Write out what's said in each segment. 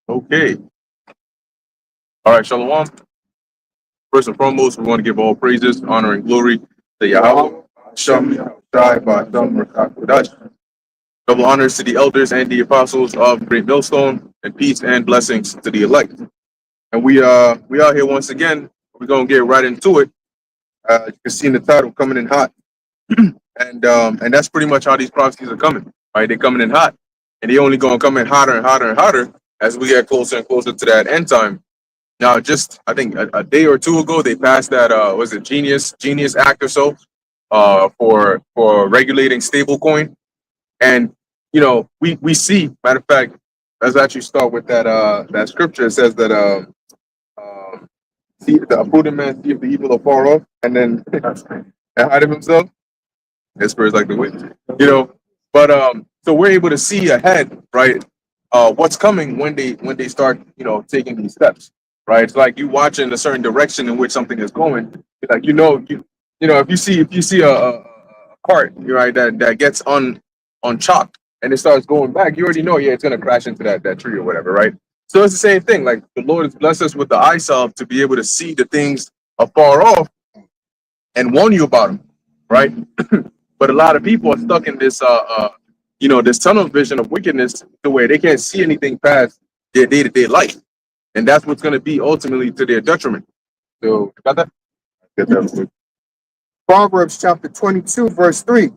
Okay. All right, Shalom. First and foremost, we want to give all praises, honor, and glory to Yahweh. Shem Shai Ba'ashem Rakakodash. Double honors to the elders and the apostles of Great Millstone, and peace and blessings to the elect. And we are here once again. We're gonna get right into it. You can see in the title, coming in hot, and that's pretty much how these prophecies are coming. Right, they're coming in hot, and they only gonna come in hotter and hotter and hotter as we get closer and closer to that end time. Now, just I think a day or two ago, they passed that was it Genius Act or so, for regulating stablecoin, and we see. Matter of fact, let's actually start with that scripture. It says that see the prudent man see if the evil afar off, and then and hide himself. His spirit is like the wind, But so we're able to see ahead, right? What's coming when they start, taking these steps, right? It's like you watching a certain direction in which something is going. It's like if you see a cart, right, that gets on chalk and it starts going back, you already know, yeah, it's gonna crash into that tree or whatever, right? So it's the same thing. Like the Lord has blessed us with the eyesight to be able to see the things afar off and warn you about them, right? But a lot of people are stuck in this this tunnel vision of wickedness to where they can't see anything past their day-to-day life. And that's what's going to be ultimately to their detriment. So, you got that? Get that. Proverbs chapter 22, verse 3.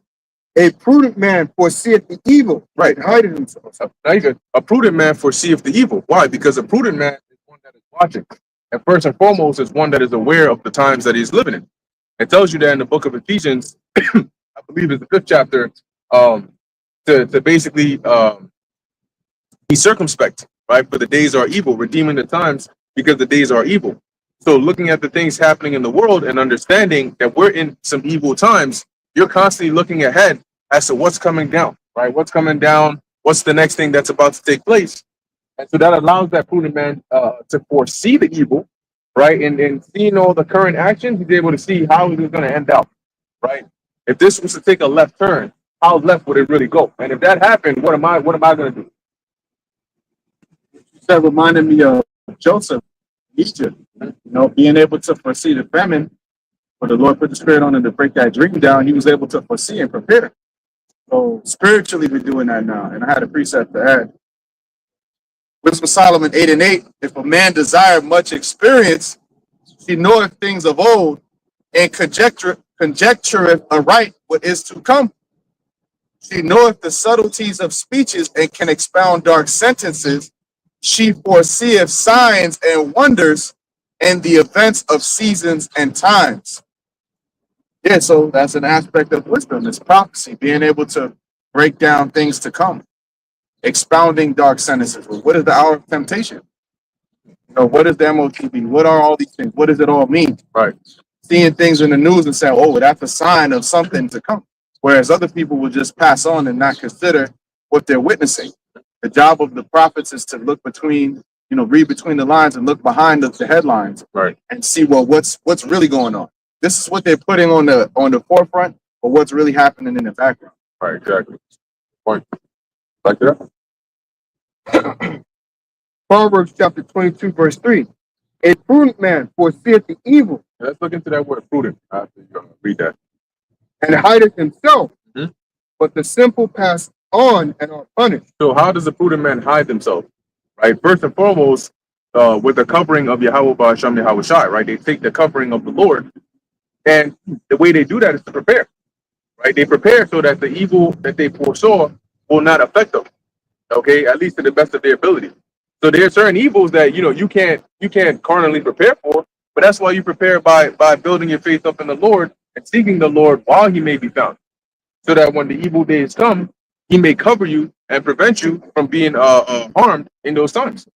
A prudent man foreseeth the evil, Right. and hideth himself. Now you good. A prudent man foreseeth the evil. Why? Because a prudent man is one that is watching. And first and foremost is one that is aware of the times that he's living in. It tells you that in the book of Ephesians, I believe it's the 5th chapter, to basically be circumspect, right? For the days are evil, redeeming the times because the days are evil. So looking at the things happening in the world and understanding that we're in some evil times, you're constantly looking ahead as to what's coming down, right? What's coming down? What's the next thing that's about to take place? And so that allows that prudent man to foresee the evil, right? And seeing all the current actions, he's able to see how it is going to end out, right? If this was to take a left turn, how left would it really go? And if that happened, what am I going to do? That reminded me of Joseph, Egypt, being able to foresee the famine. When the Lord put the spirit on him to break that dream down, he was able to foresee and prepare. So spiritually, we're doing that now. And I had a precept to add. Wisdom of Solomon 8:8. If a man desire much experience, he knoweth things of old, and conjectureth aright what is to come. She knoweth the subtleties of speeches and can expound dark sentences. She foreseeth signs and wonders and the events of seasons and times. Yeah, so that's an aspect of wisdom. It's prophecy, being able to break down things to come, expounding dark sentences. Well, what is the hour of temptation? What is the MOTB? What are all these things? What does it all mean? Right. Seeing things in the news and saying, oh, that's a sign of something to come. Whereas other people will just pass on and not consider what they're witnessing. The job of the prophets is to look between, read between the lines and look behind the headlines, right, and see what's really going on. This is what they're putting on the forefront, but what's really happening in the background. Right, exactly. Point. Like that. Proverbs chapter 22, verse 3. A prudent man foreseeth the evil. Let's look into that word prudent after you read that. And hideth himself, but the simple pass on and are punished. So how does a prudent man hide himself? Right. First and foremost, with the covering of Yahweh Ba'ashem Yahweh Shai, right? They take the covering of the Lord. And the way they do that is to prepare. Right? They prepare so that the evil that they foresaw will not affect them. Okay, at least to the best of their ability. So there are certain evils that you can't carnally prepare for, but that's why you prepare by building your faith up in the Lord and seeking the Lord while he may be found. So that when the evil days come, he may cover you and prevent you from being harmed in those times.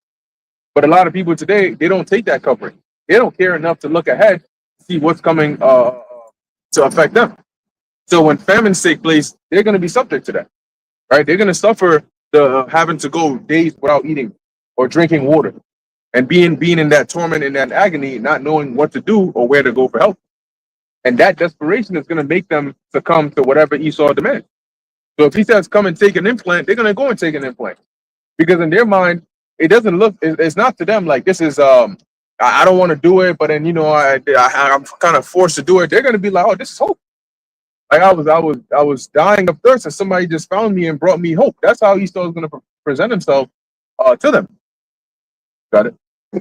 But a lot of people today, they don't take that covering. They don't care enough to look ahead, see what's coming to affect them. So when famines take place, they're going to be subject to that, right? They're going to suffer the having to go days without eating or drinking water, and being in that torment, in that agony, not knowing what to do or where to go for help. And that desperation is going to make them succumb to whatever Esau demands. So if he says, come and take an implant, they're going to go and take an implant. Because in their mind, it doesn't look. It's not to them like this is I don't want to do it, but then I'm kind of forced to do it. They're gonna be like, oh, this is hope. Like I was dying of thirst, and somebody just found me and brought me hope. That's how Esau is gonna present himself to them. Got it. I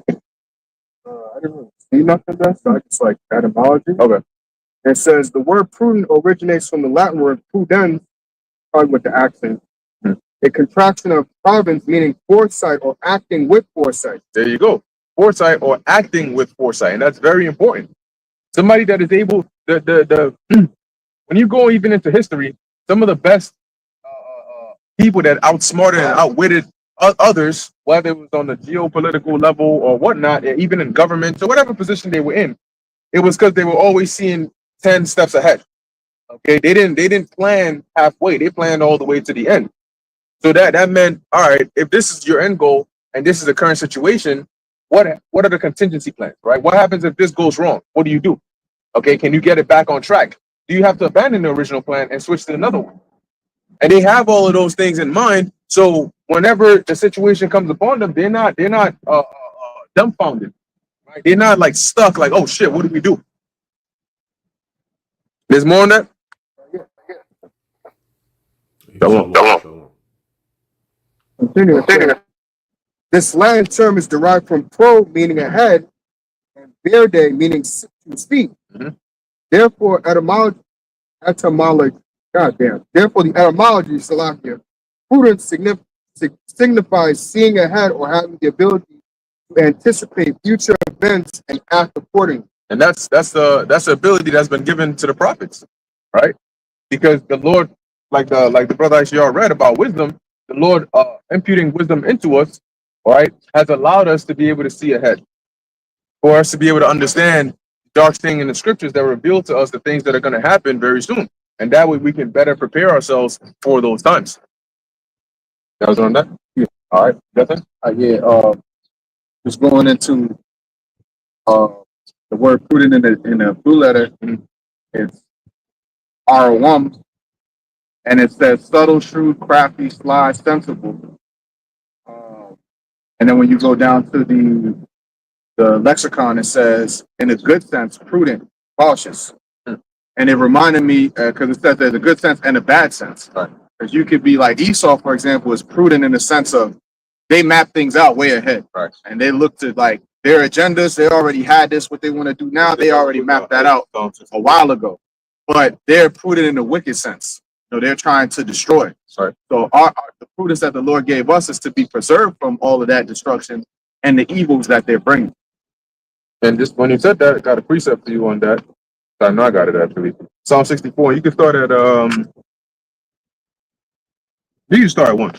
didn't really see nothing there, so I just like etymology. Okay. It says the word prudent originates from the Latin word prudens, starting with the accent. A contraction of province, meaning foresight or acting with foresight. There you go. Foresight or acting with foresight, and that's very important. Somebody that is able the when you go even into history, some of the best people that outsmarted and outwitted others, whether it was on the geopolitical level or whatnot, or even in government or whatever position they were in, it was because they were always seeing 10 steps ahead. Okay, they didn't plan halfway; they planned all the way to the end. So that meant, all right, if this is your end goal and this is the current situation, what are the contingency plans, right? What happens if this goes wrong? What do you do? Okay, can you get it back on track? Do you have to abandon the original plan and switch to another one? And they have all of those things in mind. So whenever the situation comes upon them, they're not dumbfounded, right? They're not like stuck, like, oh shit, what do we do? There's more on that. Shalom. Continue. This Latin term is derived from pro, meaning ahead, and verde, meaning to speak. Therefore, the etymology, Salakia, prudence signifies seeing ahead or having the ability to anticipate future events and act accordingly. And that's the ability that's been given to the prophets, right? Because the Lord, like the brother Isaiah read about wisdom, the Lord imputing wisdom into us, right, has allowed us to be able to see ahead, for us to be able to understand dark thing in the scriptures that reveal to us the things that are going to happen very soon, and that way we can better prepare ourselves for those times. That was on that. Yeah. All right, nothing. Just going into the word prudent in the blue letter, it's R1, and it says subtle, shrewd, crafty, sly, sensible. And then when you go down to the lexicon, it says, in a good sense, prudent, cautious. And it reminded me, because it says there's a good sense and a bad sense. Because you could be like Esau, for example, is prudent in the sense of they map things out way ahead. Right. And they looked at like their agendas. They already had this, what they want to do now. They already mapped that out a while ago. But they're prudent in the wicked sense. They're trying to destroy. Sorry. So the prudence that the Lord gave us is to be preserved from all of that destruction and the evils that they're bringing. And just when you said that, I got a precept for you on that. I know I got it actually. Psalm 64. You can start at you can start at 1,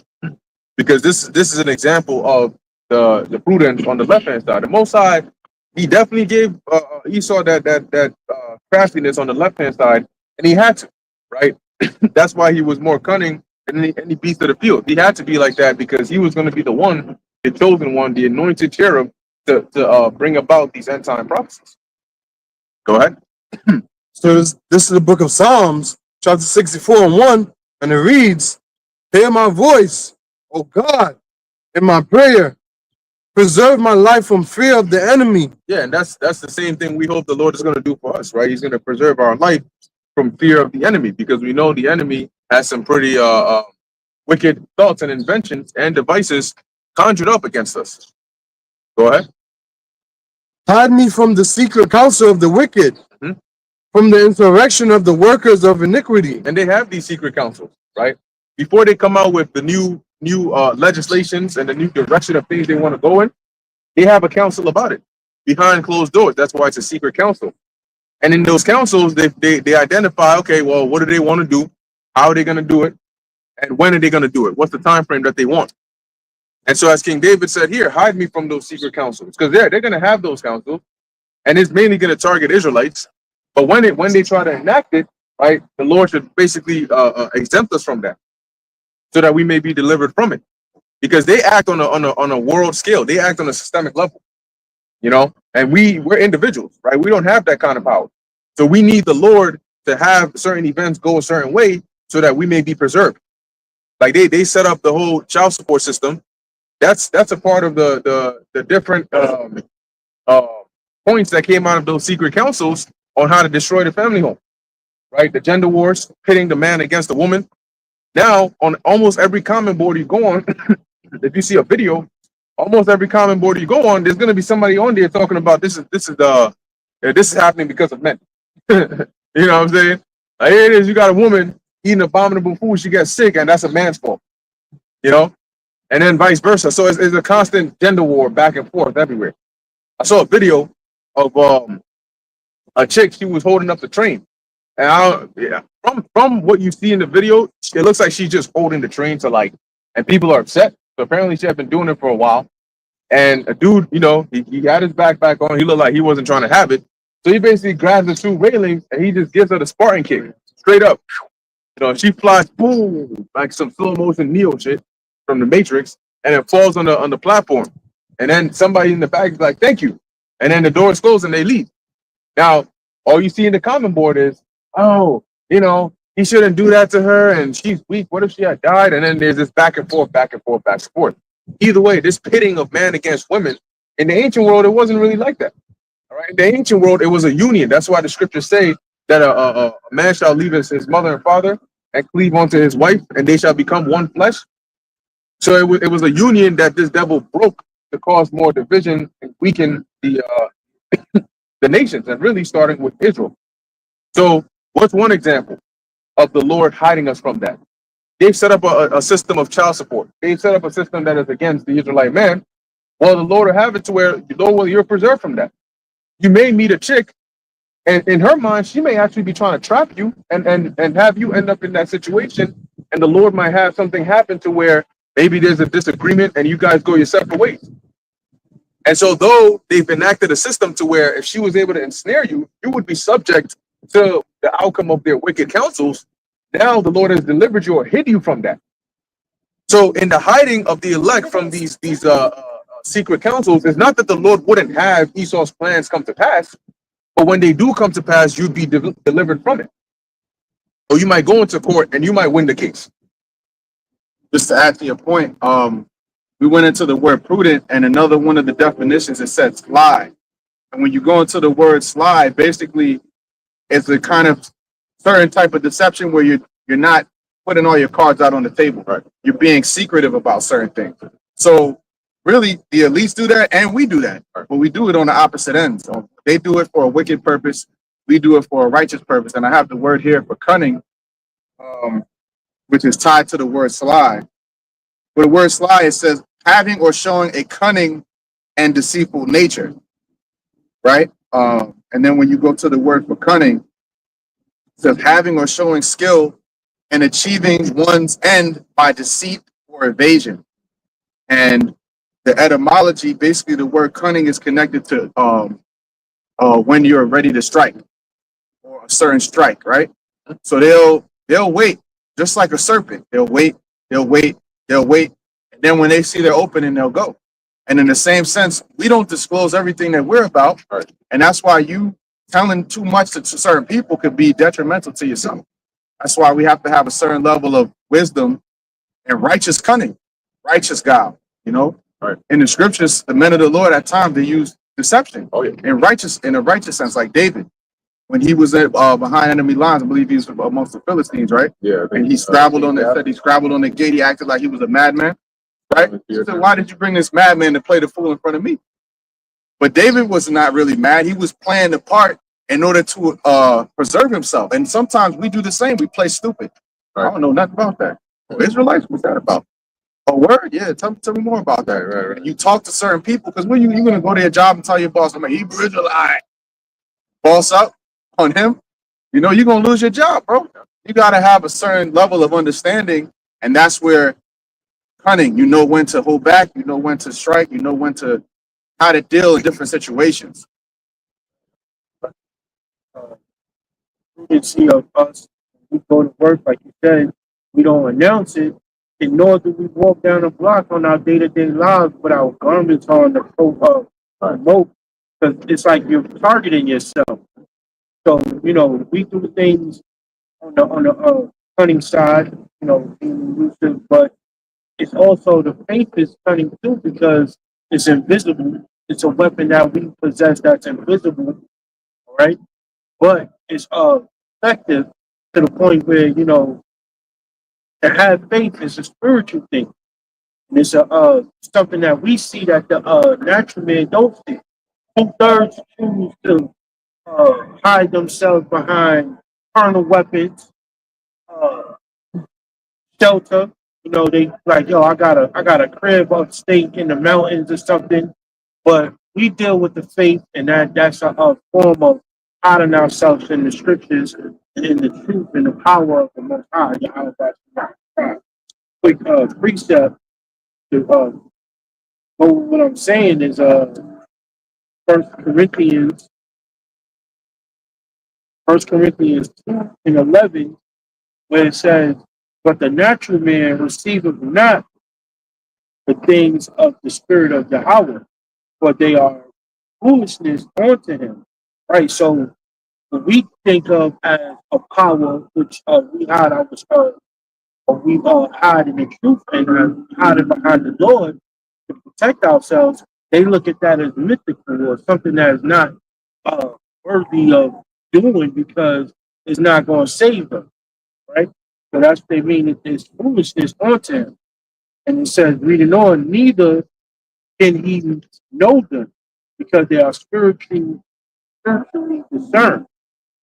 because this is an example of the prudence on the left hand side. The Most High, he definitely gave Esau that craftiness on the left hand side, and he had to, right? That's why he was more cunning than any beast of the field. He had to be like that because he was going to be the one, the chosen one, the anointed cherub to bring about these end time prophecies. Go ahead. So this is the book of Psalms, chapter 64 and 1, and it reads, "Hear my voice, O God, in my prayer. Preserve my life from fear of the enemy." Yeah, and that's the same thing we hope the Lord is going to do for us, right? He's going to preserve our life from fear of the enemy, because we know the enemy has some pretty wicked thoughts and inventions and devices conjured up against us. Go ahead. Hide me from the secret counsel of the wicked, from the insurrection of the workers of iniquity. And they have these secret councils, right? Before they come out with the new legislations and the new direction of things they want to go in, they have a council about it behind closed doors. That's why it's a secret council. And in those councils, they identify, okay, well, what do they want to do? How are they going to do it? And when are they going to do it? What's the time frame that they want? And so as King David said here, hide me from those secret councils, because they're going to have those councils, and it's mainly going to target Israelites. But when they try to enact it, right, the Lord should basically exempt us from that, so that we may be delivered from it, because they act on a world scale. They act on a systemic level, and we're individuals, right? We don't have that kind of power. So we need the Lord to have certain events go a certain way so that we may be preserved. Like they set up the whole child support system, That's a part of the different points that came out of those secret councils on how to destroy the family home, right? The gender wars, pitting the man against the woman. Now, on almost every comment board you go on, if you see a video, almost every comment board you go on, there's going to be somebody on there talking about this is happening because of men. You know what I'm saying? Like, here it is, you got a woman eating abominable food, she gets sick, and that's a man's fault. You know, and then vice versa. So it's a constant gender war back and forth everywhere. I saw a video of a chick. She was holding up the train, and from what you see in the video, it looks like she's just holding the train to like, and people are upset. So apparently she had been doing it for a while, and a dude, you know, he had his backpack on. He looked like he wasn't trying to have it, so he basically grabs the two railings and he just gives her the Spartan kick straight up. You know, she flies boom like some slow motion Neo shit from the Matrix, and it falls on the platform. And then somebody in the back is like, "Thank you," and then the doors close and they leave. Now, all you see in the comment board is, "Oh, you know, he shouldn't do that to her, and she's weak. What if she had died?" And then there's this back and forth, back and forth, back and forth. Either way, this pitting of man against women in the ancient world, it wasn't really like that. All right, in the ancient world, it was a union. That's why the scriptures say that a man shall leave his mother and father and cleave unto his wife, and they shall become one flesh. So it was a union that this devil broke to cause more division and weaken the the nations, and really starting with Israel. So what's one example of the Lord hiding us from that? They've set up a system of child support. They've set up a system that is against the Israelite man. Well, the Lord will have it to where, Lord, well, you're preserved from that. You may meet a chick, and in her mind, she may actually be trying to trap you and have you end up in that situation. And the Lord might have something happen to where maybe there's a disagreement and you guys go your separate ways. And so though they've enacted a system to where if she was able to ensnare you, you would be subject to the outcome of their wicked counsels. Now the Lord has delivered you or hid you from that. So in the hiding of the elect from these secret councils, it's not that the Lord wouldn't have Esau's plans come to pass, but when they do come to pass, you'd be delivered from it. Or you might go into court and you might win the case. Just to add to your point, we went into the word prudent, and another one of the definitions, it says slide. And when you go into the word slide, basically it's a kind of certain type of deception where you're not putting all your cards out on the table. Right? You're being secretive about certain things. So really, the elites do that, and we do that, but we do it on the opposite end. So they do it for a wicked purpose. We do it for a righteous purpose. And I have the word here for cunning, which is tied to the word sly. With the word sly, it says having or showing a cunning and deceitful nature, right? And then when you go to the word for cunning, it says having or showing skill and achieving one's end by deceit or evasion. And the etymology, basically the word cunning is connected to when you're ready to strike or a certain strike, right? So they'll wait, just like a serpent. They'll wait, and then when they see their opening, they'll go. And in the same sense, we don't disclose everything that we're about, and that's why you telling too much to certain people could be detrimental to yourself. That's why we have to have a certain level of wisdom and righteous cunning, righteous guile. You know, in the scriptures, the men of the Lord at times they use deception. Oh, yeah. In a righteous sense, like David. When he was behind enemy lines, I believe he was amongst the Philistines, right? Yeah. And he scrabbled on the gate. He acted like he was a madman, right? He said, "Why did you bring this madman to play the fool in front of me?" But David was not really mad. He was playing the part in order to preserve himself. And sometimes we do the same. We play stupid. Right. I don't know nothing about that. Israelites, what's that about? A word? Yeah, tell me more about that. Right. You talk to certain people, because when you're going to go to your job and tell your boss, I'm a Hebrew Israelite. Boss up on him, you know, you're going to lose your job, bro. You got to have a certain level of understanding, and that's where cunning, you know when to hold back, you know when to strike, you know when to, how to deal in different situations. Prudency of us, we go to work, like you said, we don't announce it, and nor do we walk down the block on our day-to-day lives with our garments on the promote, because it's like you're targeting yourself. So, you know, we do things on the cunning side, you know, being elusive, but it's also the faith is cunning too because it's invisible. It's a weapon that we possess that's invisible, right? But it's effective to the point where to have faith is a spiritual thing. And it's a something that we see that the natural man don't see. 2/3 choose to hide themselves behind carnal weapons, uh, shelter. They like, yo, I got a crib upstate in the mountains or something. But we deal with the faith, and that's a form of hiding ourselves in the scriptures and in the truth and the power of the Most High. Yahweh Shai. Quick precept. What I'm saying is, First Corinthians 2:11, where it says, "But the natural man receiveth not the things of the Spirit of Yahweh, for they are foolishness unto him." Right. So what we think of as a power, which we hide we hide in the truth and hide it behind the Lord to protect ourselves. They look at that as mythical or something that is not worthy of doing because it's not going to save them, right? So that's what they mean. It's foolishness unto him. And it says, reading on, neither can he know them because they are spiritually discerned.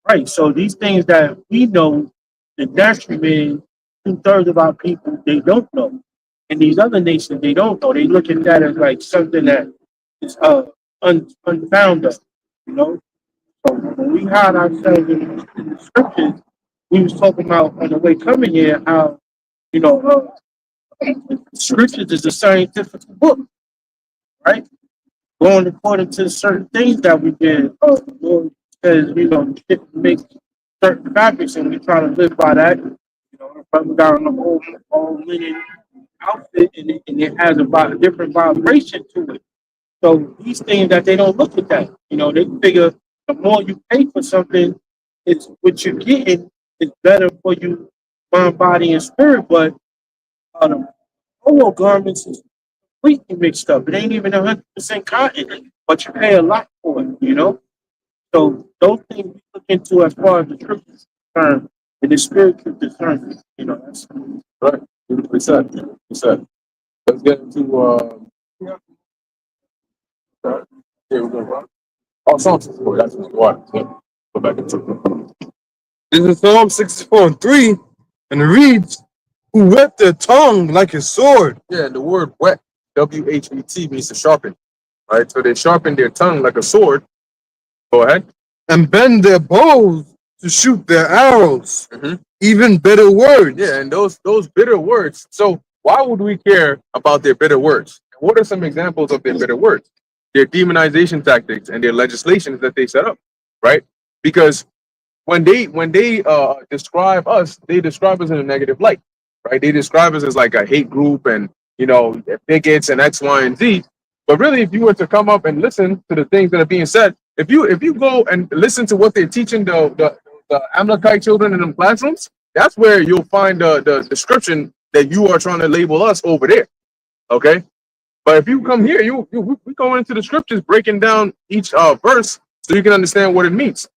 Right. So these things that we know, the natural man, 2/3 of our people, they don't know. And these other nations, they don't know. They look at that as like something that is unfounded, you know. So when we hide ourselves in the scriptures, we was talking about on the way coming here how, you know, scriptures is a scientific book, right? Going according to certain things that we did. Because shit makes certain fabrics, and we try to live by that. But we got on the whole linen outfit, and it has a different vibration to it. So these things that they don't look at that. They figure the more you pay for something, it's what you're getting is better for you, mind, body, and spirit. But the polo garments is completely mixed up. It ain't even 100% cotton, but you pay a lot for it. So those things we look into as far as the truth is concerned and the spiritual discernment. That's Right. Beautifully said. Beautifully said. Let's get into here we go. Oh, Psalm 64. That's what you want. So go back into it. This is Psalm 64:3, and it reads, "Who whet their tongue like a sword, Yeah, the word wet, WHET, means to sharpen. Right? So they sharpen their tongue like a sword. Go ahead. and bend their bows to shoot their arrows." Mhm. Even bitter words. Yeah, and those bitter words. So why would we care about their bitter words? What are some examples of their bitter words? Their demonization tactics and their legislations that they set up, right? Because when they describe us, they describe us in a negative light, right? They describe us as like a hate group and bigots and X, Y, and Z. But really, if you were to come up and listen to the things that are being said, if you go and listen to what they're teaching the Amalekite children in the classrooms, that's where you'll find the description that you are trying to label us over there. Okay, but if you come here, we go into the scriptures breaking down each verse so you can understand what it means.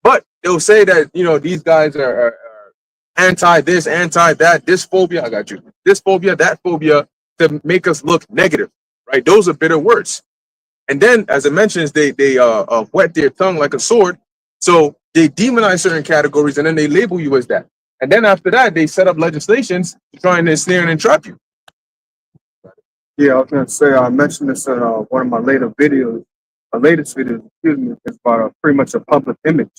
But they'll say that these guys are anti this, anti that, this phobia. I got you. This phobia, that phobia, to make us look negative, right? Those are bitter words. And then, as it mentions, they whet their tongue like a sword. So they demonize certain categories, and then they label you as that. And then after that, they set up legislations to try and ensnare and entrap you. Yeah, I was gonna say I mentioned this in one of my latest videos, excuse me, it's about pretty much a public image,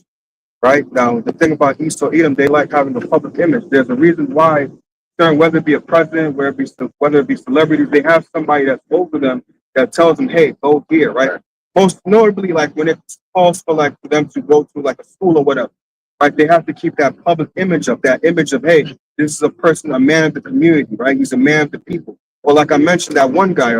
right? Now the thing about Esau Edom, they like having a public image. There's a reason why, whether it be a president, whether it be celebrities, they have somebody that's over them that tells them, "Hey, go here," right? Most notably, like when it calls for for them to go to like a school or whatever, right? They have to keep that public image up, that image of, hey, this is a person, a man of the community, right? He's a man of the people. Or like I mentioned, that one guy,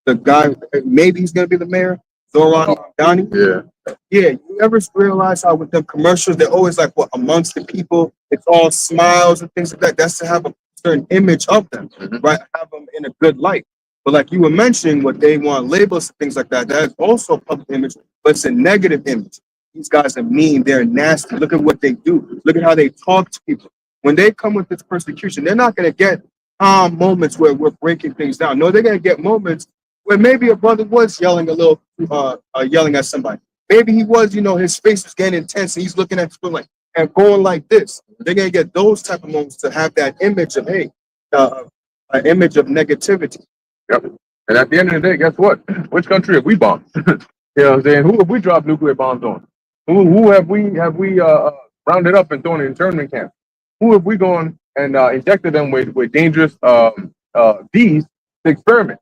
the guy, maybe he's gonna be the mayor, Zoran Donnie. Yeah. Yeah, you ever realize how with the commercials, they're always like, what, amongst the people, it's all smiles and things like that. That's to have a certain image of them, right? Have them in a good light. But like you were mentioning, what they want labels, things like that, that is also a public image, but it's a negative image. These guys are mean, they're nasty. Look at what they do. Look at how they talk to people. When they come with this persecution, they're not going to get moments where we're breaking things down. No, they're going to get moments where maybe a brother was yelling a little, yelling at somebody. Maybe he was, his face is getting intense and he's looking at people like, and going like this. They're going to get those type of moments to have that image of, hey, an image of negativity. Yep. And at the end of the day, guess what? Which country have we bombed? You know what I'm saying? Who have we dropped nuclear bombs on? Who have we rounded up and thrown in internment camps? Who have we gone and injected them with dangerous bees to experiment?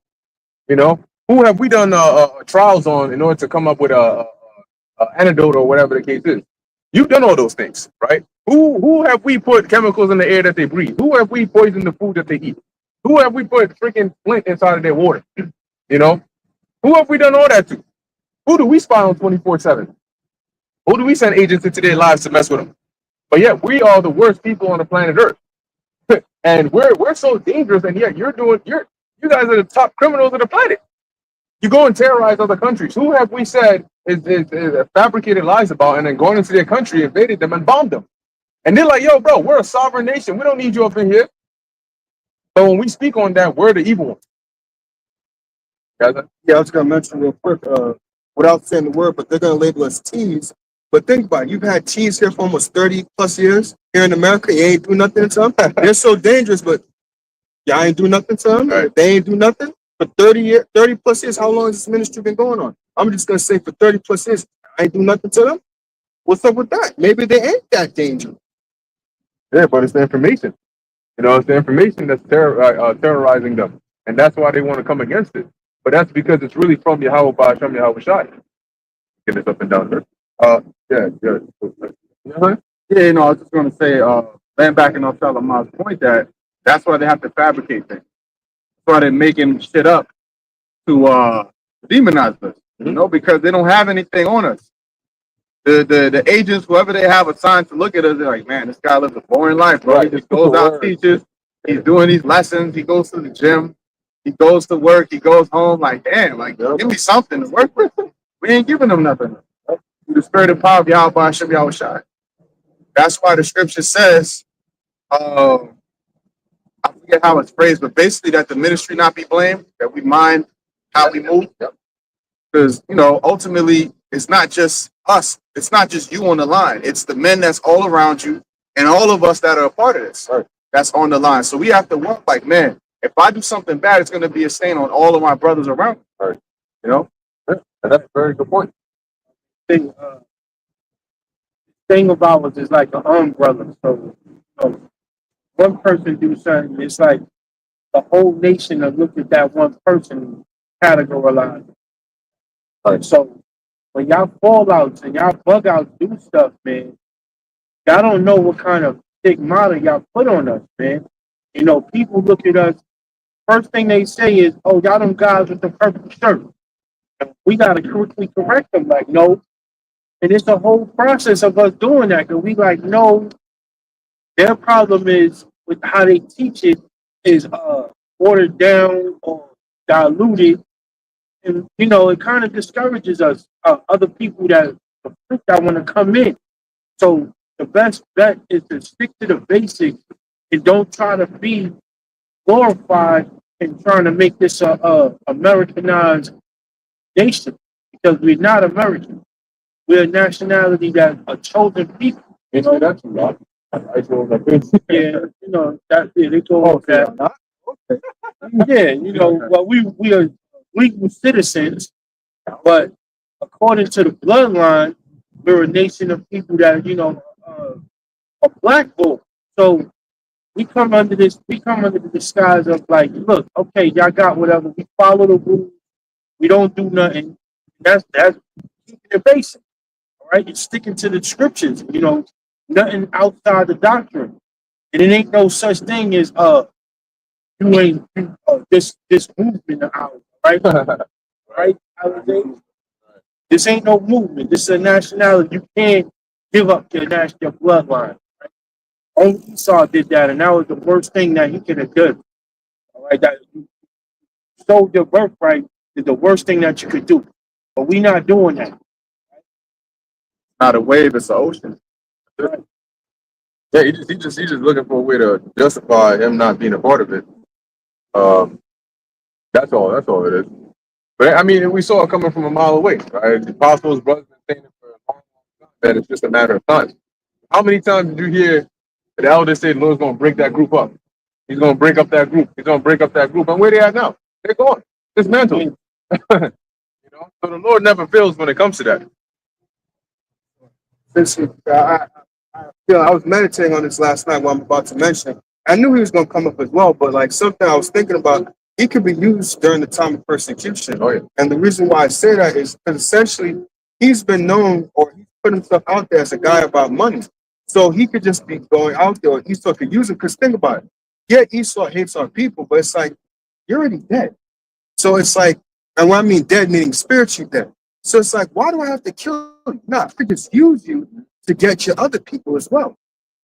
Who have we done trials on in order to come up with a antidote or whatever the case is? You've done all those things, right? Who have we put chemicals in the air that they breathe? Who have we poisoned the food that they eat? Who have we put freaking flint inside of their water? Who have we done all that to? Who do we spy on 24/7? Who do we send agents into their lives to mess with them? But yet we are the worst people on the planet Earth, and we're so dangerous. And yet you guys are the top criminals of the planet. You go and terrorize other countries. Who have we said is fabricated lies about, and then going into their country, invaded them, and bombed them? And they're like, "Yo, bro, we're a sovereign nation. We don't need you up in here." But when we speak on that, we're the evil ones. Yeah, I was gonna mention real quick, without saying the word, but they're gonna label us T's. But think about it, you've had T's here for almost 30 plus years here in America. You ain't do nothing to them. They're so dangerous, but y'all ain't do nothing to them. Right. They ain't do nothing for 30 plus years. How long has this ministry been going on? I'm just gonna say for 30 plus years, I ain't do nothing to them. What's up with that? Maybe they ain't that dangerous. Yeah, but it's the information. It's the information that's terrorizing them, and that's why they want to come against it. But that's because it's really from Yahweh Ba'Shem Yahweh Shai. Get this up and down there. Yeah. Yeah, I was just going to say, laying back in on Salaman's point, that's why they have to fabricate things. That's why they're making shit up to demonize us, because they don't have anything on us. The agents, whoever they have assigned to look at us, they're like, man, this guy lives a boring life, bro. Right. He just goes out, teaches, he's doing these lessons, he goes to the gym, he goes to work, he goes home, like, damn, like, give me something to work with. We ain't giving them nothing. The spirit and power of Yahweh Hashem Yahweh Shai. That's why the scripture says, I forget how it's phrased, but basically that the ministry not be blamed, that we mind how we move. Because, ultimately, it's not just us. It's not just you on the line. It's the men that's all around you and all of us that are a part of this. Right. That's on the line. So we have to work like, man, if I do something bad, it's going to be a stain on all of my brothers around me. Right. Yeah, and that's a very good point. Thing about us is like an umbrella. So one person do something, it's like the whole nation will look at that one person and categorize. So when y'all fallouts and y'all bug outs do stuff, man, y'all don't know what kind of stigmata y'all put on us, man. People look at us, first thing they say is, oh, y'all them guys with the purple shirt. We got to quickly correct them, like, no. And it's a whole process of us doing that, because we like, no, their problem is with how they teach it is watered down or diluted. And, it kind of discourages us, other people that want to come in. So the best bet is to stick to the basics and don't try to be glorified and trying to make this a Americanized nation, because we're not American. We're a nationality that a chosen people. That's right. Yeah, they told us that. Yeah, well, we are legal citizens, but according to the bloodline, we're a nation of people that are black folk. So we come under the disguise of like, look, okay, y'all got whatever. We follow the rules. We don't do nothing. That's keeping it basic. All right, it's sticking to the scriptures. Nothing outside the doctrine. And it ain't no such thing as you ain't this movement of ours, right? Right? This ain't no movement. This is a nationality. You can't give up your bloodline. Right? Only Esau did that, and that was the worst thing that he could have done. All right, that you sold your birthright is the worst thing that you could do. But we not doing that. Not a wave, it's an ocean. Yeah, he's just looking for a way to justify him not being a part of it. Um, that's all. That's all it is. But I mean, we saw it coming from a mile away, right? The apostles, brothers, been saying it for a long time that it's just a matter of time. How many times did you hear the elders say the Lord's going to break that group up? He's going to break up that group. He's going to break up that group. And where they at now? They're gone. Dismantled. You know, so the Lord never fails when it comes to that. Listen, I was meditating on this last night. What I'm about to mention. I knew he was going to come up as well, but like something I was thinking about, he could be used during the time of persecution. Oh yeah. And the reason why I say that is because essentially he's been known, or he's put himself out there as a guy about money. So he could just be going out there, or Esau could use it. Because think about it. Yeah, Esau hates our people, but it's like, you're already dead. So it's like, and when I mean dead, meaning spiritually dead. So it's like, why do I have to kill you? No, I could just use you to get your other people as well,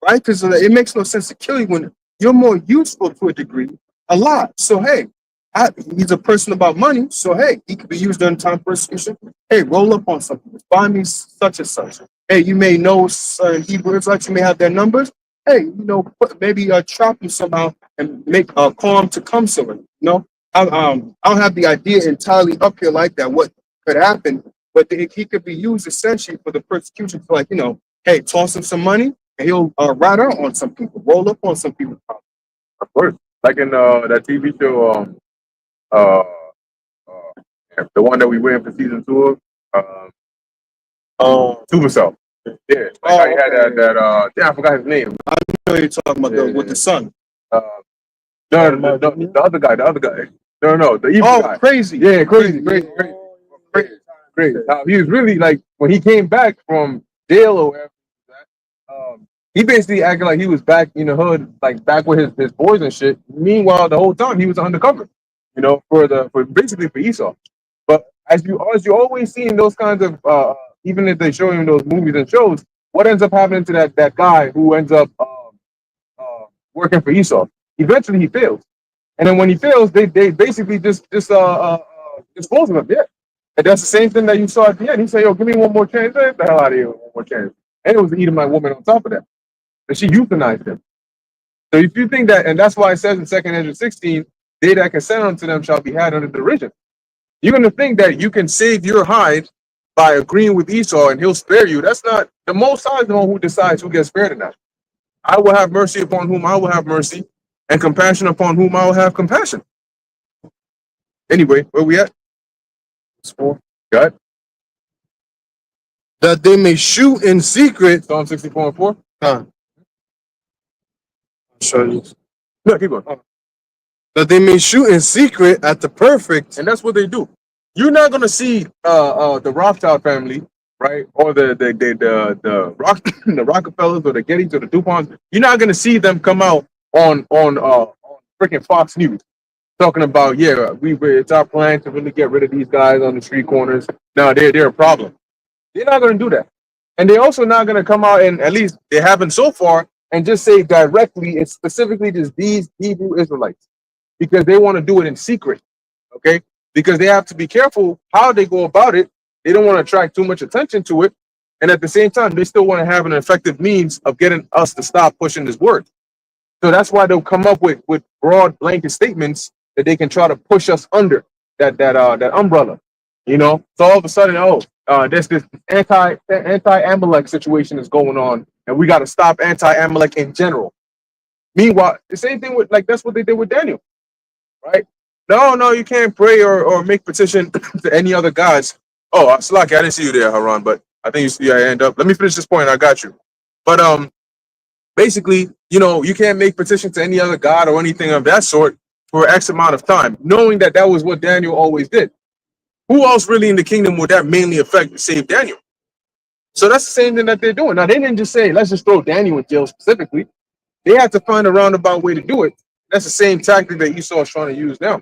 right? Because it makes no sense to kill you when you're more useful to a degree, a lot. So, hey, he's a person about money. So, hey, he could be used during time of persecution. Hey, roll up on something. Find me such and such. Hey, you may know Hebrew Israelites, you may have their numbers. Hey, maybe trap him somehow and make a call him to come somewhere. I don't have the idea entirely up here like that, what could happen, but he could be used essentially for the persecution to, like, hey, toss him some money and he'll ride out on some people, roll up on some people. Of course. Like in that TV show, the one that we went for season 2 of, Supercell. Yeah, like how he had that I forgot his name. I know you're talking about with the son. No, the other guy. No, the evil guy. Crazy. Yeah, crazy. He was really like, when he came back from jail or wherever, he basically acted like he was back in the hood, like back with his boys and shit. Meanwhile, the whole time he was undercover, for basically for Esau. But as you always see in those kinds of even if they show you in those movies and shows, what ends up happening to that guy who ends up working for Esau? Eventually he fails. And then when he fails, they basically just dispose of him. Yeah. And that's the same thing that you saw at the end. He said, yo, give me one more chance. Get the hell out of here, one more chance. And it was the Edomite woman on top of that. And she euthanized him. So if you think that, and that's why it says in 2 Ezra 16, they that consent unto them shall be had under derision. You're going to think that you can save your hide by agreeing with Esau and he'll spare you. That's not, the Most High is the one who decides who gets spared or not. I will have mercy upon whom I will have mercy, and compassion upon whom I will have compassion. Anyway, where we at? It's 4. Got That they may shoot in secret. Psalm 64:4. I'll show you. No, keep going. That they may shoot in secret at the perfect. And that's what they do. You're not gonna see the Rothschild family, right, or the Rockefellers or the Gettys or the DuPonts. You're not gonna see them come out on freaking Fox News talking about, it's our plan to really get rid of these guys on the street corners. No, they're a problem. They're not gonna do that. And they're also not gonna come out, and at least they haven't so far, and just say directly it's specifically just these Hebrew Israelites, because they want to do it in secret. Okay? Because they have to be careful how they go about it. They don't want to attract too much attention to it. And at the same time, they still want to have an effective means of getting us to stop pushing this word. So that's why they'll come up with broad blanket statements that they can try to push us under that umbrella. So all of a sudden, there's this anti-Amalek situation is going on, and we got to stop anti-Amalek in general. Meanwhile, the same thing that's what they did with Daniel, right? No, you can't pray or make petition to any other gods. Oh, Slaki, I didn't see you there, Haran, but I think you see I end up. Let me finish this point. I got you. But basically, you can't make petition to any other god or anything of that sort for X amount of time, knowing that was what Daniel always did. Who else really in the kingdom would that mainly affect to save Daniel? So that's the same thing that they're doing. Now, they didn't just say, let's just throw Daniel in jail specifically. They had to find a roundabout way to do it. That's the same tactic that Esau is trying to use now.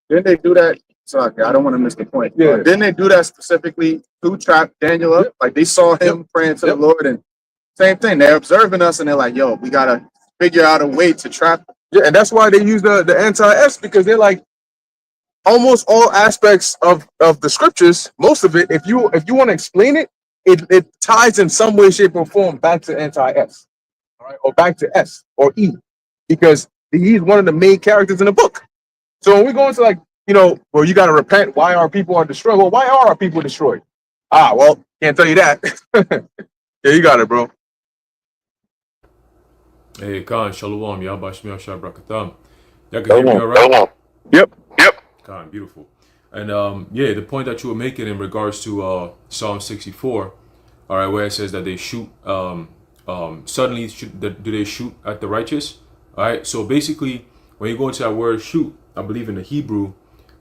Didn't they do that? Sorry, I don't want to miss the point. Yeah. Didn't they do that specifically to trap Daniel up? Like they saw him praying to the Lord, and same thing. They're observing us and they're like, yo, we got to figure out a way to trap them. Yeah, and that's why they use the anti-S, because they're like almost all aspects of the scriptures, most of it, if you want to explain it, it ties in some way, shape, or form back to anti-S, all right, or back to S or E, because he's one of the main characters in the book. So when we go into like, well, you got to repent. Why our people are destroyed? Well, why are our people destroyed? Well, can't tell you that. Yeah, you got it, bro. Hey, Khan, Shalom, Yabashmi Ashar Brakatam. Y'all can hear me all right? Yep. Khan, beautiful. And yeah, the point that you were making in regards to Psalm 64, all right, where it says that they shoot, suddenly do they shoot at the righteous? All right, so basically, when you go into that word shoot, I believe in the Hebrew,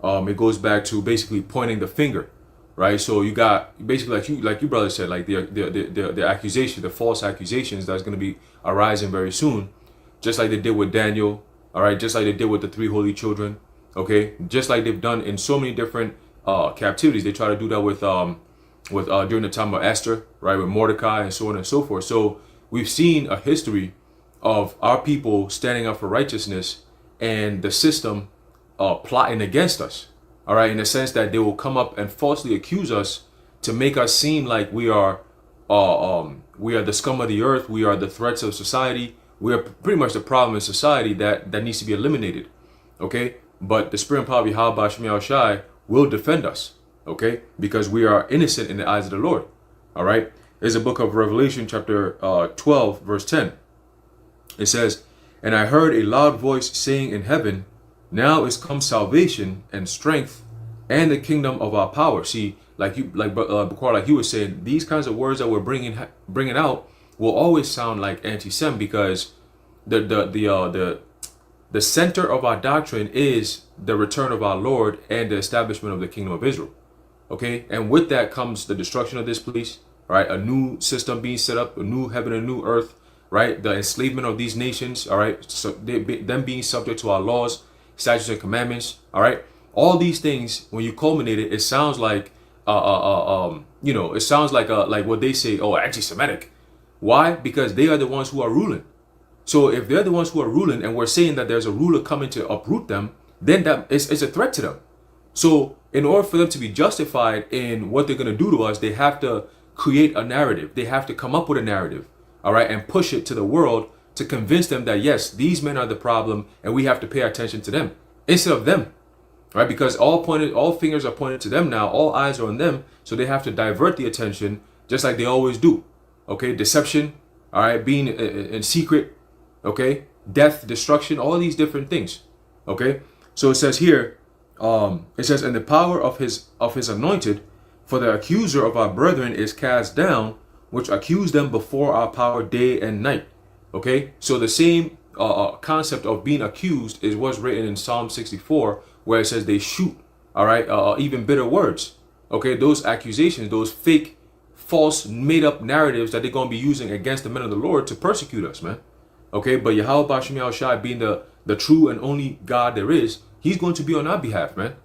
it goes back to basically pointing the finger, right? So you got basically like you brother said, like the accusation, the false accusations that's going to be arising very soon, just like they did with Daniel, all right, just like they did with the 3 holy children, okay, just like they've done in so many different captivities. They try to do that with during the time of Esther, right, with Mordecai and so on and so forth. So we've seen a history of our people standing up for righteousness and the system plotting against us, all right, in the sense that they will come up and falsely accuse us to make us seem like we are the scum of the earth, we are the threats of society, we are pretty much the problem in society that needs to be eliminated, okay? But the Spirit and power of Yahweh Shemi Shai will defend us, okay? Because we are innocent in the eyes of the Lord, all right? There's a book of Revelation chapter 12, verse 10. It says, "And I heard a loud voice saying in heaven, now is come salvation and strength and the kingdom of our power." See, like you were saying, these kinds of words that we're bringing out will always sound like anti-Sem, because the center of our doctrine is the return of our Lord and the establishment of the kingdom of Israel. Okay, and with that comes the destruction of this place, right? A new system being set up, a new heaven, a new earth, right? The enslavement of these nations, all right? So them being subject to our laws, statutes, and commandments, all right? All these things, when you culminate it, it sounds like it sounds like what they say, anti-Semitic. Why? Because they are the ones who are ruling. So if they're the ones who are ruling, and we're saying that there's a ruler coming to uproot them, then that it's a threat to them. So in order for them to be justified in what they're going to do to us, they have to create a narrative. They have to come up with a narrative, all right, and push it to the world to convince them that, yes, these men are the problem and we have to pay attention to them instead of them, right? Because all fingers are pointed to them now. All eyes are on them. So they have to divert the attention just like they always do. Okay, deception, all right, being in secret, okay, death, destruction, all these different things. Okay, so it says here, it says, "And the power of his anointed, for the accuser of our brethren is cast down, which accused them before our power day and night." Okay, so the same concept of being accused is what's written in Psalm 64, where it says they shoot, all right, even bitter words. Okay, those accusations, those fake, false, made-up narratives that they're going to be using against the men of the Lord to persecute us, man. Okay, but Yahweh Bashim Shai, being the true and only God there is, he's going to be on our behalf, man.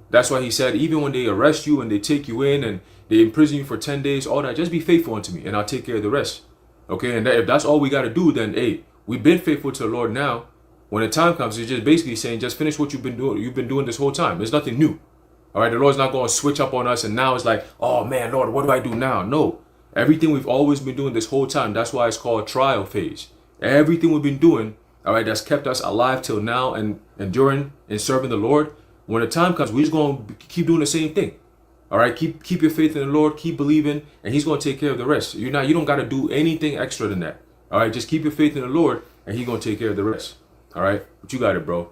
That's why he said, even when they arrest you and they take you in and they imprison you for 10 days, all that, just be faithful unto me and I'll take care of the rest. Okay, and if that's all we got to do, then, hey, we've been faithful to the Lord now. When the time comes, it's just basically saying, just finish what you've been doing. You've been doing this whole time. There's nothing new. All right, the Lord's not going to switch up on us and now it's like, oh man, Lord, what do I do now? No, everything we've always been doing this whole time, that's why it's called trial phase. Everything we've been doing, all right, that's kept us alive till now and enduring and serving the Lord. When the time comes, we're just going to keep doing the same thing. All right, keep your faith in the Lord, keep believing, and he's going to take care of the rest. You don't got to do anything extra than that. All right, just keep your faith in the Lord and he's going to take care of the rest. All right, but you got it, bro.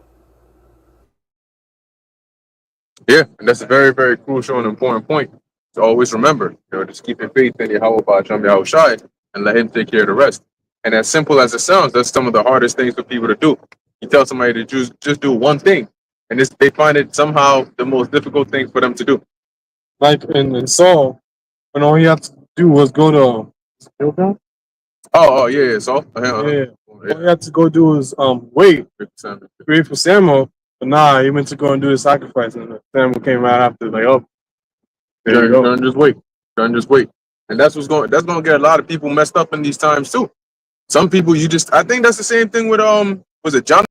Yeah, and that's a very, very crucial and important point to always remember. Just keep your faith in Yahweh Ba'ashem Yahweh Shai and let him take care of the rest. And as simple as it sounds, that's some of the hardest things for people to do. You tell somebody to just do one thing, and they find it somehow the most difficult thing for them to do. Like in Saul, when all he had to do was go to Gilgal? Oh, yeah. So, Yeah. All he had to go do was wait for Samuel, but nah, he went to go and do the sacrifice, and Samuel came right after, like, oh, there you go. Just wait. And that's gonna get a lot of people messed up in these times too. Some people you just I think that's the same thing with was it Jonathan,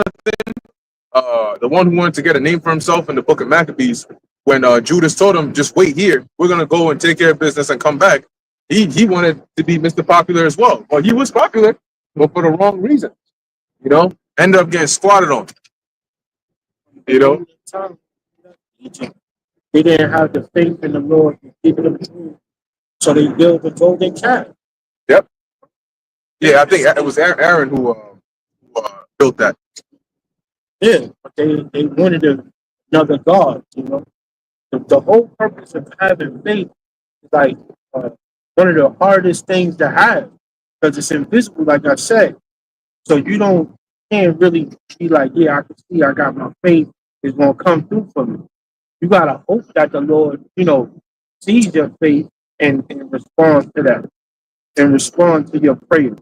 the one who wanted to get a name for himself in the book of Maccabees, when Judas told him, just wait here, we're gonna go and take care of business and come back. He wanted to be Mr. Popular as well. Well, he was popular, but for the wrong reason, you know, ended up getting squatted on, you know. Egypt, they didn't have the faith in the Lord to give them food, so they built the golden calf. Yep. Yeah, I think it was Aaron who built that. Yeah, but they wanted another God. You know, the whole purpose of having faith is like one of the hardest things to have because it's invisible, like I said. So can't really be like, yeah, I can see, I got my faith is gonna come through for me. You gotta hope that the Lord, sees your faith and responds to that and respond to your prayer.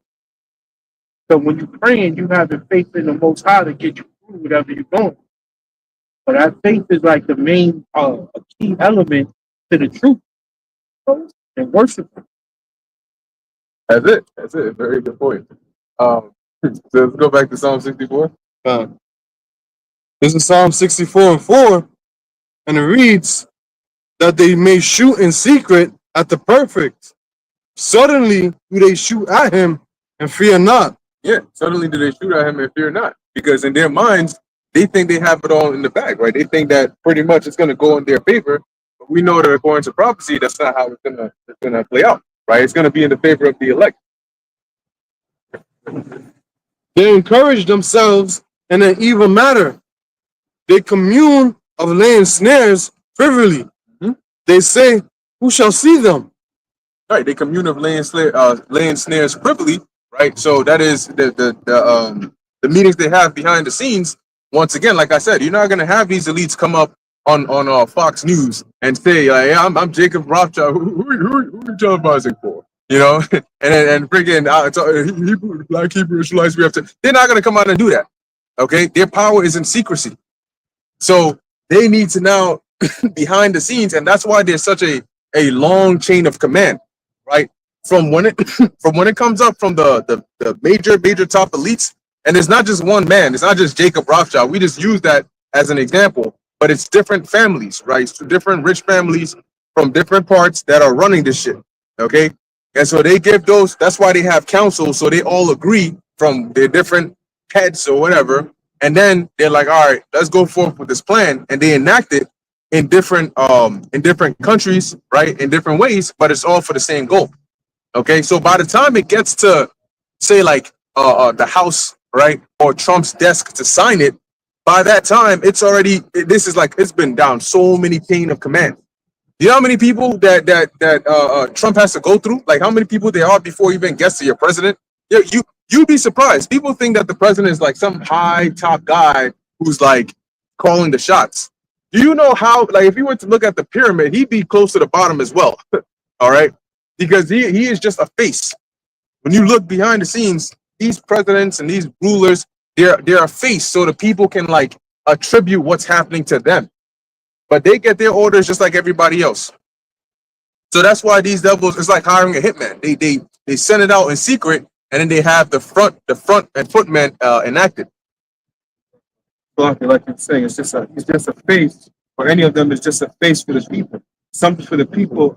So when you're praying, you have the faith in the Most High to get you through whatever you're going. But that faith is like the main, a key element to the truth and worship. That's it. That's it. Very good point. So let's go back to Psalm 64. This is Psalm 64:4, and it reads that they may shoot in secret at the perfect. Suddenly do they shoot at him and fear not. Yeah, suddenly do they shoot at him and fear not, because in their minds they think they have it all in the bag, right? They think that pretty much it's going to go in their favor. But we know that according to prophecy, that's not how it's gonna play out, right? It's going to be in the favor of the elect. They encourage themselves in an evil matter. They commune of laying snares privily. They say, who shall see them? Right, they commune of laying snares privily, right? So that is the meetings they have behind the scenes. Once again, like I said, you're not going to have these elites come up on Fox News and say, hey, I'm Jacob Rothschild. Who are you televising for? You know, and freaking Hebrew, Black Hebrew Israelites. They're not going to come out and do that. Okay, their power is in secrecy. So they need to now behind the scenes, and that's why there's such a long chain of command, right? From when it comes up from the major top elites, and it's not just one man, it's not just Jacob Rothschild. We just use that as an example, but it's different families, right? So different rich families from different parts that are running this shit. Okay. And so they give those, that's why they have councils, so they all agree from their different heads or whatever. And then they're like, all right, let's go forth with this plan. And they enact it in different countries, right? In different ways, but it's all for the same goal. Okay. So by the time it gets to say like the House, right, or Trump's desk to sign it, by that time, it's been down so many chain of command. You know how many people that Trump has to go through? Like how many people there are before he even gets to your president? Yeah, you'd be surprised. People think that the president is like some high top guy who's like calling the shots. Do you know how? Like if you were to look at the pyramid, he'd be close to the bottom as well. All right, because he is just a face. When you look behind the scenes, these presidents and these rulers, they're a face, so the people can like attribute what's happening to them. But they get their orders just like everybody else. So that's why these devils, it's like hiring a hitman. They send it out in secret, and then they have the front and footmen enacted. Like you're saying, it's just a face, or any of them is just a face for the people. Something for the people,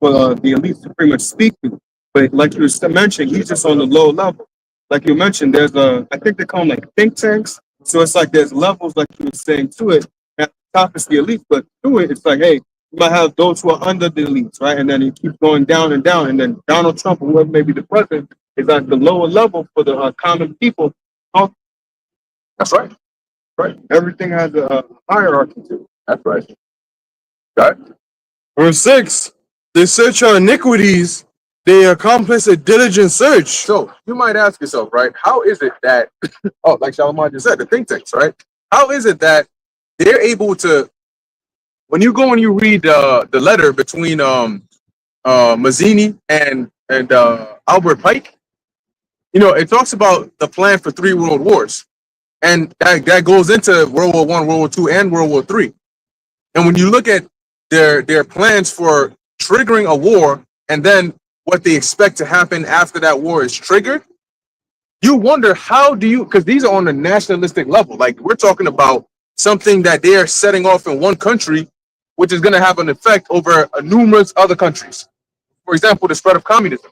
for the elites to pretty much speak to. But like you mentioned, he's just on the low level. Like you mentioned, there's I think they call them like think tanks. So it's like there's levels, like you were saying, to it. At the top is the elite, but through it, it's like, hey, you might have those who are under the elites, right? And then it keeps going down and down. And then Donald Trump, or whoever may be the president, is at the lower level for the common people. That's right. Right. Everything has a hierarchy to it. That's right. Got it? Verse 6, they search our iniquities, they accomplish a diligent search. So you might ask yourself, right? How is it that, like Shalimar just said, the think tanks, right? How is it that they're able to, when you go and you read the letter between Mazzini and Albert Pike, you know, it talks about the plan for 3 world wars. And that goes into World War I, World War II, and World War III. And when you look at their plans for triggering a war, and then what they expect to happen after that war is triggered, You wonder how do you, because these are on a nationalistic level. Like we're talking about something that they are setting off in one country, which is going to have an effect over numerous other countries. For example, the spread of communism.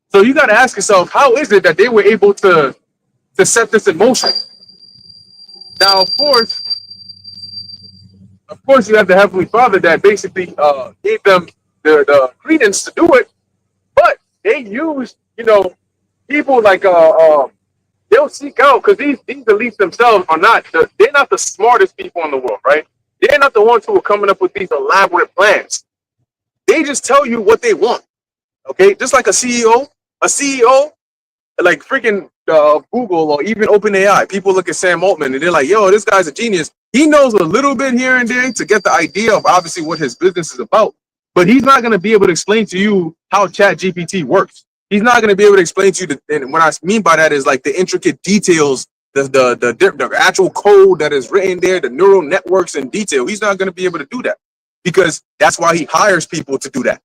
So you got to ask yourself, how is it that they were able to set this in motion? Now, of course, you have the Heavenly Father that basically gave them the credence to do it, but they used, people like they'll seek out because these elites themselves are they're not the smartest people in the world, right? They're not the ones who are coming up with these elaborate plans. They just tell you what they want, okay? Just like a CEO, like freaking Google or even OpenAI. People look at Sam Altman and they're like, yo, this guy's a genius. He knows a little bit here and there to get the idea of obviously what his business is about, but he's not going to be able to explain to you how ChatGPT works. He's not going to be able to explain to you, and what I mean by that is like the intricate details, the actual code that is written there, the neural networks in detail. He's not going to be able to do that because that's why he hires people to do that.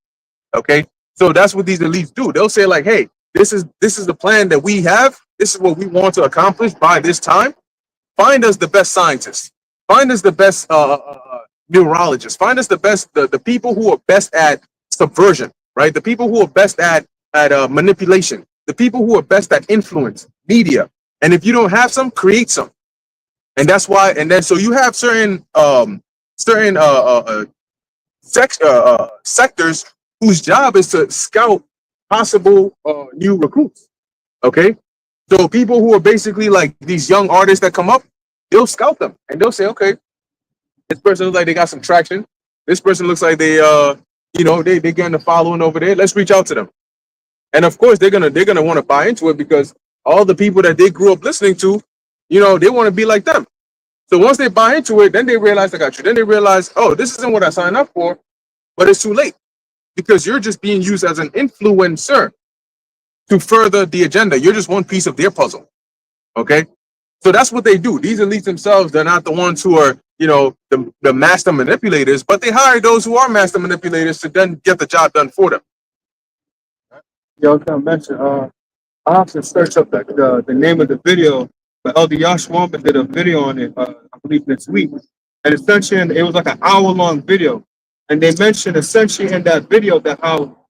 Okay, so that's what these elites do. They'll say like, hey, this is the plan that we have. This is what we want to accomplish by this time. Find us the best scientists. Find us the best neurologists. Find us the people who are best at subversion, right? The people who are best at manipulation. The people who are best at influence, media. And if you don't have some, create some. And that's why. And then so you have certain sectors whose job is to scout possible new recruits. Okay, so people who are basically like these young artists that come up, they'll scout them and they'll say, okay, this person looks like they got some traction. This person looks like they they getting the following over there. Let's reach out to them. And of course they're gonna want to buy into it because all the people that they grew up listening to, they want to be like them. So once they buy into it, then they realize I got you. Then they realize, oh, this isn't what I signed up for, but it's too late because you're just being used as an influencer to further the agenda. You're just one piece of their puzzle. Okay. So that's what they do. These elites themselves, they're not the ones who are, the master manipulators, but they hire those who are master manipulators to then get the job done for them. Yo, can I mention, I have to search up the name of the video, but Elder Yashwamba did a video on it, I believe this week. And essentially, it was like an hour-long video. And they mentioned essentially in that video that how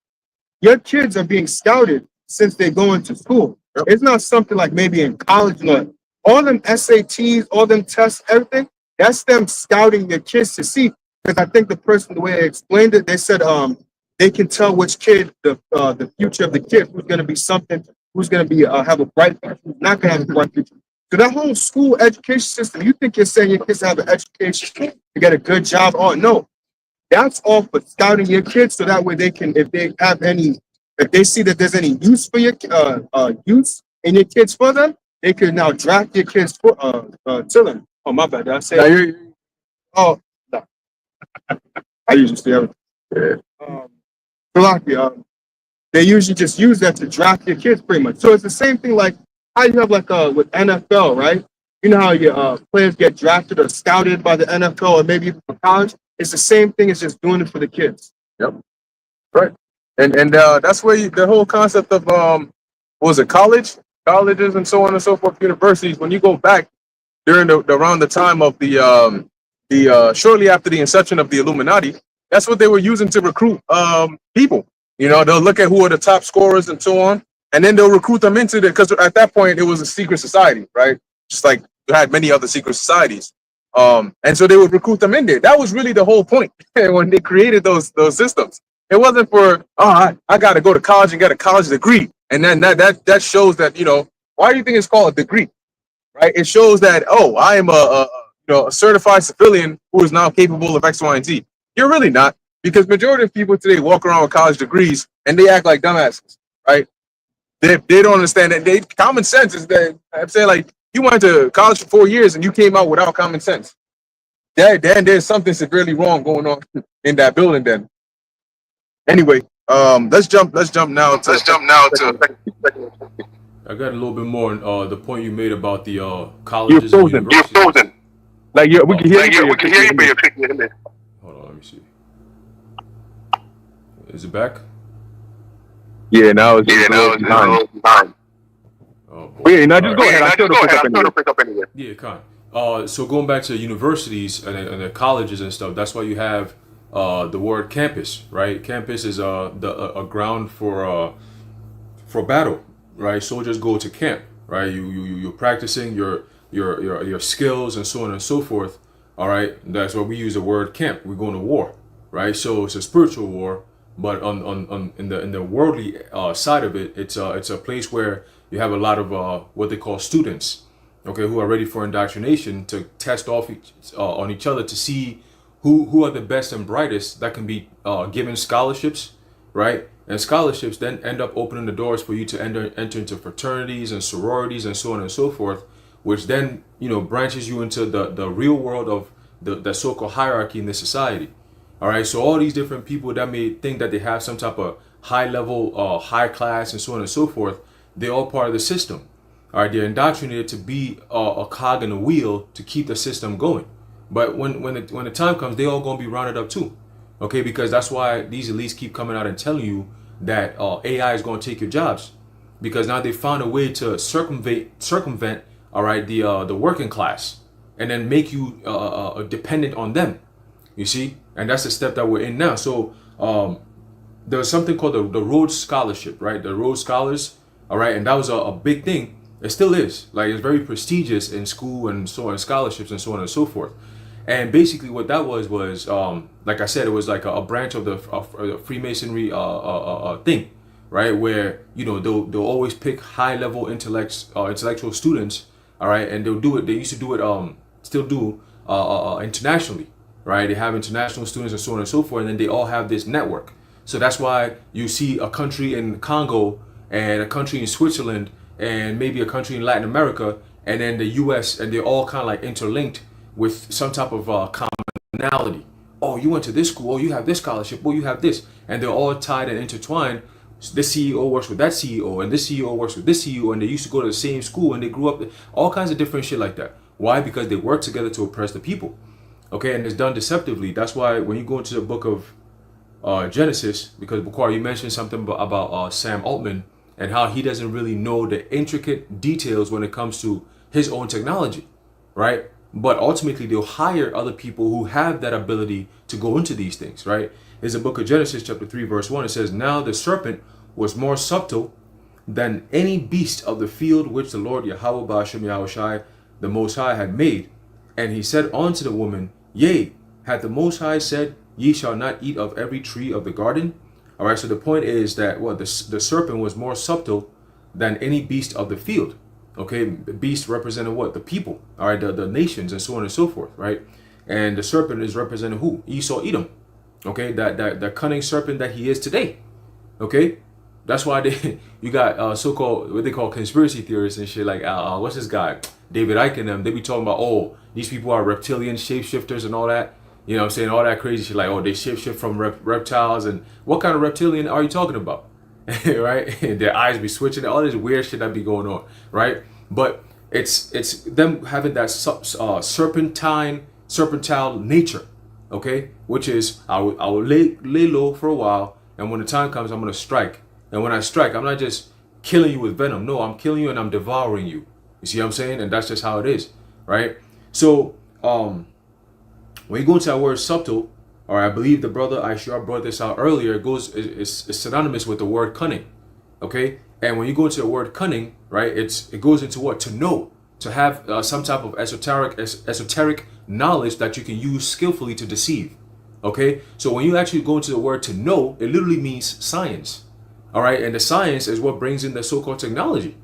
your kids are being scouted since they go into school. Yep. It's not something like maybe in college, but all them SATs, all them tests, everything, that's them scouting your kids to see. Because I think the way they explained it, they said they can tell which kid, the future of the kid, who's going to be something, who's going to be have a bright future, who's not going to have a bright future. So that whole school education system, you think you're saying your kids have an education to get a good job? Oh, no. That's all for scouting your kids so that way they can, if they see that there's any use for your use in your kids for them, they can now draft your kids for to them. Oh, my bad. Did I say? Oh, no. I usually say everything. They usually just use that to draft your kids pretty much. So it's the same thing like how you have like with NFL, right? You know how your players get drafted or scouted by the NFL or maybe for college? It's the same thing as just doing it for the kids. Yep. Right. And that's where the whole concept of what was it, colleges and so on and so forth, universities, when you go back during around the time of the shortly after the inception of the Illuminati, that's what they were using to recruit people. They'll look at who are the top scorers and so on, and then they'll recruit them into it because at that point it was a secret society, right? Just like you had many other secret societies. And so they would recruit them in there. That was really the whole point when they created those systems. It wasn't for, I got to go to college and get a college degree. And then that shows that, why do you think it's called a degree, right? It shows that, I am a certified civilian who is now capable of X, Y, and Z. You're really not, because majority of people today walk around with college degrees and they act like dumbasses, right? They don't understand that. Common sense is that, I'm saying, like, you went to college for 4 years and you came out without common sense. Then there's something severely wrong going on in that building. Then, anyway, let's jump now to. I got a little bit more on the point you made about the colleges. You're frozen. Like we can hear you. We can hear you, but you're picking it. Hold on, let me see. Is it back? Yeah, now it's behind. Oh But boy. yeah, now All just right. go ahead. I still don't pick up anywhere. Yeah, con. So going back to universities and the colleges and stuff, that's why you have the word campus, right? Campus is a ground for battle, right? Soldiers go to camp, right? You're practicing your skills and so on and so forth. All right, that's why we use the word camp. We're going to war, right? So it's a spiritual war, but on in the worldly side of it, it's a place where you have a lot of what they call students, okay, who are ready for indoctrination to test off on each other to see who are the best and brightest that can be given scholarships, right? And scholarships then end up opening the doors for you to enter into fraternities and sororities and so on and so forth, which then branches you into the real world of the so-called hierarchy in this society. All right, so all these different people that may think that they have some type of high level, high class, and so on and so forth, they're all part of the system. All right, they're indoctrinated to be a cog in the wheel to keep the system going. But when the time comes, they all gonna be rounded up too. Okay, because that's why these elites keep coming out and telling you that AI is going to take your jobs, because now they found a way to circumvent, all right, the working class, and then make you dependent on them. You see, and that's the step that we're in now. So there was something called the Rhodes Scholarship, right? The Rhodes Scholars, all right, and that was a big thing. It still is. Like, it's very prestigious in school and so on, scholarships and so on and so forth. And basically what that was like I said, it was like a branch of the Freemasonry thing, right? Where they'll always pick high level intellectual students, all right, and they'll do it. They used to do it, still do internationally, right? They have international students and so on and so forth, and then they all have this network. So that's why you see a country in Congo and a country in Switzerland and maybe a country in Latin America and then the U.S. and they're all kind of like interlinked with some type of commonality. Oh, you went to this school. Oh, you have this scholarship. Oh, you have this. And they're all tied and intertwined. This CEO works with that CEO, and this CEO works with this CEO, and they used to go to the same school, and they grew up, all kinds of different shit like that. Why? Because they work together to oppress the people. Okay, and it's done deceptively. That's why when you go into the book of Genesis, because Bukhari, you mentioned something about Sam Altman and how he doesn't really know the intricate details when it comes to his own technology, right? But ultimately, they'll hire other people who have that ability to go into these things, right? There's the book of Genesis, chapter 3, verse 1. It says, "Now the serpent was more subtle than any beast of the field which the Lord Yahweh Ba'ashem Yahushai, the Most High, had made. And he said unto the woman, Yea, hath the Most High said, Ye shall not eat of every tree of the garden?" All right, so the point is that the serpent was more subtle than any beast of the field. Okay, the beast represented what? The people, all right, the nations and so on and so forth, right? And the serpent is representing who? Esau, Edom. Okay, that cunning serpent that he is today. Okay, that's why you got so-called, what they call conspiracy theorists and shit, like what's this guy, David Icke and them. They be talking about, oh, these people are reptilian shapeshifters and all that. You know what I'm saying? All that crazy shit, like, oh, they shapeshift from reptiles. And what kind of reptilian are you talking about? Right? Their eyes be switching, all this weird shit that be going on, right? But it's them having that serpentine nature, okay? Which is, I will lay low for a while, and when the time comes, I'm gonna strike. And when I strike, I'm not just killing you with venom. No, I'm killing you and I'm devouring you. You see what I'm saying? And that's just how it is, right? So, when you go into that word subtle, or I believe the brother Aishar brought this out earlier, it's synonymous with the word cunning, okay? And when you go into the word cunning, right, it goes into what? To know, to have some type of esoteric knowledge that you can use skillfully to deceive, okay? So when you actually go into the word to know, it literally means science, all right? And the science is what brings in the so-called technology,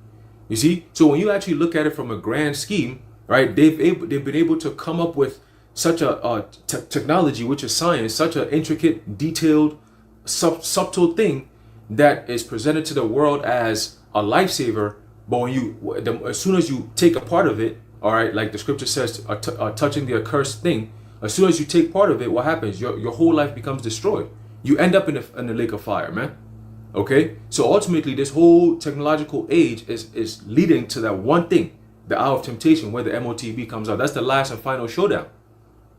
you see? So when you actually look at it from a grand scheme, right, they've been able to come up with such a technology, which is science, such an intricate, detailed, subtle thing that is presented to the world as a lifesaver. But when as soon as you take a part of it, all right, like the scripture says, touching the accursed thing, as soon as you take part of it, what happens? Your whole life becomes destroyed. You end up in the lake of fire, man. Okay, so ultimately, this whole technological age is leading to that one thing, the hour of temptation, where the MOTB comes out. That's the last and final showdown.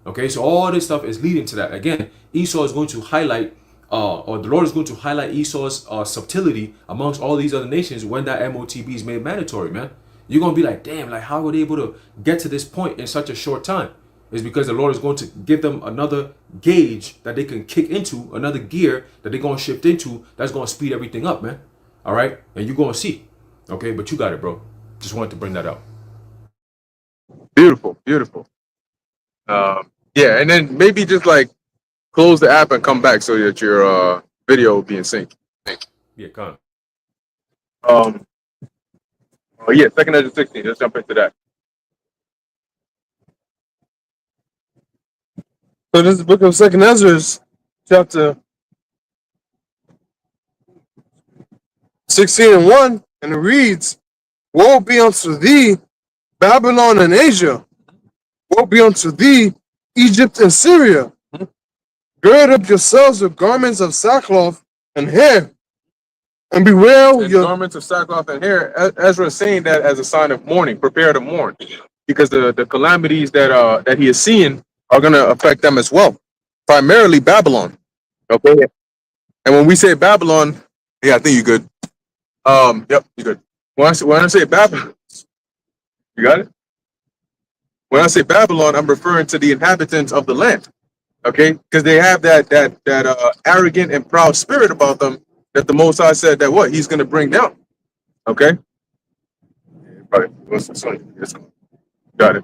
Okay, so all this stuff is leading to that. Again, Esau is going to highlight or the Lord is going to highlight Esau's subtlety amongst all these other nations when that MOTB is made mandatory, man. You're going to be like, damn, like how were they able to get to this point in such a short time? It's because the Lord is going to give them another gauge that they can kick into, another gear that they're going to shift into that's going to speed everything up, man. All right? And you're going to see. Okay? But you got it, bro. Just wanted to bring that up. Beautiful, beautiful. Yeah, and then maybe just like close the app and come back so that your video will be in sync. Yeah, come Oh yeah, 2nd Ezra 16. Let's jump into that. So this is the book of Second Ezra, chapter 16:1, and it reads, "Woe be unto thee, Babylon and Asia! Woe be unto thee, Egypt and Syria! Gird up yourselves with garments of sackcloth and hair, and bewail And your..." garments of sackcloth and hair. Ezra is saying that as a sign of mourning. Prepare to mourn, because the calamities that he is seeing are going to affect them as well. Primarily Babylon. Okay. And when we say Babylon, yeah, I think you're good. Yep, you're good. When I say Babylon, you got it? When I say Babylon, I'm referring to the inhabitants of the land. Okay, because they have that arrogant and proud spirit about them that the Most High said that what he's going to bring down. Okay. Right. Got it.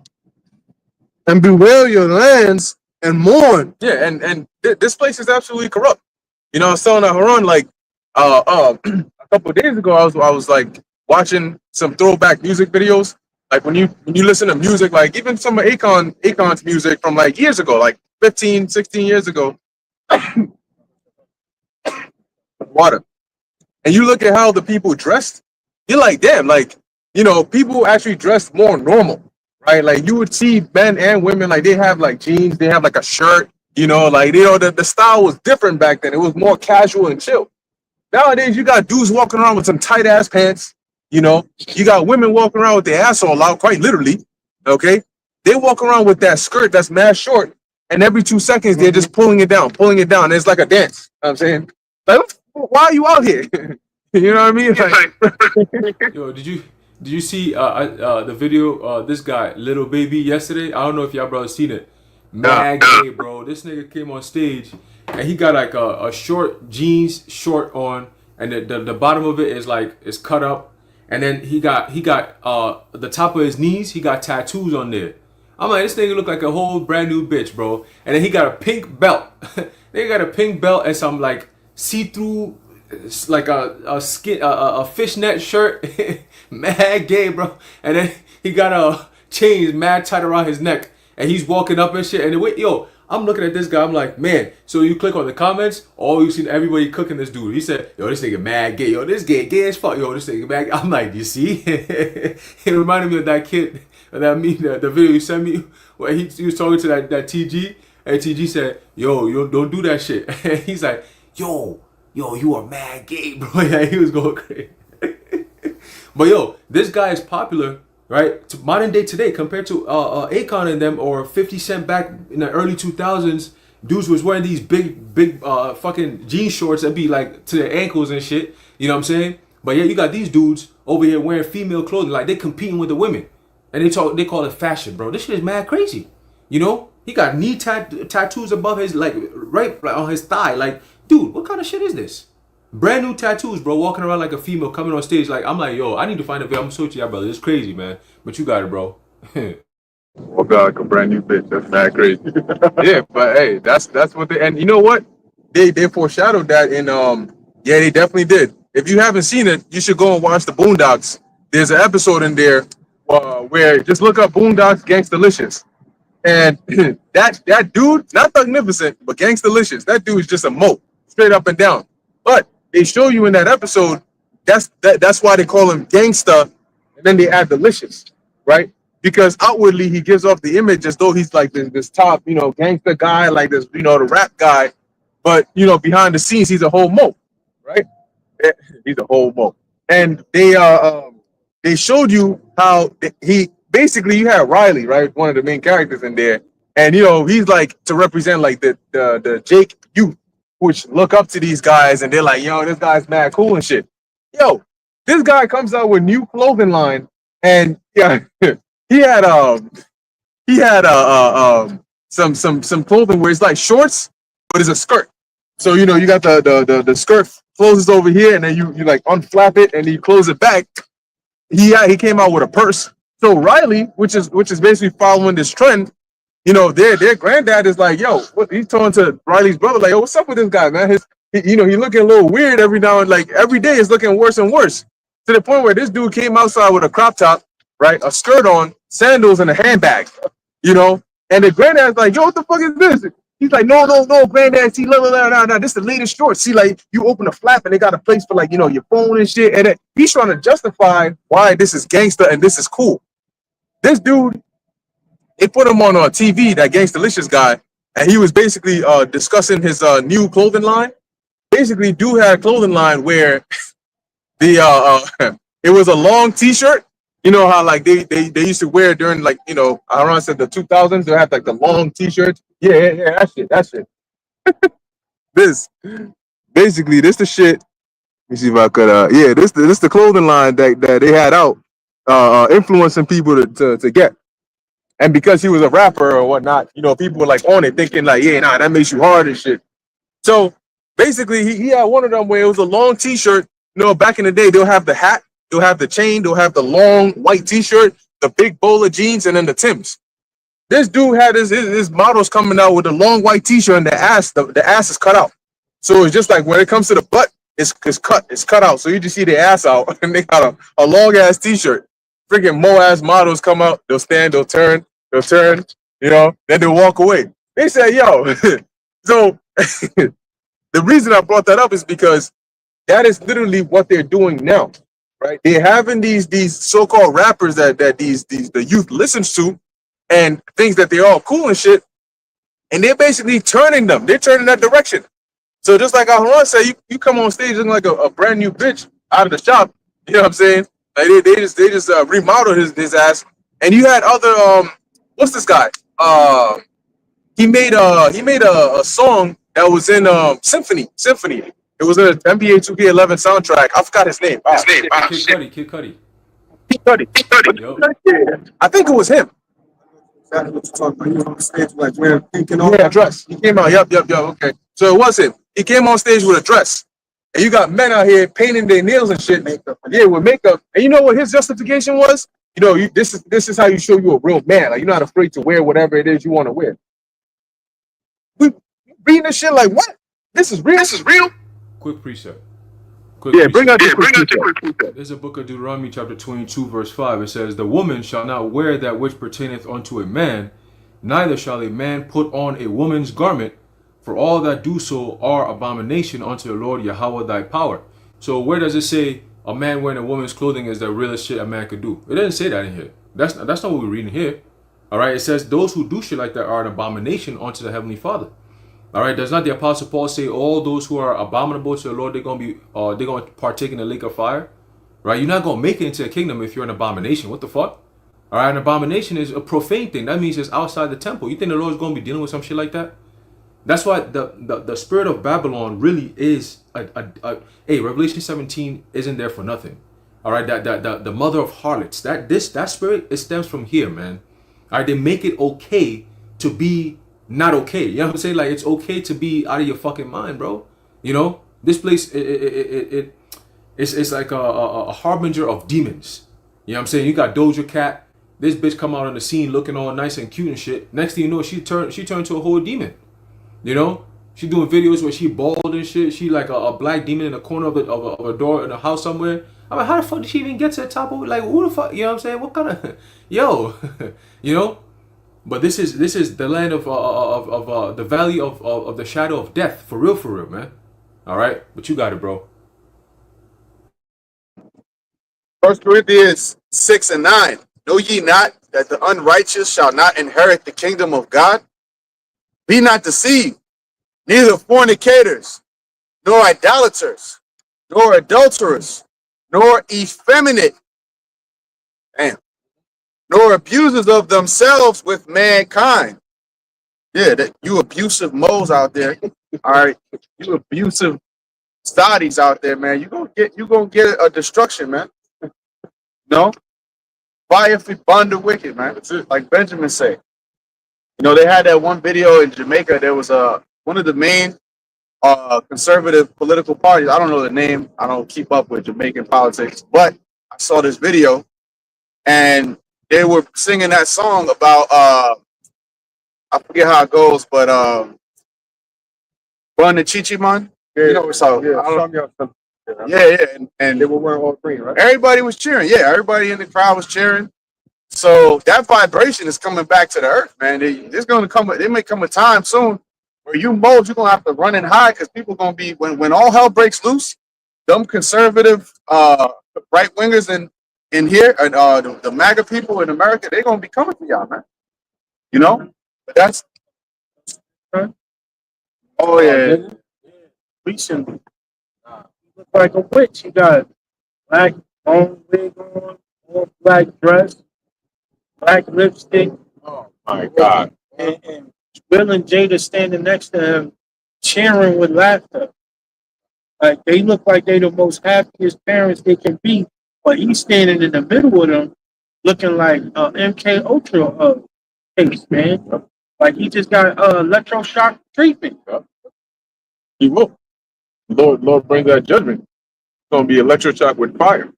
"And bewail your lands and mourn." Yeah, and this place is absolutely corrupt. You know, I was telling Haran like a couple of days ago, I was like watching some throwback music videos. Like when you listen to music, like even some of Akon's music from like years ago, like 15, 16 years ago. Water. And you look at how the people dressed, you're like, damn, like, you know, people actually dressed more normal, right? Like you would see men and women, like they have like jeans, they have like a shirt, you know, like, you know, the style was different back then. It was more casual and chill. Nowadays, you got dudes walking around with some tight ass pants, you know, you got women walking around with their asshole out, quite literally, okay? They walk around with that skirt that's mad short, and every 2 seconds, they're just pulling it down. It's like a dance, you know what I'm saying? Like, why are you out here? You know what I mean? Like, Yo, did you see the video this guy Little Baby yesterday? I don't know if y'all brothers seen it. Mad gay, bro. This nigga came on stage and he got like a short jeans short on, and the bottom of it is cut up, and then he got the top of his knees, he got tattoos on there. I'm like, this nigga look like a whole brand new bitch, bro. And then he got a pink belt. They got a pink belt and some like see-through, like a fishnet shirt. Mad gay, bro. And then he got a chains mad tight around his neck, and he's walking up and shit. And yo, I'm looking at this guy, I'm like, man. So you click on the comments, all you seen everybody cooking this dude. He said, yo, this nigga mad gay. Yo, this gay as fuck. Yo, this nigga mad gay. I'm like, you see? It reminded me of that kid, that the video you sent me where he was talking to that TG, and TG said, yo, don't do that shit. And he's like, yo, you are mad gay, bro. Yeah, he was going crazy. But yo, this guy is popular, right? To modern day today compared to Akon and them, or 50 Cent back in the early 2000s. Dudes was wearing these big fucking jean shorts that be like to their ankles and shit. You know what I'm saying? But yeah, you got these dudes over here wearing female clothing, like they competing with the women, and they call it fashion, bro. This shit is mad crazy. You know, he got knee tattoos above his right on his thigh. Like, dude, what kind of shit is this? Brand new tattoos, bro. Walking around like a female, coming on stage. Like, I'm like, yo, I need to find a video. I'm so to y'all, brother. It's crazy, man. But you got it, bro. oh God, a brand new bitch. That's mad crazy. Yeah, but hey, that's what they, and you know what? They foreshadowed that in yeah, they definitely did. If you haven't seen it, you should go and watch the Boondocks. There's an episode in there where just look up Boondocks Gangstalicious. And that dude, not Thugnificent, but Gangstalicious, that dude is just a moat, straight up and down. But they show you in that episode, that's why they call him Gangsta, and then they add delicious, right? Because outwardly he gives off the image as though he's like this top, you know, gangster guy, like this, you know, the rap guy. But you know, behind the scenes, he's a whole moat, right? He's a whole moat. And they showed you how he basically, you had Riley, right, one of the main characters in there, and you know, he's like to represent like the Jake youth, which look up to these guys and they're like, yo, this guy's mad cool and shit. Yo, this guy comes out with new clothing line, and yeah, he had some clothing where it's like shorts, but it's a skirt. So you know you got the skirt closes over here, and then you like unflap it and you close it back. He came out with a purse. So Riley, which is basically following this trend, you know, their granddad is like, yo, what he's talking to Riley's brother, like, yo, what's up with this guy, man? He looking a little weird every now and like every day is looking worse and worse. To the point where this dude came outside with a crop top, right, a skirt on, sandals, and a handbag, you know. And the granddad's like, yo, what the fuck is this? He's like, no, granddad, see, no, this is the latest shorts. See, like, you open the flap and they got a place for, like, you know, your phone and shit. And then he's trying to justify why this is gangster and this is cool. This dude, they put him on TV, that Gangstalicious guy, and he was basically discussing his new clothing line. Basically, dude had a clothing line where the it was a long T-shirt. You know how like they used to wear during like, you know, around said the 2000s, they had like the long T-shirts. Yeah, that shit. This basically this the shit. Let me see if I could this the clothing line that they had out influencing people to get. And because he was a rapper or whatnot, you know, people were like on it thinking like, yeah, nah, that makes you hard and shit. So basically he had one of them where it was a long T-shirt. You know, back in the day, they'll have the hat, they'll have the chain, they'll have the long white T-shirt, the big bowler jeans, and then the Timbs. This dude had his models coming out with a long white T-shirt and the ass is cut out. So it's just like when it comes to the butt, it's cut out. So you just see the ass out and they got a long ass T-shirt. Freaking mo ass models come out, they'll stand, they'll turn, you know, then they'll walk away. They say, yo, so the reason I brought that up is because that is literally what they're doing now, right? They're having these so-called rappers that the youth listens to and thinks that they're all cool and shit, and they're basically turning them. They're turning that direction. So just like Aharon said, you come on stage looking like a brand new bitch out of the shop. You know what I'm saying? Like they just remodeled his ass. And you had other what's this guy? He made a song that was in Symphony. It was in the NBA 2K11 soundtrack. I forgot his name. Kid Cudi. Yo. I think it was him. That's what you're talking about. You on the stage like wearing pink and all. Yeah, dress. He came out. Yep. Okay. So it was him. He came on stage with a dress. And you got men out here painting their nails and shit. Makeup. Yeah, with makeup. And you know what his justification was? You know, this is how you show you a real man. Like, you're not afraid to wear whatever it is you want to wear. We reading this shit like, what? This is real? This is real? Quick precept. Bring out the precept. There's a book of Deuteronomy chapter 22 verse 5. It says, the woman shall not wear that which pertaineth unto a man, neither shall a man put on a woman's garment, for all that do so are abomination unto the Lord Yahweh thy power. So where does it say a man wearing a woman's clothing is the realest shit a man could do? It doesn't say that in here. That's not what we're reading here. All right, it says those who do shit like that are an abomination unto the Heavenly Father. All right, does not the Apostle Paul say all those who are abominable to the Lord, they're gonna partake in the lake of fire? Right, you're not gonna make it into a kingdom if you're an abomination. What the fuck? All right, an abomination is a profane thing. That means it's outside the temple. You think the Lord's gonna be dealing with some shit like that? That's why the spirit of Babylon really is hey, Revelation 17 isn't there for nothing. All right, that the mother of harlots, that spirit, it stems from here, man. All right, they make it okay to be not okay. You know what I'm saying? Like, it's okay to be out of your fucking mind, bro. You know, this place it's like a harbinger of demons. You know what I'm saying? You got Doja Cat. This bitch come out on the scene looking all nice and cute and shit. Next thing you know, she turned to a whole demon. You know, she doing videos where she bald and shit. She like a black demon in the corner of a door in a house somewhere. I'm like, how the fuck did she even get to the top of it? Like, who the fuck? You know what I'm saying? What kind of yo, you know? But this is the land of the valley of the shadow of death, for real, man. All right, but you got it, bro. 1 Corinthians 6:9. Know ye not that the unrighteous shall not inherit the kingdom of God? Be not deceived, neither fornicators, nor idolaters, nor adulterers, nor effeminate, nor abusers of themselves with mankind. Yeah, that you abusive moles out there. All right, you abusive studies out there, man. You gonna get a destruction, man. No, fire if we burn the wicked, man. That's it. Like Benjamin said. You know, they had that one video in Jamaica. There was one of the main conservative political parties. I don't know the name. I don't keep up with Jamaican politics, but I saw this video and they were singing that song about I forget how it goes, but Run the Chichi Man. You know, so Yeah, I don't- some young stuff, you know. yeah, and They were wearing all green, right? everybody was cheering. Yeah, everybody in the crowd was cheering. So that vibration is coming back to the earth, man. There's gonna come. There may come a time soon where you moles, you're gonna have to run and hide because people gonna be when all hell breaks loose. Them conservative right wingers in here and the MAGA people in America, they're gonna be coming for y'all, man. You know, but that's oh yeah, Recently, you look like a witch. You got black long wig on, all black dress, black lipstick, Oh my God. and Will and Jada standing next to him, cheering with laughter. Like they look like they the most happiest parents they can be, but he's standing in the middle of them, looking like MK Ultra case, man. Like he just got electroshock treatment. He will. Lord brings that judgment. It's gonna be electroshock with fire.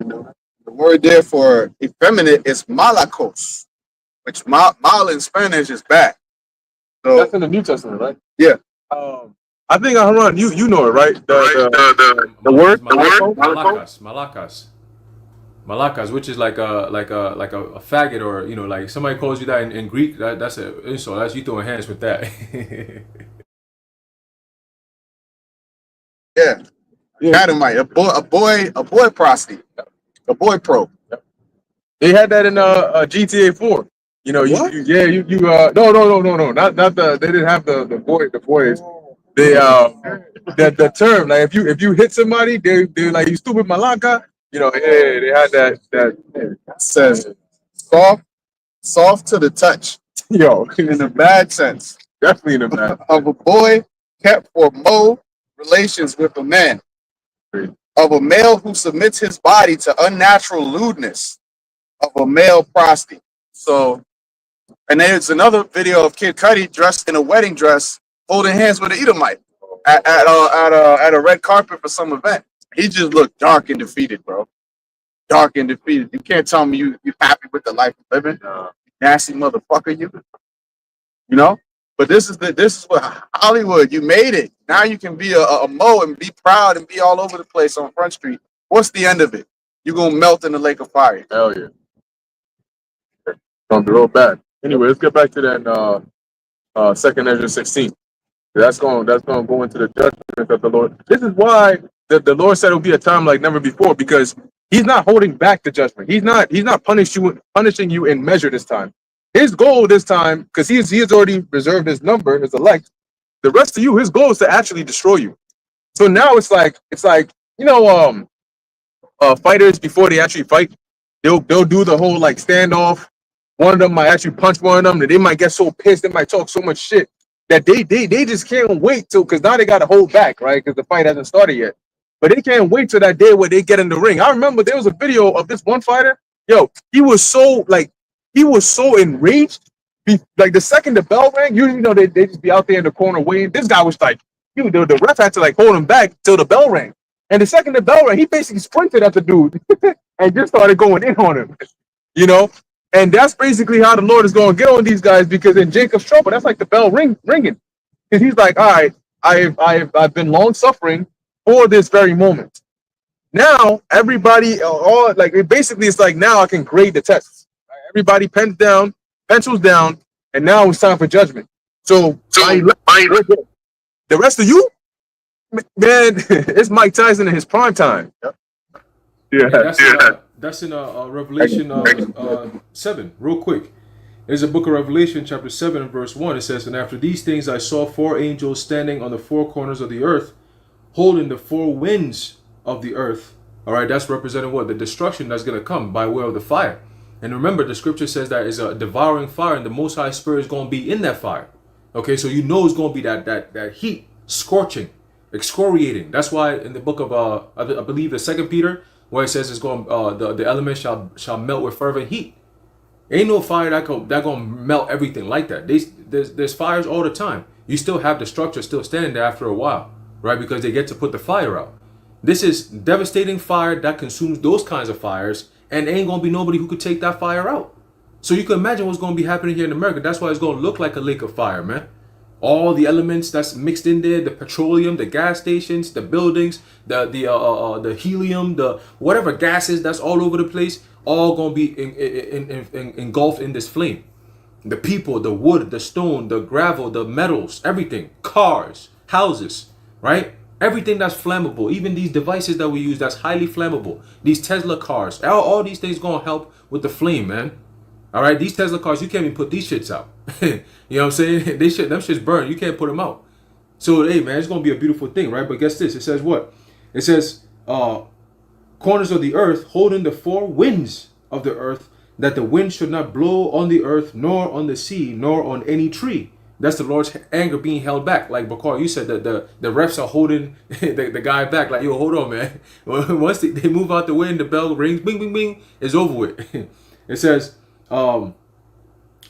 the word there for effeminate is malakos, which mal in Spanish is bad. So That's in the New Testament, right? yeah. I think Haran, you know it, right? The word, Malakas, which is like a faggot, or like somebody calls you that in Greek. That's an insult. That's you throwing hands with that. Yeah, Adamite, a boy prostitute, a boy pro. They had that in GTA 4. You know, What? no, not the. They didn't have the boys. They the term, like if you hit somebody, they like, you stupid malaka. You know, yeah, they had that. It says soft to the touch, Yo, in a bad sense, definitely in the man. of a boy kept for relations with a man, of a male who submits his body to unnatural lewdness, of a male prostitute. So, and there's another video of Kid Cudi dressed in a wedding dress, holding hands with an Edomite at a red carpet for some event. He just looked dark and defeated, bro. Dark and defeated. You can't tell me you happy with the life you're living, nasty motherfucker. You know. But this is what Hollywood. You made it. Now you can be a Mo and be proud and be all over the place on Front Street. What's the end of it? You're gonna melt in the lake of fire. Hell yeah. It's gonna be real bad. Anyway, let's get back to that second Ezra 16. That's going to go into the judgment of the Lord. This is why the Lord said it'll be a time like never before, because He's not holding back the judgment. He's not punishing you in measure this time. His goal this time, because he has already reserved his number, his elect. The rest of you, his goal is to actually destroy you. So now it's like fighters before they actually fight, they'll do the whole like standoff. One of them might actually punch one of them, and they might get so pissed, they might talk so much shit that they just can't wait till, because now they got to hold back, right? Because the fight hasn't started yet. But they can't wait till that day where they get in the ring. I remember there was a video of this one fighter. Yo, he was so enraged. Like the second the bell rang, usually they just be out there in the corner waiting. This guy was like, the ref had to like hold him back till the bell rang. And the second the bell rang, he basically sprinted at the dude and just started going in on him. And that's basically how the Lord is going to get on these guys, because in Jacob's trouble, that's like the bell ringing. Because he's like, all right, I've been long suffering for this very moment. Now everybody, it's like now I can grade the tests. Everybody pencils down, and now it's time for judgment. So the rest of you, man, it's Mike Tyson in his prime time. That's in Revelation 7. Real quick, there's a book of Revelation, chapter 7, verse 1. It says, "And after these things I saw 4 angels standing on the 4 corners of the earth, holding the 4 winds of the earth." All right, that's representing what? The destruction that's going to come by way of the fire. And remember, the scripture says that is a devouring fire, and the Most High Spirit is going to be in that fire. Okay, so you know it's going to be that heat, scorching, excoriating. That's why in the book of I believe the 2 Peter, where it says it's going the elements shall melt with fervent heat. Ain't no fire that gonna melt everything like that. There's fires all the time. You still have the structure still standing there after a while, right? Because they get to put the fire out. This is devastating fire that consumes those kinds of fires, and ain't gonna be nobody who could take that fire out. So you can imagine what's gonna be happening here in America. That's why it's gonna look like a lake of fire, man. All the elements that's mixed in there, the petroleum, the gas stations, the buildings, the helium, the whatever gases that's all over the place, all gonna be engulfed in this flame. The people, the wood, the stone, the gravel, the metals, everything, cars, houses, right? Everything that's flammable, even these devices that we use that's highly flammable, these Tesla cars, all these things gonna help with the flame, man. All right, these Tesla cars, you can't even put these shits out. You know what I'm saying? Them shits burn. You can't put them out. So, hey, man, it's going to be a beautiful thing, right? But guess this. It says what? It says, corners of the earth holding the four winds of the earth, that the wind should not blow on the earth, nor on the sea, nor on any tree. That's the Lord's anger being held back. Like Bakar, you said that the refs are holding the guy back. Like, yo, hold on, man. Once they move out the way and the bell rings, bing, bing, bing, it's over with. It says,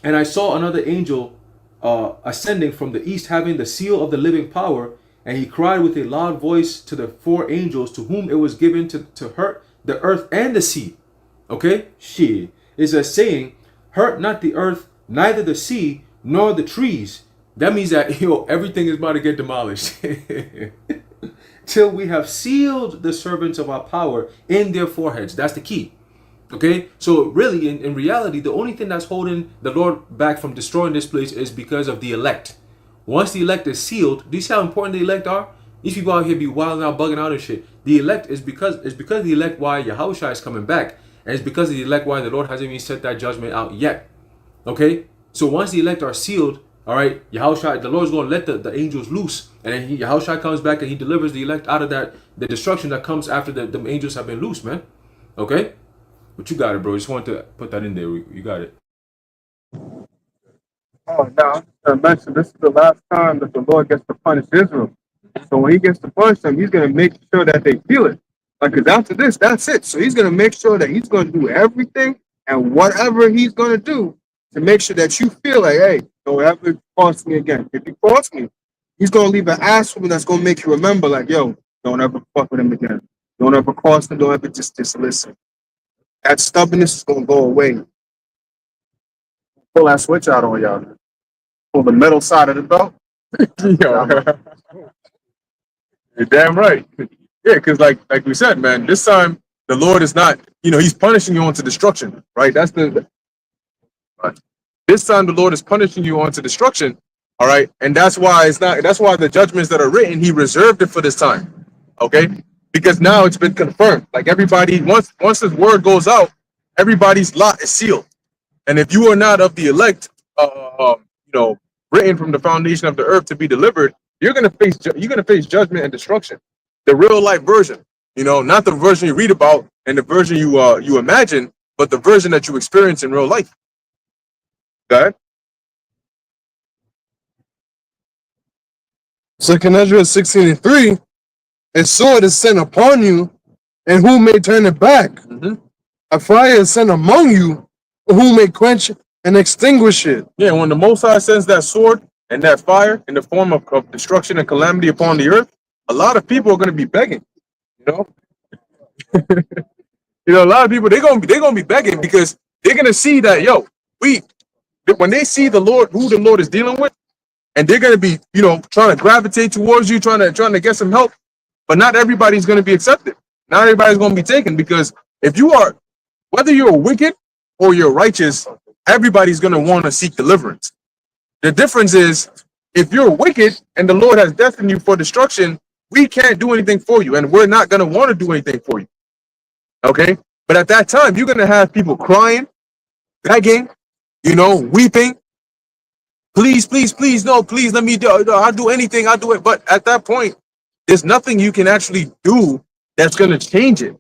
and I saw another angel ascending from the east, having the seal of the living power, and he cried with a loud voice to the four angels to whom it was given to hurt the earth and the sea. Okay? Shit. It's a saying, hurt not the earth, neither the sea, nor the trees. That means that, everything is about to get demolished. Till we have sealed the servants of our power in their foreheads. That's the key. Okay, so really, in reality, the only thing that's holding the Lord back from destroying this place is because of the elect. Once the elect is sealed, do you see how important the elect are? These people out here be wilding out, bugging out and shit. The elect is because of the elect why Yahushua is coming back, and it's because of the elect why the Lord hasn't even set that judgment out yet. Okay, so once the elect are sealed, all right, Yahushua, the Lord's going to let the angels loose, and then Yahushua comes back and he delivers the elect out of the destruction that comes after the angels have been loose, man. Okay. But you got it, bro. Just wanted to put that in there. You got it. Oh, now I'm just gonna mention this is the last time that the Lord gets to punish Israel. So when he gets to punish them, he's gonna make sure that they feel it. Like, cause after this, that's it. So he's gonna make sure that he's gonna do everything and whatever he's gonna do to make sure that you feel like, hey, don't ever cross me again. If you cross me, he's gonna leave an ass woman that's gonna make you remember, like, yo, don't ever fuck with him again. Don't ever cross him. Don't ever just listen. That stubbornness is gonna go away. Pull that switch out on y'all. Pull the metal side of the belt. Yo, you're damn right. Yeah, because like we said, man, this time the Lord is not, he's punishing you onto destruction, right? That's this time the Lord is punishing you onto destruction, all right? And that's why the judgments that are written, he reserved it for this time. Okay? Because now it's been confirmed. Like everybody, once this word goes out, everybody's lot is sealed. And if you are not of the elect, written from the foundation of the earth to be delivered, you're gonna face judgment and destruction. The real life version, not the version you read about and the version you imagine, but the version that you experience in real life. Okay? Second Ezra 16:3, a sword is sent upon you, and who may turn it back? Mm-hmm. A fire is sent among you, who may quench and extinguish it. Yeah, when the Most High sends that sword and that fire in the form of destruction and calamity upon the earth, a lot of people are going to be begging. A lot of people they're gonna be begging because they're gonna see that when they see the Lord, who the Lord is dealing with, and they're gonna be trying to gravitate towards you, trying to get some help. But not everybody's going to be accepted. Not everybody's going to be taken, because if you are, whether you're wicked or you're righteous, everybody's going to want to seek deliverance. The difference is, if you're wicked and the Lord has destined you for destruction, we can't do anything for you, and we're not going to want to do anything for you. Okay? But at that time, you're going to have people crying, begging, weeping. Please, please, please, no, please, let me do, I'll do anything, I'll do it. But at that point, there's nothing you can actually do that's going to change it.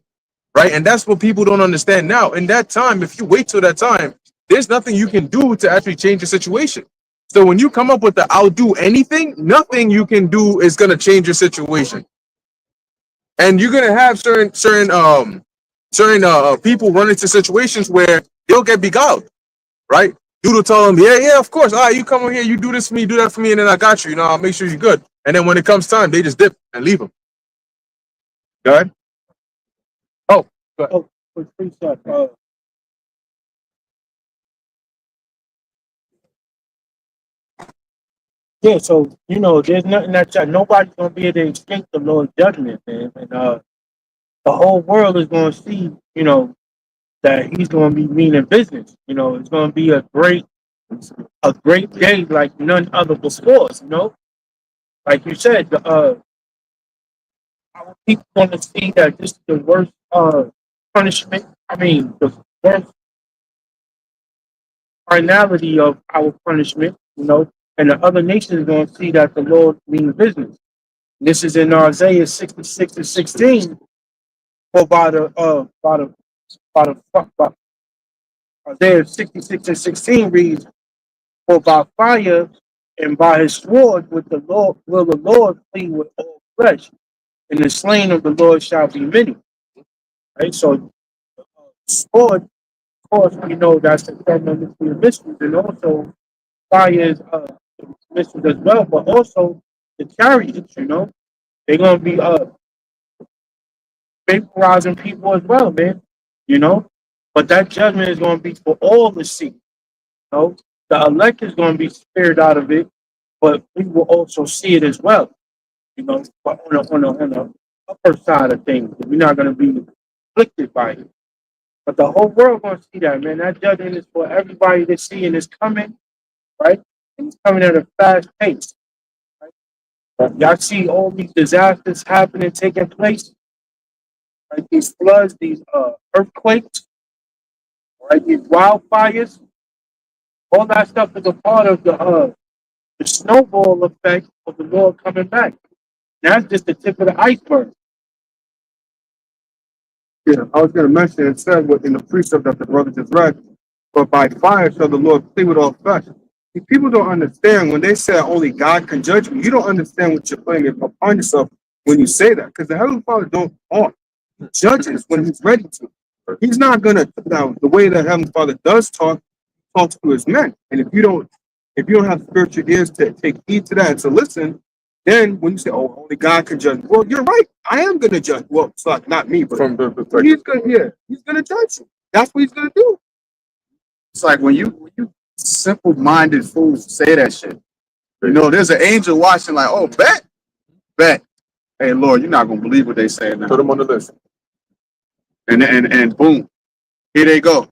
right? And that's what people don't understand now. In that time, if you wait till that time, there's nothing you can do to actually change the situation. So when you come up with the "I'll do anything," nothing you can do is gonna change your situation. And you're gonna have certain people run into situations where they'll get beguiled, right? Dude will tell them, yeah, yeah, of course. All right, you come over here, you do this for me, do that for me, and then I got you. You know, I'll make sure you're good. And then when it comes time, they just dip and leave them. Go ahead. Oh, go ahead. Oh, quick precept. Yeah, so there's nothing nobody's gonna be able to escape the Lord's judgment, man. And the whole world is gonna see, that he's gonna be meaning business. It's gonna be a great day like none other before. Like you said, our people gonna see that this is the worst punishment. I mean, the worst finality of our punishment. And the other nations are gonna see that the Lord means business. This is in Isaiah 66:16. For by Isaiah 66:16 reads, "For by fire and by his sword with the Lord will the Lord plead with all flesh, and the slain of the Lord shall be many." Right? So, sword, of course, we know that's the fundamental mysteries, and also fire is mysteries as well, but also the chariots. They're gonna be vaporizing people as well, man. You know, but that judgment is gonna be for all to see. The elect is gonna be spared out of it, but we will also see it as well. But on the upper side of things, we're not gonna be afflicted by it. But the whole world gonna see that, man. That judgment is for everybody to see, and it's coming, right? And it's coming at a fast pace. Right? Y'all see all these disasters happening, taking place, right? These floods, these earthquakes, right? These wildfires, all that stuff is a part of the snowball effect of the Lord coming back. That's just the tip of the iceberg. Yeah, I was going to mention it said in the precept that the brother just read, but by fire shall the Lord plead with all flesh. See, people don't understand when they say only God can judge me. You don't understand what you're putting upon yourself when you say that, because the Heavenly Father don't talk. He judges when He's ready to. He's not going to. Now, the way that Heavenly Father does talk to His men, and if you don't have spiritual ears to take heed to that and to listen, then when you say, "Oh, only God can judge," well, you're right. I am going to judge. Well, it's not me, but From the perspective. He's going. Yeah, He's going to judge you. That's what He's going to do. It's like when you simple-minded fools say that shit. There's an angel watching, like, oh, bet. Hey, Lord, you're not gonna believe what they say now. Put them on the list. And boom, here they go.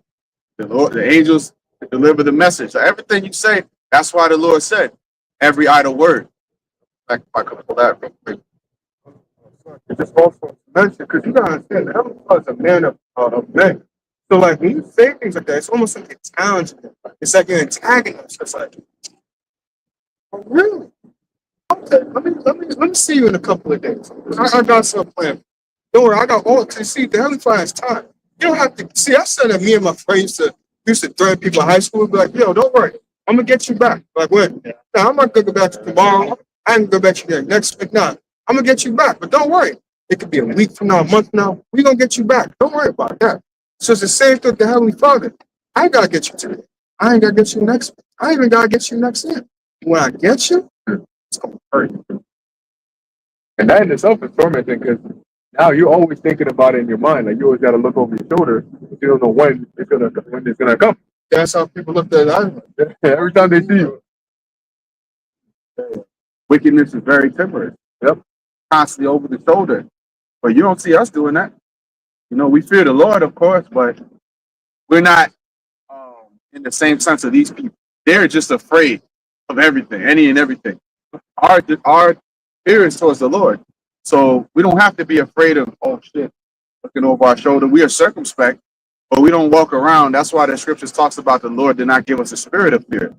The angels deliver the message. So everything you say, that's why the Lord said every idle word. Like, if I could pull that real quick. It's just also mentioned because you gotta understand the Heavenly Father is a man of men. So like when you say things like that, it's almost like it's challenging. It's like an antagonist. It's like, oh, really? Okay, let me see you in a couple of days. I got some plan. Don't worry, I got all to see. The Heavenly Father has time. You don't have to see. I said that me and my friends used to threaten people in high school. Be like, yo, don't worry, I'm gonna get you back. Like when? No, I'm not gonna go back to tomorrow. I ain't gonna go back to you there next week. Nah, I'm gonna get you back. But don't worry, it could be a week from now, a month from now. We gonna get you back. Don't worry about that. So it's the same thing with the Heavenly Father. I ain't gotta get you today. I ain't gotta get you next week. I even gotta get you next year. When I get you, it's gonna hurt you. And that in itself is tormenting because now you're always thinking about it in your mind. Like you always got to look over your shoulder. You don't know when it's gonna come. That's how people look at it. Every time they see you. Wickedness is very timorous. Yep. Constantly over the shoulder. But you don't see us doing that. We fear the Lord, of course, but we're not in the same sense of these people. They're just afraid of everything, any and everything. Our fear is towards the Lord. So we don't have to be afraid of, oh shit, looking over our shoulder. We are circumspect, but we don't walk around. That's why the scriptures talks about the Lord did not give us a spirit of fear.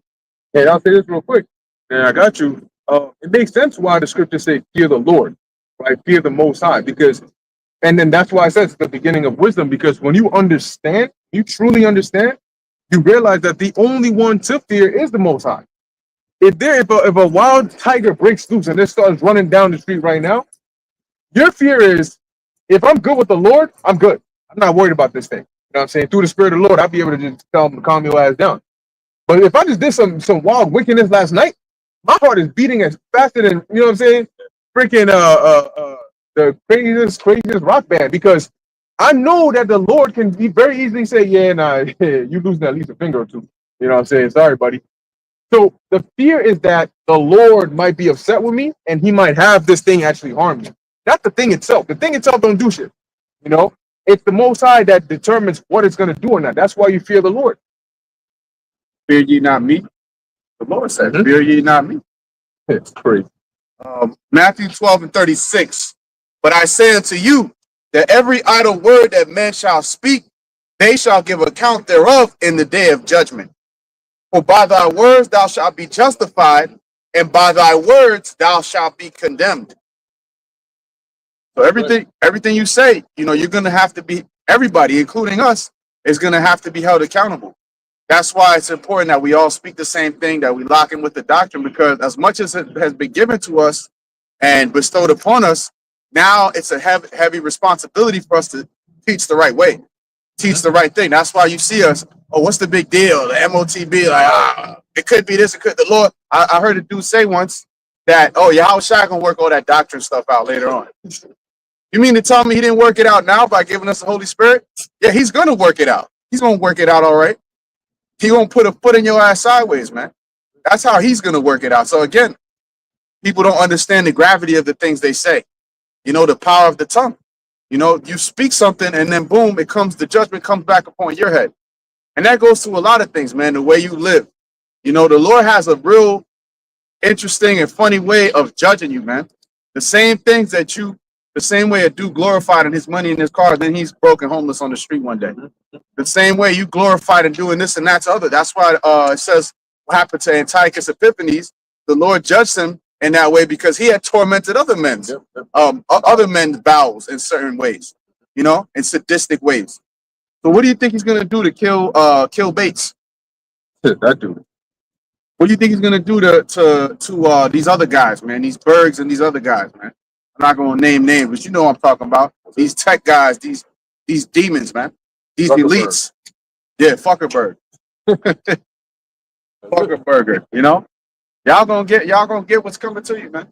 Hey, I'll say this real quick. And I got you. It makes sense why the scriptures say fear the Lord, right? Fear the Most High, because And then that's why I said it's the beginning of wisdom, because when you understand, you truly understand, you realize that the only one to fear is the Most High. If a wild tiger breaks loose and it starts running down the street right now, your fear is, if I'm good with the Lord, I'm good. I'm not worried about this thing. You know what I'm saying? Through the Spirit of the Lord, I'll be able to just tell him to calm your ass down. But if I just did some wild wickedness last night, my heart is beating as faster than, you know what I'm saying, freaking the craziest rock band, because I know that the Lord can be very easily say, yeah, nah, you losing at least a finger or two. You know what I'm saying? Sorry, buddy. So the fear is that the Lord might be upset with me and he might have this thing actually harm me. Not the thing itself. The thing itself don't do shit. You know, it's the Most High that determines what it's going to do or not. That's why you fear the Lord. Fear ye not me. The Lord said, fear ye not me. It's crazy. Matthew 12:36. But I say unto you that every idle word that men shall speak, they shall give account thereof in the day of judgment. For by thy words thou shalt be justified, and by thy words thou shalt be condemned. So everything you say, you know, you're going to have to be, everybody, including us, is going to have to be held accountable. That's why it's important that we all speak the same thing, that we lock in with the doctrine, because as much as it has been given to us and bestowed upon us, now it's a heavy responsibility for us to teach the right way, teach the right thing. That's why you see us, oh, what's the big deal? The MOTB, like, it could be this, it could, the Lord. I heard a dude say once that, oh, Yahweh Shai gonna work all that doctrine stuff out later on. You mean to tell me he didn't work it out now by giving us the Holy Spirit? Yeah, he's gonna work it out. He's gonna work it out all right. He won't put a foot in your ass sideways, man. That's how he's gonna work it out. So again, people don't understand the gravity of the things they say. You know, the power of the tongue. You know, you speak something and then boom, the judgment comes back upon your head. And that goes to a lot of things, man, the way you live. You know, the Lord has a real interesting and funny way of judging you, man. The same way a dude glorified in his money in his car, then he's broken homeless on the street one day. The same way you glorified in doing this and that to other. That's why it says what happened to Antiochus Epiphanes. The Lord judged him in that way because he had tormented other men's bowels in certain ways, you know, in sadistic ways. So what do you think he's gonna do to kill Bates? That dude. What do you think he's gonna do to these other guys, man? These Bergs and these other guys, man. I'm not gonna name names, but you know what I'm talking about. These tech guys, these demons, man. These elites. Yeah, Fuckerberg. Fuckerberger, you know? Y'all gonna get what's coming to you, man.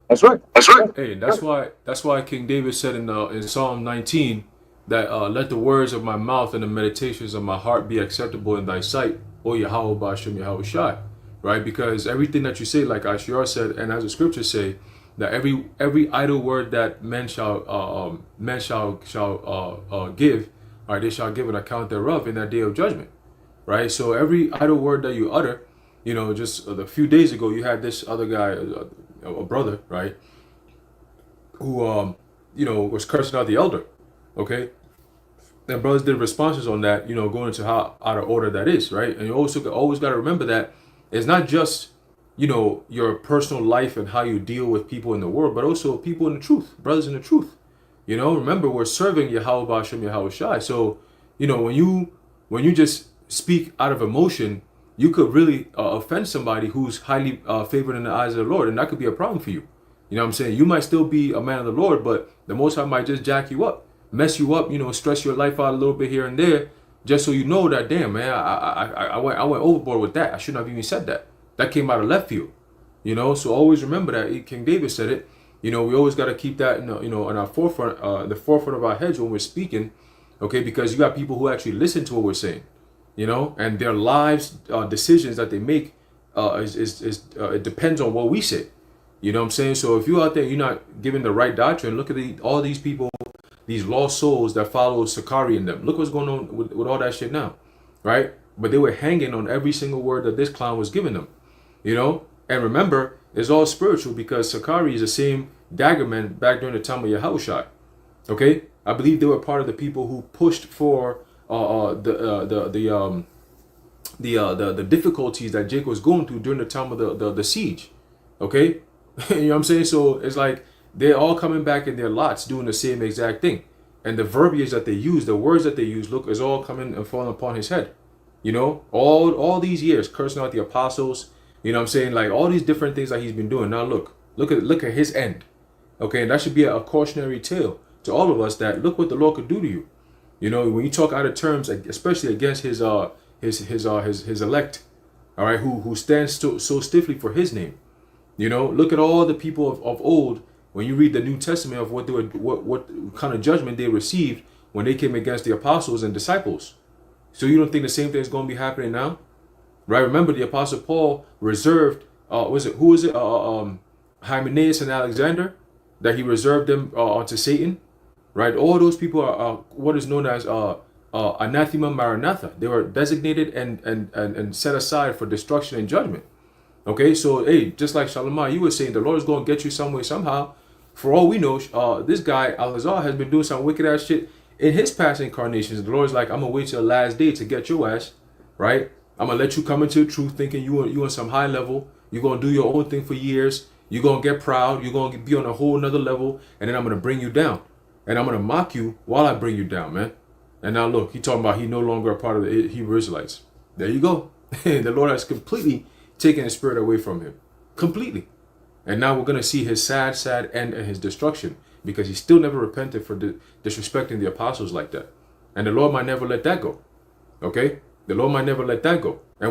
That's right. That's right. Hey, that's why King David said in Psalm 19 that let the words of my mouth and the meditations of my heart be acceptable in thy sight, O Yahweh Ba'ashem Yahweh Shai. Right? Because everything that you say, like Ashiar said, and as the scriptures say, that every idle word that men shall give, right, they shall give an account thereof in that day of judgment. Right? So every idle word that you utter, you know, just a few days ago, you had this other guy, a brother, right, who, you know, was cursing out the elder, okay? And brothers did responses on that, you know, going into how out of order that is, right? And you also always got to remember that it's not just, you know, your personal life and how you deal with people in the world, but also people in the truth, brothers in the truth. You know, remember, we're serving Yahweh Ba'ashem Yahweh Shai. So, you know, when you just speak out of emotion, you could really offend somebody who's highly favored in the eyes of the Lord, and that could be a problem for you. You know what I'm saying? You might still be a man of the Lord, but the Most High might just jack you up, mess you up, you know, stress your life out a little bit here and there, just so you know that, damn, man, I went overboard with that. I shouldn't have even said that. That came out of left field. You know, so always remember that. King David said it. You know, we always got to keep that, you know, in our forefront, the forefront of our heads when we're speaking, okay? Because you got people who actually listen to what we're saying. You know, and their lives, decisions that they make, it depends on what we say. You know what I'm saying? So if you're out there, you're not giving the right doctrine, look at all these people, these lost souls that follow Sakari and them. Look what's going on with all that shit now, right? But they were hanging on every single word that this clown was giving them, you know? And remember, it's all spiritual because Sakari is the same daggerman back during the time of Yahushua, okay? I believe they were part of the people who pushed for the difficulties that Jacob was going through during the time of the siege, okay? You know what I'm saying? So it's like they're all coming back in their lots doing the same exact thing. And the verbiage that they use, the words that they use, look, is all coming and falling upon his head. You know, all these years cursing out the apostles, you know what I'm saying? Like all these different things that he's been doing. Now look at his end. Okay, and that should be a cautionary tale to all of us that look what the Lord could do to you. You know, when you talk out of terms, especially against his elect, all right, who stands so stiffly for his name. You know, look at all the people of old. When you read the New Testament of what they were, what kind of judgment they received when they came against the apostles and disciples. So you don't think the same thing is going to be happening now, right? Remember, the apostle Paul reserved, Hymenaeus and Alexander, that he reserved them unto Satan, right? All those people are what is known as anathema maranatha. They were designated and set aside for destruction and judgment. Okay, so hey, just like Shalimar, you were saying, the Lord is going to get you some way somehow. For all we know, this guy Al-Azhar has been doing some wicked ass shit in his past incarnations. The Lord's like, I'm gonna wait till the last day to get your ass, right? I'm gonna let you come into the truth, thinking you on some high level. You're gonna do your own thing for years. You're gonna get proud. You're gonna be on a whole nother level, and then I'm gonna bring you down, and I'm gonna mock you while I bring you down, man. And now look, he talking about he no longer a part of the Hebrew Israelites. There you go. The Lord has completely taken his spirit away from him, completely. And now we're going to see his sad end and his destruction, because he still never repented for disrespecting the apostles like that. And the Lord might never let that go. Okay? The Lord might never let that go. And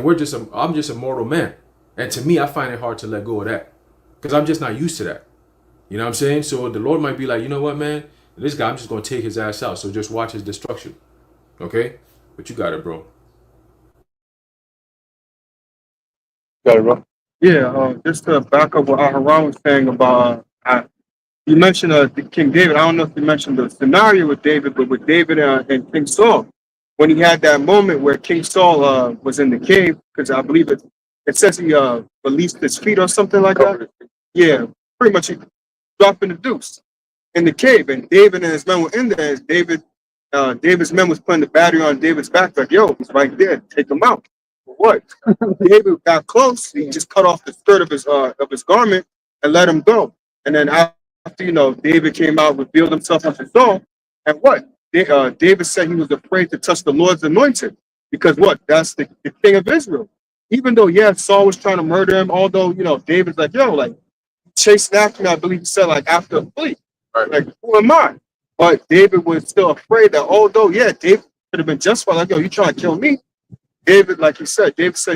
I'm just a mortal man. And to me, I find it hard to let go of that, because I'm just not used to that. You know what I'm saying? So the Lord might be like, you know what, man? This guy, I'm just going to take his ass out. So just watch his destruction. Okay? But you got it, bro. Got it, bro. Yeah, just to back up what Aharon was saying about, you mentioned the King David. I don't know if you mentioned the scenario with David, but with David and King Saul, when he had that moment where King Saul was in the cave, because I believe it says he released his feet or something like that. Yeah, pretty much he dropping the deuce in the cave, and David and his men were in there. As David's men was putting the battery on David's back, like, yo, he's right there, take him out. What? David got close. He just cut off the skirt of his garment and let him go. And then after David came out, revealed himself unto Saul, and what? David said he was afraid to touch the Lord's anointed, because what? That's the king of Israel. Even though Saul was trying to murder him, although David's like, yo, like chasing after me. I believe he said like after a fleet. Right. Like, who am I? But David was still afraid that although David could have been justified, like, yo, you trying to kill me? David, like he said, he was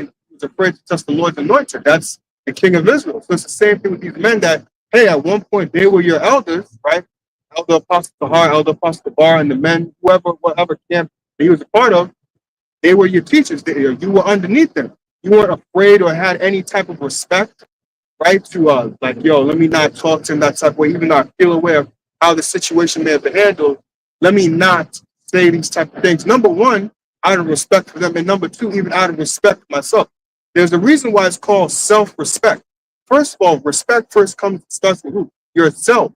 afraid to touch the Lord's anointed. That's the king of Israel. So it's the same thing with these men that, hey, at one point they were your elders, right? Elder Apostle Tahar, Elder Apostle Bar, and the men, whatever camp that he was a part of, they were your teachers. You were underneath them. You weren't afraid or had any type of respect, right? To like, yo, let me not talk to him that type of way, even though I feel aware of how the situation may have been handled. Let me not say these type of things. Number one, out of respect for them, and number two, even out of respect for myself. There's a reason why it's called self-respect. First of all, respect starts with who? Yourself.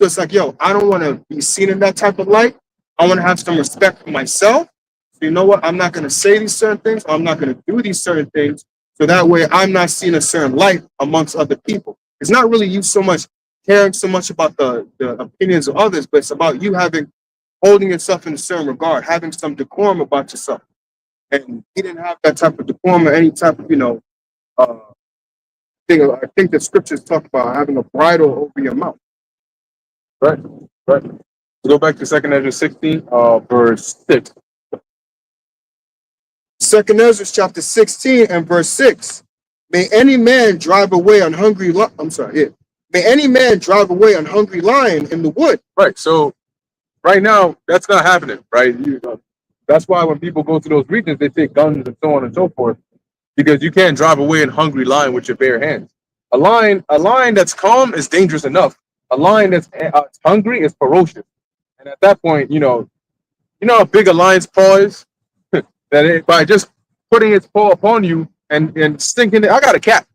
So it's like, yo, I don't want to be seen in that type of light. I want to have some respect for myself. So you know what? I'm not going to say these certain things. Or I'm not going to do these certain things. So that way I'm not seen a certain light amongst other people. It's not really you caring so much about the opinions of others, but it's about you holding yourself in a certain regard, having some decorum about yourself. And he didn't have that type of decorum or any type of, thing. I think the scriptures talk about having a bridle over your mouth. Right. Let's go back to 2 Ezra 16, verse 6. 2 Ezra chapter 16 and verse 6. May any man drive away an hungry May any man drive away an hungry lion in the wood. Right. So right now, that's not happening, right? That's why when people go to those regions, they take guns and so on and so forth, because you can't drive away a hungry lion with your bare hands. A lion that's calm is dangerous enough. A lion that's hungry is ferocious. And at that point, you know how big a lion's paw is? By just putting its paw upon you and stinking it. I got a cat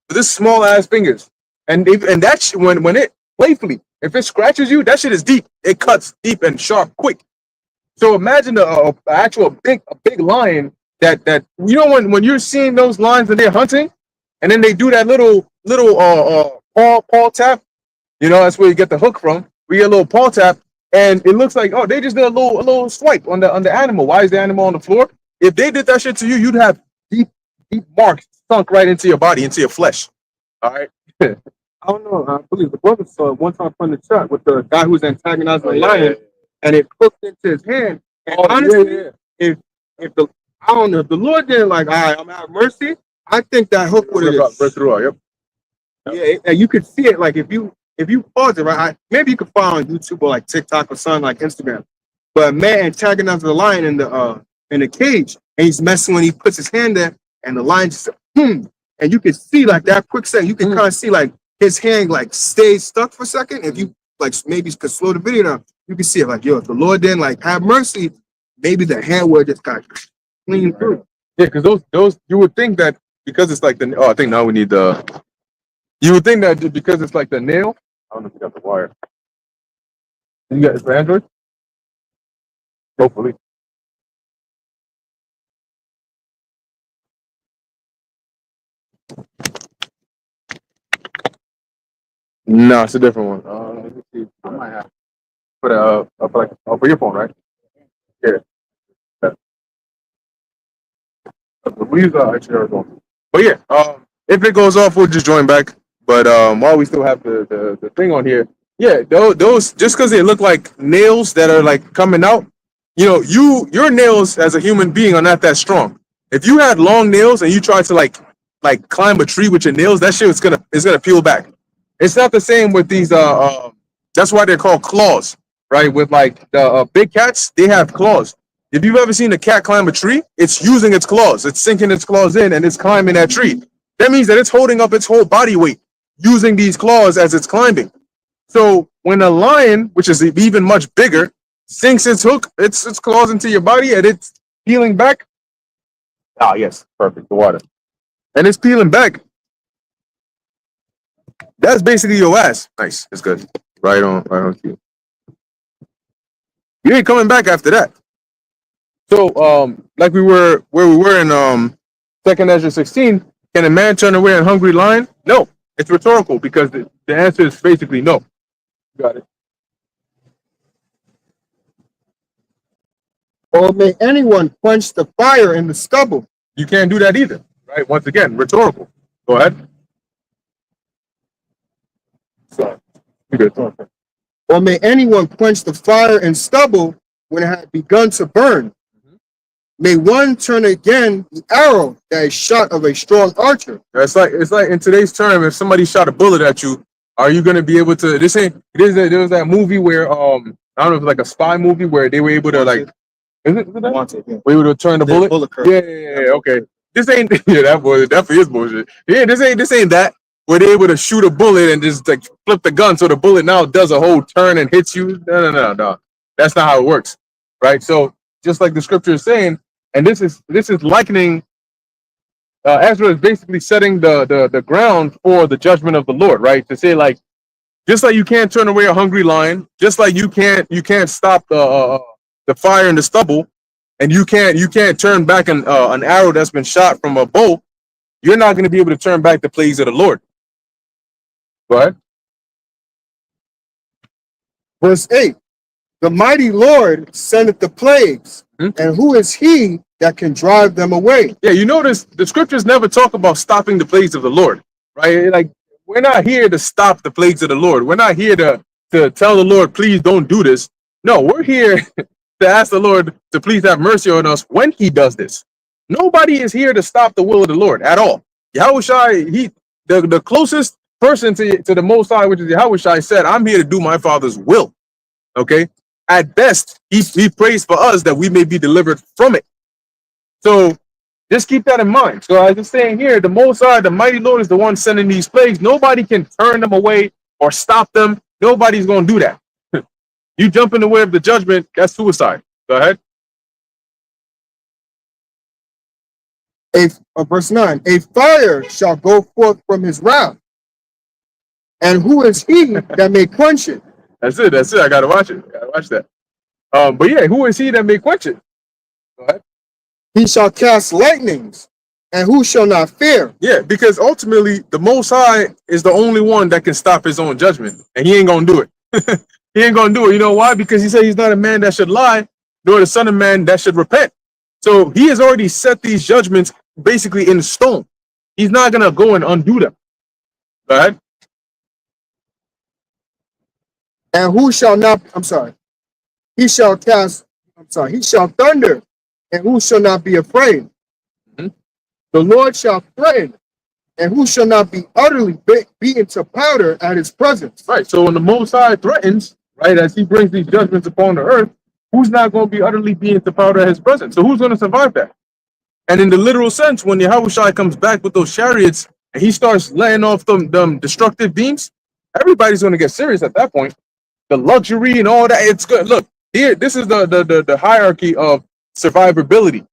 with this small ass fingers. And that when it playfully, if it scratches you, that shit is deep. It cuts deep and sharp, quick. So imagine a big lion that when you're seeing those lions and they're hunting, and then they do that little paw tap, You know, that's where you get the hook from. We get a little paw tap, and it looks like, oh, they just did a little swipe on the animal. Why is the animal on the floor? If they did that shit to you, you'd have deep marks sunk right into your body, into your flesh. All right. I don't know. I believe the brother saw it one time from the chat with the guy who's antagonizing the lion, and it hooked into his hand. And honestly, if the I don't know if the Lord didn't like, all right, I'm gonna have mercy. I think that hook would have just through. Yep. Yeah, you could see it. Like if you pause it, right? Maybe you could find on YouTube or like TikTok or something like Instagram. But a man antagonizes the lion in the cage, and he's messing when he puts his hand there, and the lion just and you can see like that quick second, you can kind of see like his hand like stays stuck for a second. If you like maybe could slow the video down, you can see it like, yo, if the Lord didn't like have mercy, maybe the hand would just got clean through. Yeah, because those you would think that because it's like I think now we need the. You would think that because it's like the nail. I don't know if you got the wire. You got it for Android? Hopefully. No, it's a different one. Let me see. I might have. For your phone, right? Yeah. We use actually our phone. But yeah, if it goes off, we'll just join back. But while we still have the thing on here, yeah, those just because they look like nails that are like coming out, you know, your nails as a human being are not that strong. If you had long nails and you try to like climb a tree with your nails, that shit is gonna peel back. It's not the same with these that's why they're called claws, right? With like the big cats, they have claws. If you've ever seen a cat climb a tree, it's using its claws. It's sinking its claws in and it's climbing that tree. That means that it's holding up its whole body weight using these claws as it's climbing. So when a lion, which is even much bigger, sinks its claws into your body and it's peeling back. Ah, yes, perfect. The water. And it's peeling back. That's basically your ass. Nice. It's good. Right on cue. You ain't coming back after that. So, like where we were in 2nd Ezra 16, can a man turn away a hungry lion? No, it's rhetorical because the answer is basically no. Got it. Or may anyone quench the fire in the stubble? You can't do that either, right? Once again, rhetorical. Go ahead. So, you good. Or may anyone quench the fire in stubble when it had begun to burn? May one turn again the arrow that is shot of a strong archer? It's like in today's term, if somebody shot a bullet at you, are you gonna be able to? There was that movie where I don't know if it's like a spy movie where they were able to like. Is it that? Wanted, yeah. We would turn the bullet. Yeah, okay. This ain't that bullshit. Definitely is bullshit. Yeah, this ain't that. Where they're able to shoot a bullet and just like flip the gun so the bullet now does a whole turn and hits you. No. That's not how it works, right? So just like the scripture is saying, and this is likening. Ezra is basically setting the ground for the judgment of the Lord, right? To say like, just like you can't turn away a hungry lion, just like you can't stop the fire in the stubble, and you can't turn back an arrow that's been shot from a bow. You're not going to be able to turn back the plagues of the Lord. Go ahead. Verse 8. The mighty Lord sendeth the plagues, and who is he that can drive them away? Yeah, you notice the scriptures never talk about stopping the plagues of the Lord, right? Like, we're not here to stop the plagues of the Lord. We're not here to tell the Lord, please don't do this. No, we're here to ask the Lord to please have mercy on us when he does this. Nobody is here to stop the will of the Lord at all. Yahushua, the closest person to the Most High, which is Yahushua, said, I'm here to do my Father's will. Okay? At best, he prays for us that we may be delivered from it. So just keep that in mind. So as it's saying here, the Most High, the mighty Lord, is the one sending these plagues. Nobody can turn them away or stop them. Nobody's going to do that. You jump in the way of the judgment, that's suicide. Go ahead. Verse 9. A fire shall go forth from his wrath. And who is he that may quench it? That's it. I got to watch it. I got to watch that. But yeah, who is he that may quench it? Go ahead. He shall cast lightnings, and who shall not fear? Yeah, because ultimately the Most High is the only one that can stop his own judgment, and he ain't gonna do it. He ain't gonna do it. You know why? Because he said he's not a man that should lie, nor the son of man that should repent. So he has already set these judgments basically in stone. He's not gonna go and undo them. Go ahead. And who shall not, I'm sorry, he shall cast, I'm sorry, he shall thunder, and who shall not be afraid? Mhm. The Lord shall threaten, and who shall not be utterly beaten to powder at his presence? Right. So when the Most High threatens, right, as he brings these judgments upon the earth, who's not going to be utterly being to powder at his presence? So who's going to survive that? And in the literal sense, when Yahushua comes back with those chariots and he starts letting off them destructive beams, everybody's going to get serious at that point. The luxury and all that, it's good. Look, here, this is the hierarchy of survivability.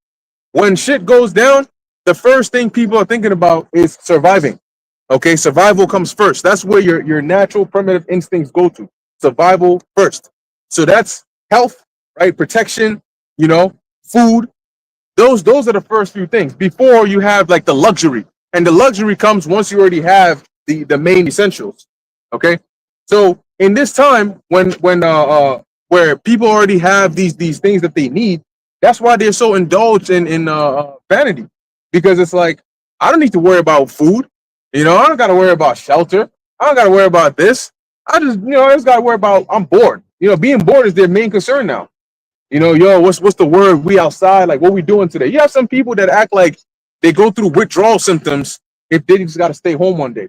When shit goes down, the first thing people are thinking about is surviving. Okay, survival comes first. That's where your natural primitive instincts go to. Survival first. So that's health, right? Protection, you know, food. Those are the first few things before you have like the luxury. And the luxury comes once you already have the main essentials. Okay? So in this time when where people already have these things that they need, that's why they're so indulged in vanity. Because it's like, I don't need to worry about food. You know, I don't got to worry about shelter. I don't got to worry about this. I just got to worry about, I'm bored. You know, being bored is their main concern now. You know, yo, what's the word? We outside, like what we doing today? You have some people that act like they go through withdrawal symptoms if they just got to stay home one day.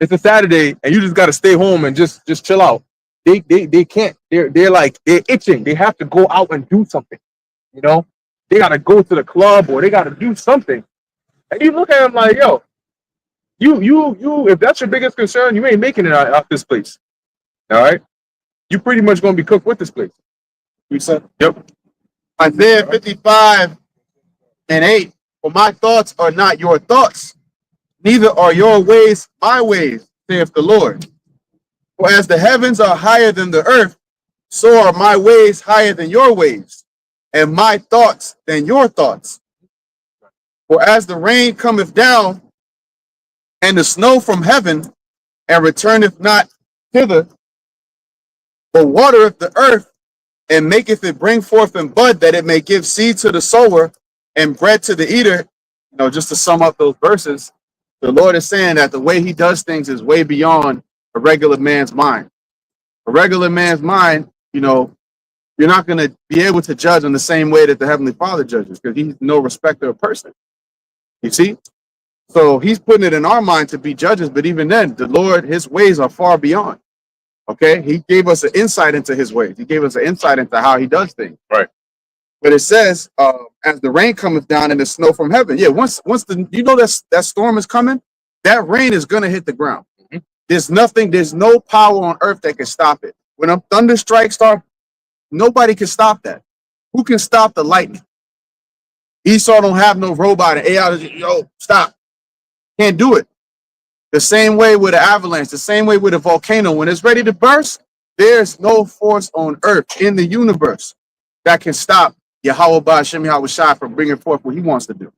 It's a Saturday and you just got to stay home and just chill out. They can't. They're like, they're itching. They have to go out and do something. You know, they got to go to the club or they got to do something. And you look at them like, yo, you, if that's your biggest concern, you ain't making it out this place. All right. You pretty much going to be cooked with this place. We said Yep. Isaiah 55:8. For my thoughts are not your thoughts, neither are your ways my ways, saith the Lord. For as the heavens are higher than the earth, so are my ways higher than your ways, and my thoughts than your thoughts. For as the rain cometh down, and the snow from heaven, and returneth not hither, but watereth the earth, and maketh it bring forth and bud, that it may give seed to the sower and bread to the eater. You know, just to sum up those verses, the Lord is saying that the way he does things is way beyond a regular man's mind. A regular man's mind, you know, you're not going to be able to judge in the same way that the Heavenly Father judges, because he's no respecter of person. You see? So he's putting it in our mind to be judges, but even then, the Lord, his ways are far beyond. Okay, he gave us an insight into his ways. He gave us an insight into how he does things. Right. But it says, as the rain cometh down and the snow from heaven. Yeah, once the that storm is coming, that rain is gonna hit the ground. Mhm. There's no power on earth that can stop it. When a thunder strike start, nobody can stop that. Who can stop the lightning? Esau don't have no robot and AI. Yo, stop. Can't do it. The same way with an avalanche, the same way with a volcano. When it's ready to burst, there's no force on earth in the universe that can stop Yahweh Ba'ashem Yahweh Shai from bringing forth what he wants to do.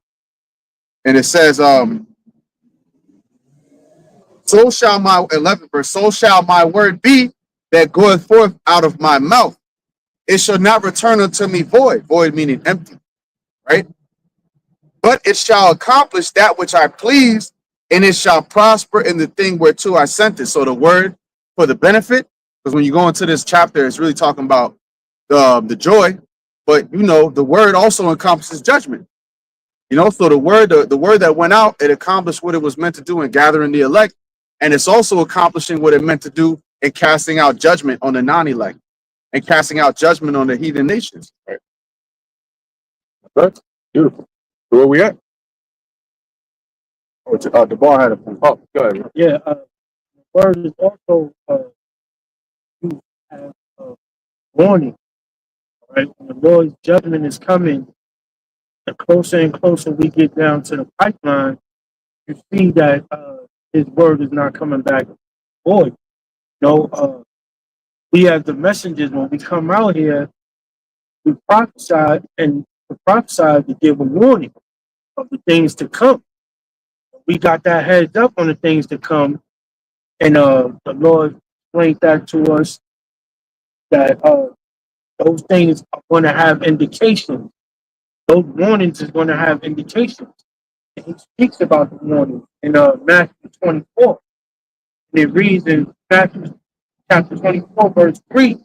And it says, so shall my 11th verse, so shall my word be that goeth forth out of my mouth. It shall not return unto me void, void meaning empty, right? But it shall accomplish that which I please, and it shall prosper in the thing whereto I sent it. So the word for the benefit, because when you go into this chapter, it's really talking about the joy, but you know, the word also encompasses judgment. You know, so the word that went out, it accomplished what it was meant to do in gathering the elect, and it's also accomplishing what it meant to do in casting out judgment on the non-elect and casting out judgment on the heathen nations. Right. That's beautiful. So where we at? oh, the bar had a point. Oh, go ahead. Yeah, the word is also used as a warning. Right, when the Lord's judgment is coming, the closer and closer we get down to the pipeline, you see that his word is not coming back void. No, we as the messengers, when we come out here, we prophesy, and the prophesy to give a warning. of the things to come. We got that heads up on the things to come, and the Lord explained that to us that those things are going to have indications. Those warnings is going to have indications. And he speaks about the warnings in Matthew 24. And it reads in Matthew chapter 24, verse 3,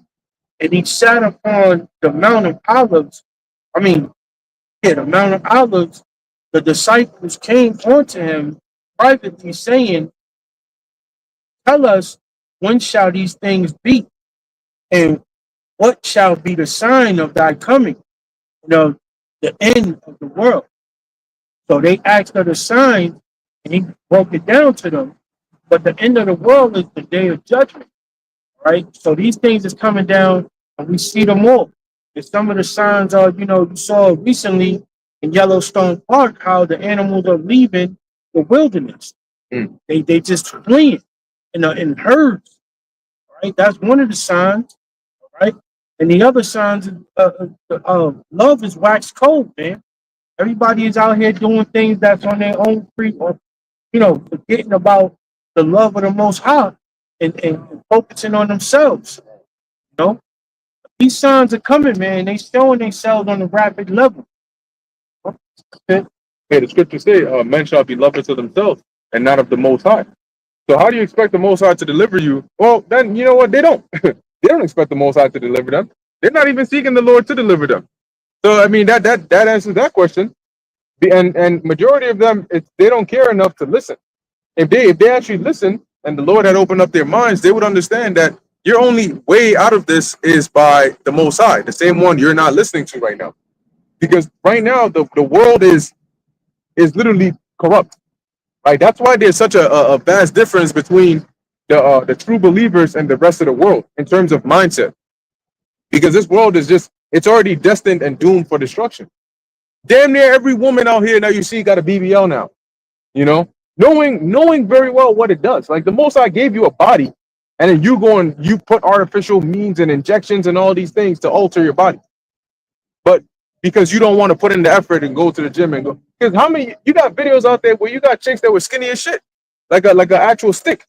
and he sat upon the Mount of Olives. The Mount of Olives, the disciples came unto him privately, saying, tell us, when shall these things be? And what shall be the sign of thy coming? The end of the world. So they asked her the sign, and he broke it down to them. But the end of the world is the day of judgment, right? So these things is coming down, and we see them all. And some of the signs are, you saw recently in Yellowstone Park how the animals are leaving the wilderness. Mm. They just fleeing in herds, right? That's one of the signs, right? And the other signs love is wax cold, man. Everybody is out here doing things that's on their own free, or forgetting about the love of the Most High and focusing on themselves. These signs are coming, man. They showing themselves on a rapid level. Hey, the scriptures say, men shall be lovers of themselves and not of the Most High. So how do you expect the Most High to deliver you? Well, then you know what? They don't. They don't expect the Most High to deliver them. They're not even seeking the Lord to deliver them. So I mean that answers that question. And majority of them, they don't care enough to listen. If they actually listen, and the Lord had opened up their minds, they would understand that your only way out of this is by the Most High, the same one you're not listening to right now. Because right now the world is literally corrupt. Right? That's why there's such a vast difference between the true believers and the rest of the world in terms of mindset. Because this world is it's already destined and doomed for destruction. Damn near every woman out here that you see got a BBL now. Knowing very well what it does. Like the Most High gave you a body, and then you put artificial means and injections and all these things to alter your body. But because you don't want to put in the effort and go to the gym and go, because how many you got videos out there where you got chicks that were skinny as shit, like an actual stick,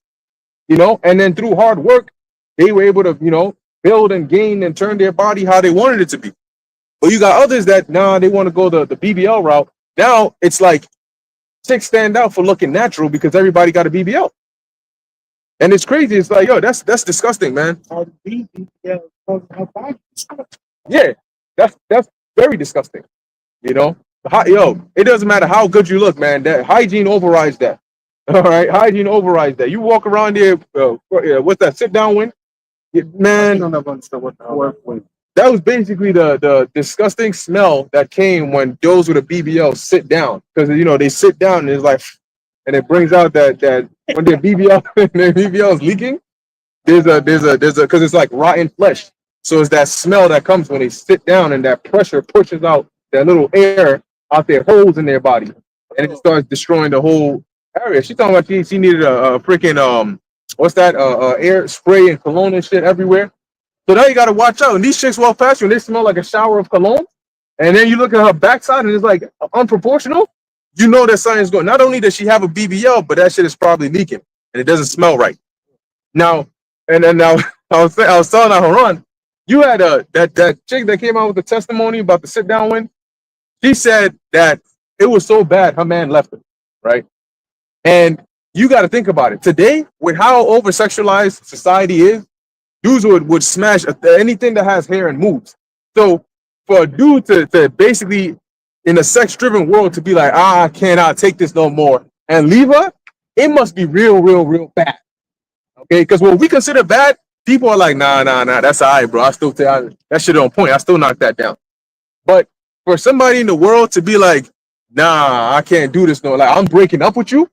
and then through hard work they were able to build and gain and turn their body how they wanted it to be. But you got others that they want to go the BBL route. Now it's like chicks stand out for looking natural because everybody got a BBL, and it's crazy. It's like, yo, that's disgusting, man. Yeah, that's very disgusting. It doesn't matter how good you look, man. That hygiene overrides that. All right, hygiene overrides that. You walk around there, what's that? Sit down win, man. I don't ever understand what the word was. That was basically the disgusting smell that came when those with a BBL sit down, because they sit down and it's like, and it brings out that when their BBL is leaking, there's a because it's like rotten flesh. So it's that smell that comes when they sit down, and that pressure pushes out that little air out their holes in their body, and it starts destroying the whole area. She talking about she needed a freaking what's that air spray and cologne and shit everywhere. So now you got to watch out. And these chicks walk past you and they smell like a shower of cologne. And then you look at her backside and it's like unproportional. You know that something's going. Not only does she have a BBL, but that shit is probably leaking and it doesn't smell right. Now, I was telling Haran, you had that chick that came out with the testimony about the sit down win. She said that it was so bad her man left her, right? And you got to think about it. Today, with how over sexualized society is, dudes would smash anything that has hair and moves. So for a dude to basically, in a sex-driven world, to be like, I cannot take this no more and leave her, it must be real, real, real bad. Okay, because what we consider bad, people are like, nah, that's all right, bro. I still tell that shit on point. I still knock that down. But for somebody in the world to be like, nah, I can't do this no, like I'm breaking up with you,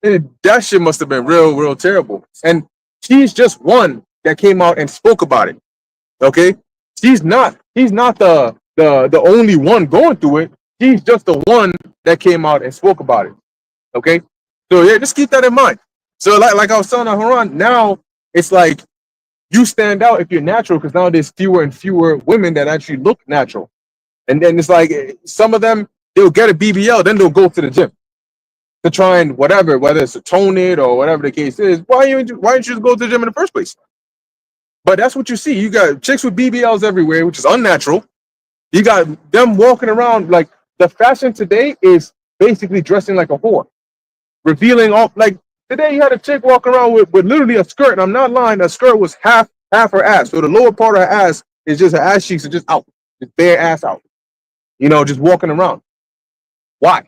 that shit must have been real, real terrible. And she's just one that came out and spoke about it. Okay, he's not the only one going through it. He's just the one that came out and spoke about it. Okay, so yeah, just keep that in mind. So like I was telling Haran, now it's like you stand out if you're natural, because now there's fewer and fewer women that actually look natural. And then it's like some of them they'll get a BBL, then they'll go to the gym to try and whatever, whether it's to tone it or whatever the case is. Why didn't you just go to the gym in the first place? But that's what you see. You got chicks with BBLs everywhere, which is unnatural. You got them walking around like the fashion today is basically dressing like a whore, revealing all like today you had a chick walking around with literally a skirt, and I'm not lying, the skirt was half her ass. So the lower part of her ass is just her ass cheeks are just out, just bare ass out. You know, just walking around. Why?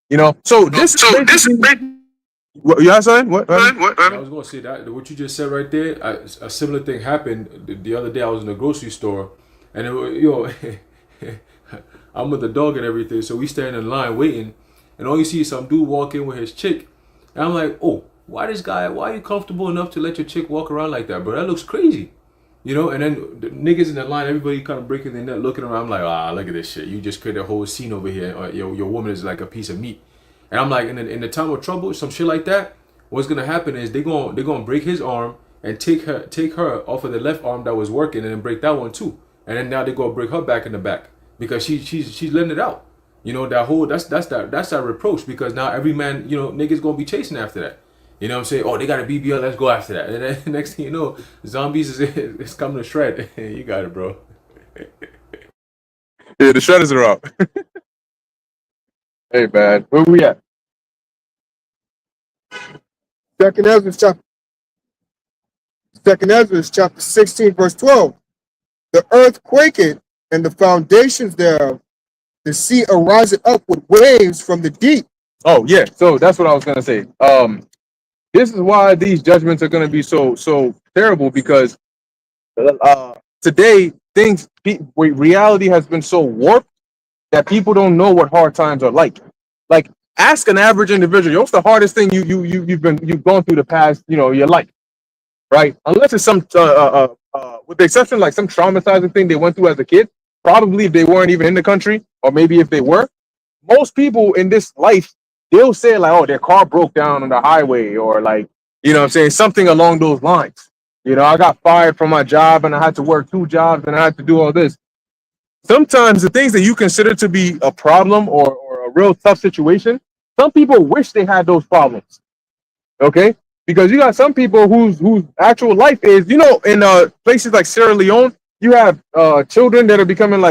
You know, so this what you saying? What? I was gonna say that what you just said right there. A similar thing happened the other day. I was in the grocery store, and I'm with the dog and everything. So we standing in line waiting, and all you see is some dude walk in with his chick, and I'm like, oh, why are you comfortable enough to let your chick walk around like that, bro? That looks crazy. You know, and then the niggas in the line, everybody kind of breaking their neck, looking around. I'm like, look at this shit. You just created a whole scene over here. Your woman is like a piece of meat. And I'm like, in the time of trouble, some shit like that, what's gonna happen is they're gonna break his arm and take her off of the left arm that was working, and then break that one too. And then now they're gonna break her back in the back because she's letting it out. You know, that's that reproach, because now every man, you know, niggas gonna be chasing after that. You know what I'm saying? Oh, they got a BBL, let's go after that. And then next thing you know, zombies is coming to shred. You got it, bro. Yeah, the shredders are out. Hey, man, where we at? Second Ezra chapter 16, verse 12. The earth quaketh, and the foundations thereof, the sea ariseth up with waves from the deep. Oh yeah, so that's what I was gonna say. This is why these judgments are gonna be so terrible, because today reality has been so warped that people don't know what hard times are like. Like, ask an average individual, what's the hardest thing you've gone through the past, you know, your life, right? Unless it's some with the exception like some traumatizing thing they went through as a kid. Probably if they weren't even in the country, or maybe if they were, most people in this life, they'll say like, oh, their car broke down on the highway, or like, you know what I'm saying, something along those lines. You know, I got fired from my job and I had to work 2 jobs and I had to do all this. Sometimes the things that you consider to be a problem or a real tough situation, some people wish they had those problems. Okay? Because you got some people whose actual life is, you know, in places like Sierra Leone, you have children that are becoming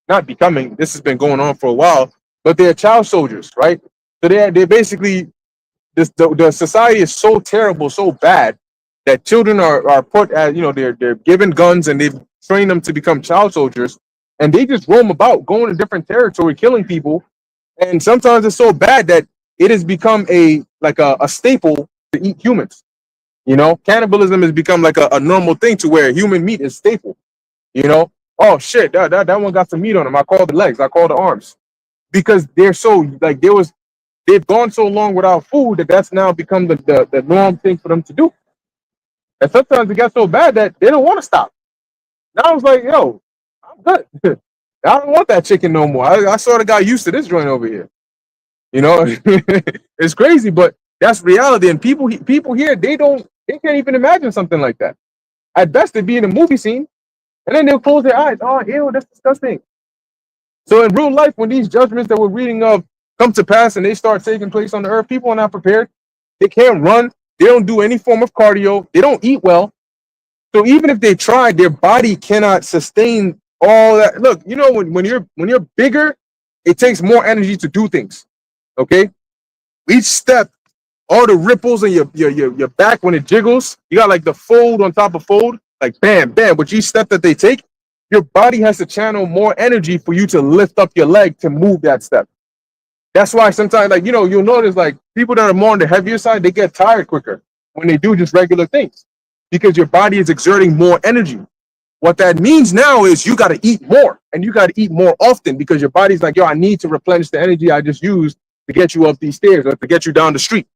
not becoming, this has been going on for a while, but they're child soldiers, right? So they basically, the society is so terrible, so bad, that children are put as, you know, they're given guns and they've trained them to become child soldiers, and they just roam about, going to different territory, killing people. And sometimes it's so bad that it has become a staple to eat humans. You know, cannibalism has become like a normal thing, to where human meat is staple. You know, oh shit, that one got some meat on him. I call the legs, I call the arms, because they're so like they've gone so long without food that's now become the norm thing for them to do. And sometimes it got so bad that they don't want to stop. Now I was like, yo, I'm good. I don't want that chicken no more. I sort of got used to this joint over here. You know, it's crazy, but that's reality. And people here, they can't even imagine something like that. At best, they'd be in a movie scene, and then they'll close their eyes. Oh, ew, that's disgusting. So in real life, when these judgments that we're reading of come to pass and they start taking place on the earth, people are not prepared. They can't run. They don't do any form of cardio. They don't eat well. So even if they try, their body cannot sustain all that. Look, you know, when you're bigger, it takes more energy to do things. Okay, each step, all the ripples in your back when it jiggles, you got like the fold on top of fold, like bam, bam. But each step that they take, your body has to channel more energy for you to lift up your leg to move that step. That's why sometimes, like, you know, you'll notice like people that are more on the heavier side, they get tired quicker when they do just regular things, because your body is exerting more energy. What that means now is you got to eat more, and you got to eat more often, because your body's like, yo, I need to replenish the energy I just used to get you up these stairs or to get you down the street.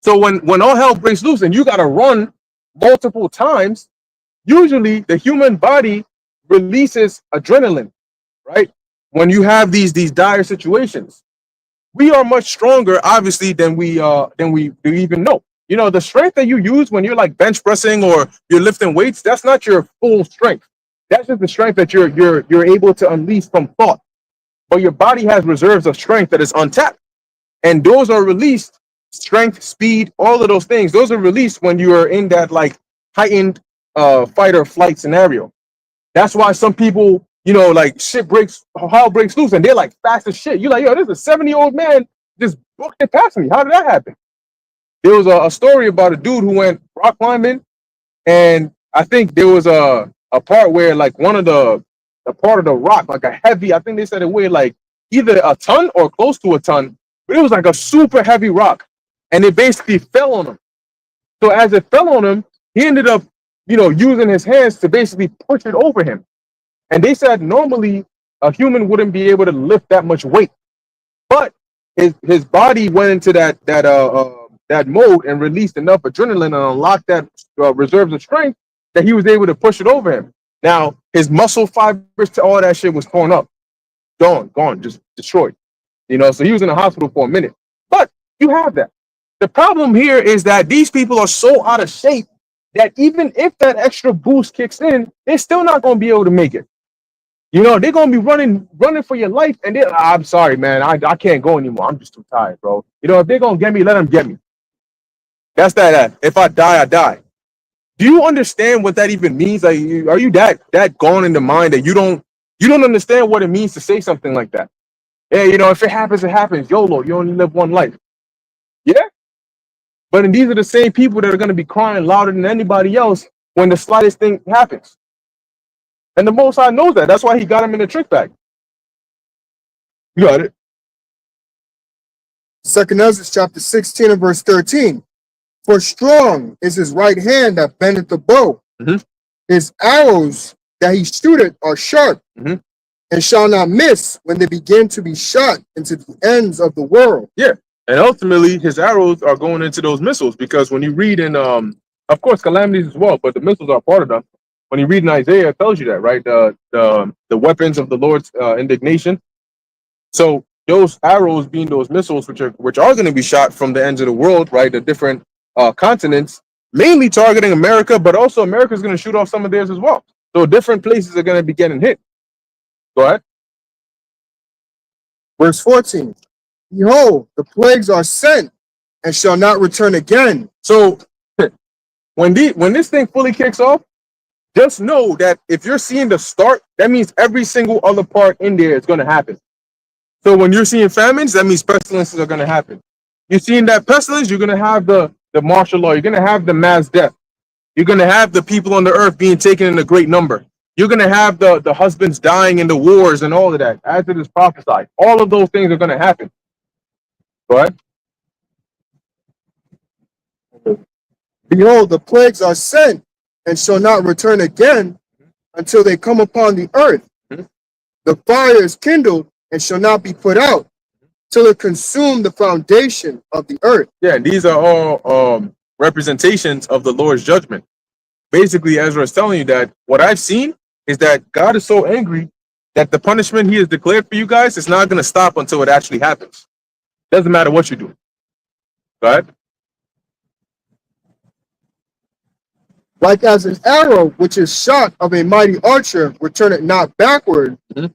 So when all hell breaks loose and you got to run multiple times, usually the human body releases adrenaline, right? When you have these dire situations, we are much stronger, obviously, than we even know. You know, the strength that you use when you're like bench pressing or you're lifting weights, that's not your full strength. That's just the strength that you're able to unleash from thought. but your body has reserves of strength that is untapped. And those are released, strength, speed, all of those things. Those are released when you are in that like heightened fight or flight scenario. That's why some people, like shit breaks, hell breaks loose, and they're like fast as shit. You're like, yo, this is a 70-year-old man just booked it past me. How did that happen? There was a story about a dude who went rock climbing, and I think there was a part where like one of the part of the rock, like a heavy, I think they said it weighed like either a ton or close to a ton, but it was like a super heavy rock, and it basically fell on him. So as it fell on him, he ended up, using his hands to basically push it over him. And they said normally a human wouldn't be able to lift that much weight, but his body went into that mode and released enough adrenaline and unlocked that reserves of strength that he was able to push it over him. Now his muscle fibers to all that shit was torn up, gone, just destroyed. So he was in the hospital for a minute. But you have that. The problem here is that these people are so out of shape that even if that extra boost kicks in, they're still not going to be able to make it. They're going to be running for your life, and I'm sorry, man, I can't go anymore. I'm just too tired, bro. If they're going to get me, let them get me. That's that. If I die, I die. Do you understand what that even means? Like, are you that gone in the mind that you don't understand what it means to say something like that? Yeah, if it happens, it happens. YOLO, you only live one life. Yeah? But then these are the same people that are going to be crying louder than anybody else when the slightest thing happens. And the Most High knows that. That's why he got him in the trick bag. You got it. 2nd Ezra chapter 16 and verse 13. For strong is his right hand that bendeth the bow. Mhm. His arrows that he shooteth are sharp, Mhm. and shall not miss when they begin to be shot into the ends of the world. Yeah. And ultimately, his arrows are going into those missiles, because when you read in, of course, calamities as well, but the missiles are part of them. When you read in Isaiah, it tells you that, right? The weapons of the Lord's indignation. So those arrows being those missiles, which are going to be shot from the ends of the world, right? The different continents, mainly targeting America, but also America is going to shoot off some of theirs as well. So different places are going to be getting hit. Go ahead. Verse 14. Behold, the plagues are sent and shall not return again. So when this thing fully kicks off, just know that if you're seeing the start, that means every single other part in there is going to happen. So when you're seeing famines, that means pestilences are going to happen. You're seeing that pestilence, you're going to have the martial law. You're going to have the mass death. You're going to have the people on the earth being taken in a great number. You're going to have the husbands dying in the wars and all of that, as it is prophesied. All of those things are going to happen. Go ahead. Behold, the plagues are sent and shall not return again until they come upon the earth. Mhm. The fire is kindled and shall not be put out till it consume the foundation of the earth. Yeah, these are all representations of the Lord's judgment. Basically, Ezra is telling you that what I've seen is that God is so angry that the punishment he has declared for you guys is not going to stop until it actually happens. Doesn't matter what you do. Go ahead. Like as an arrow which is shot of a mighty archer returneth not backward, Mhm.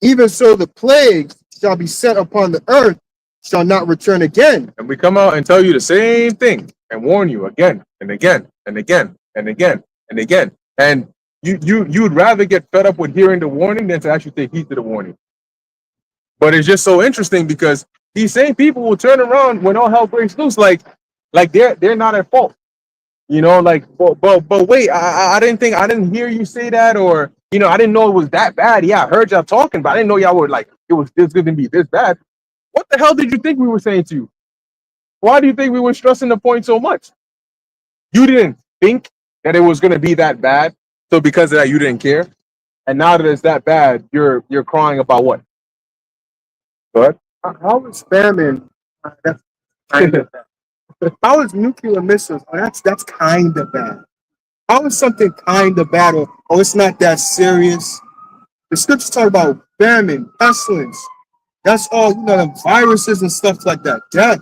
even so the plagues shall be set upon the earth, shall not return again. And we come out and tell you the same thing and warn you again and again and again and again and again. And you'd rather get fed up with hearing the warning than to actually take heed to the warning. But it's just so interesting because these same people will turn around when all hell breaks loose, like they're not at fault. But wait, I didn't hear you say that, or I didn't know it was that bad. Yeah, I heard y'all talking, but I didn't know y'all were like it was this going to be this bad. What the hell did you think we were saying to you? Why do you think we were stressing the point so much? You didn't think that it was going to be that bad, so because of that, you didn't care. And now that it's that bad, you're crying about what? Go ahead. How is famine? That's kind of bad. How is nuclear missiles? Oh, that's kind of bad. How is something kind of bad? Or it's not that serious? The scriptures talk about famine, pestilence. That's all, the viruses and stuff like that. Death,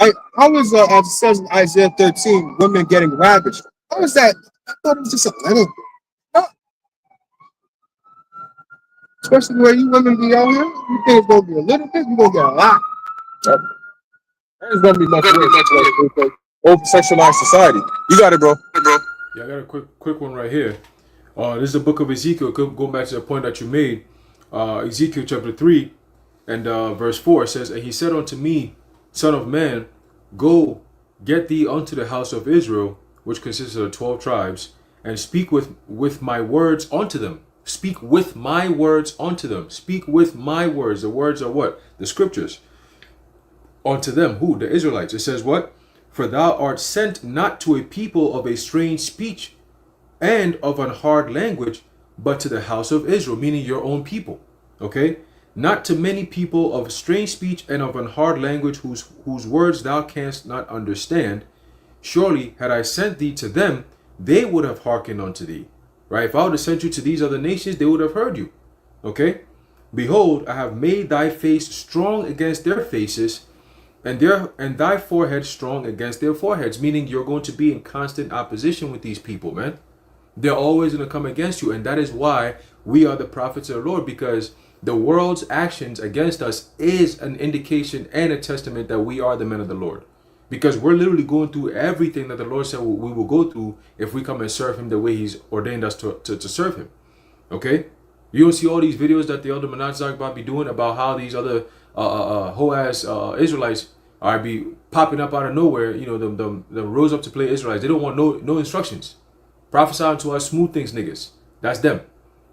right? How is, as it says in Isaiah 13, women getting ravaged? How is that? I thought it was just a little bit. Especially where you women be out here. You think it's gonna be a little bit, you gonna get a lot. Yep. And it's gonna be much worse. Over sexualized society. You got it, bro. Yeah, I got a quick one right here. This is the book of Ezekiel. Going back to the point that you made. Ezekiel chapter 3 and verse 4 says, "And he said unto me, Son of man, go get thee unto the house of Israel, which consists of 12 tribes, and speak with my words unto them." Speak with my words unto them. Speak with my words. The words are what? The scriptures. Unto them. Who? The Israelites. It says what? "For thou art sent not to a people of a strange speech and of an hard language, but to the house of Israel," meaning your own people. Okay? "Not to many people of strange speech and of an hard language, whose words thou canst not understand. Surely had I sent thee to them, they would have hearkened unto thee." Right? If I would have sent you to these other nations, they would have heard you. Okay? "Behold, I have made thy face strong against their faces, and thy forehead strong against their foreheads," meaning you're going to be in constant opposition with these people, man. They're always going to come against you. And that is why we are the prophets of the Lord, because the world's actions against us is an indication and a testament that we are the men of the Lord. Because we're literally going through everything that the Lord said we will go through if we come and serve him the way he's ordained us to serve him. Okay? You don't see all these videos that the elder Menachzak about be doing about how these other hoe-ass Israelites are be popping up out of nowhere. You know, the rose up to play Israelites. They don't want no instructions. Prophesy unto us smooth things, niggas. That's them.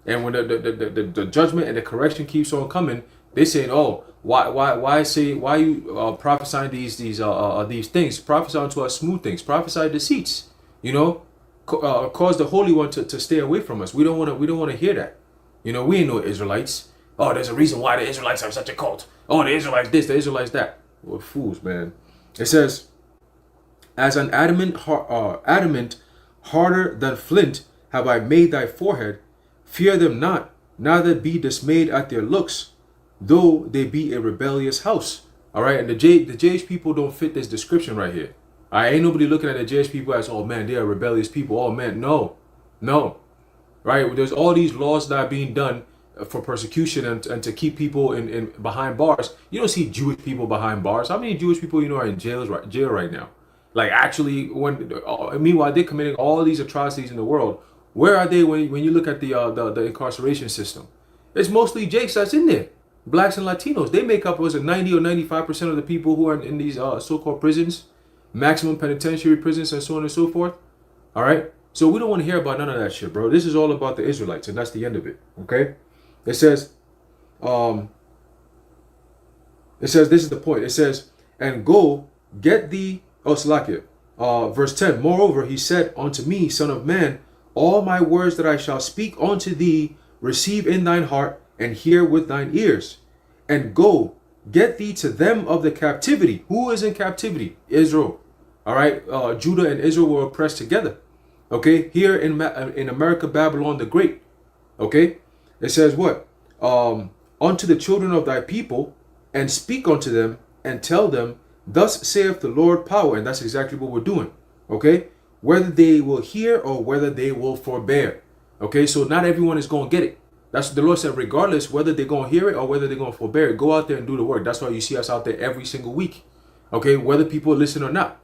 And when the judgment and the correction keeps on coming, they saying, "Oh, why you prophesying these things? Prophesy unto us smooth things. Prophesy deceits. You know, cause the Holy One to stay away from us. We don't want to hear that. You know, we ain't no Israelites. Oh, there's a reason why the Israelites are such a cult. Oh, the Israelites this, the Israelites that. We're fools, man. It says, "As an adamant, harder than flint, have I made thy forehead. Fear them not, neither be dismayed at their looks, though they be a rebellious house." All right, and the JH people don't fit this description right here. I ain't nobody looking at the JH people as, "Oh man, they are rebellious people." Oh man, no. Right? There's all these laws that are being done for persecution and to keep people in behind bars. You don't see Jewish people behind bars. How many Jewish people are in jail right now? Like actually, meanwhile they're committing all these atrocities in the world. Where are they when you look at the incarceration system? It's mostly Jakes that's in there. Blacks and Latinos. They make up 90 or 95% of the people who are in these so-called prisons, maximum penitentiary prisons, and so on and so forth. All right. So we don't want to hear about none of that shit, bro. This is all about the Israelites, and that's the end of it. Okay. It says, this is the point. It says, "And go get thee," Salakia, verse 10, "Moreover, he said unto me, Son of man, all my words that I shall speak unto thee, receive in thine heart, and hear with thine ears. And go, get thee to them of the captivity." Who is in captivity? Israel. All right. Judah and Israel were oppressed together. Okay. Here in America, Babylon the Great. Okay. It says what? "Unto the children of thy people, and speak unto them, and tell them, Thus saith the Lord power." And that's exactly what we're doing. Okay. "Whether they will hear or whether they will forbear." Okay. So not everyone is going to get it. That's what the Lord said, regardless whether they're going to hear it or whether they're going to forbear it, go out there and do the work. That's why you see us out there every single week. Okay. Whether people listen or not.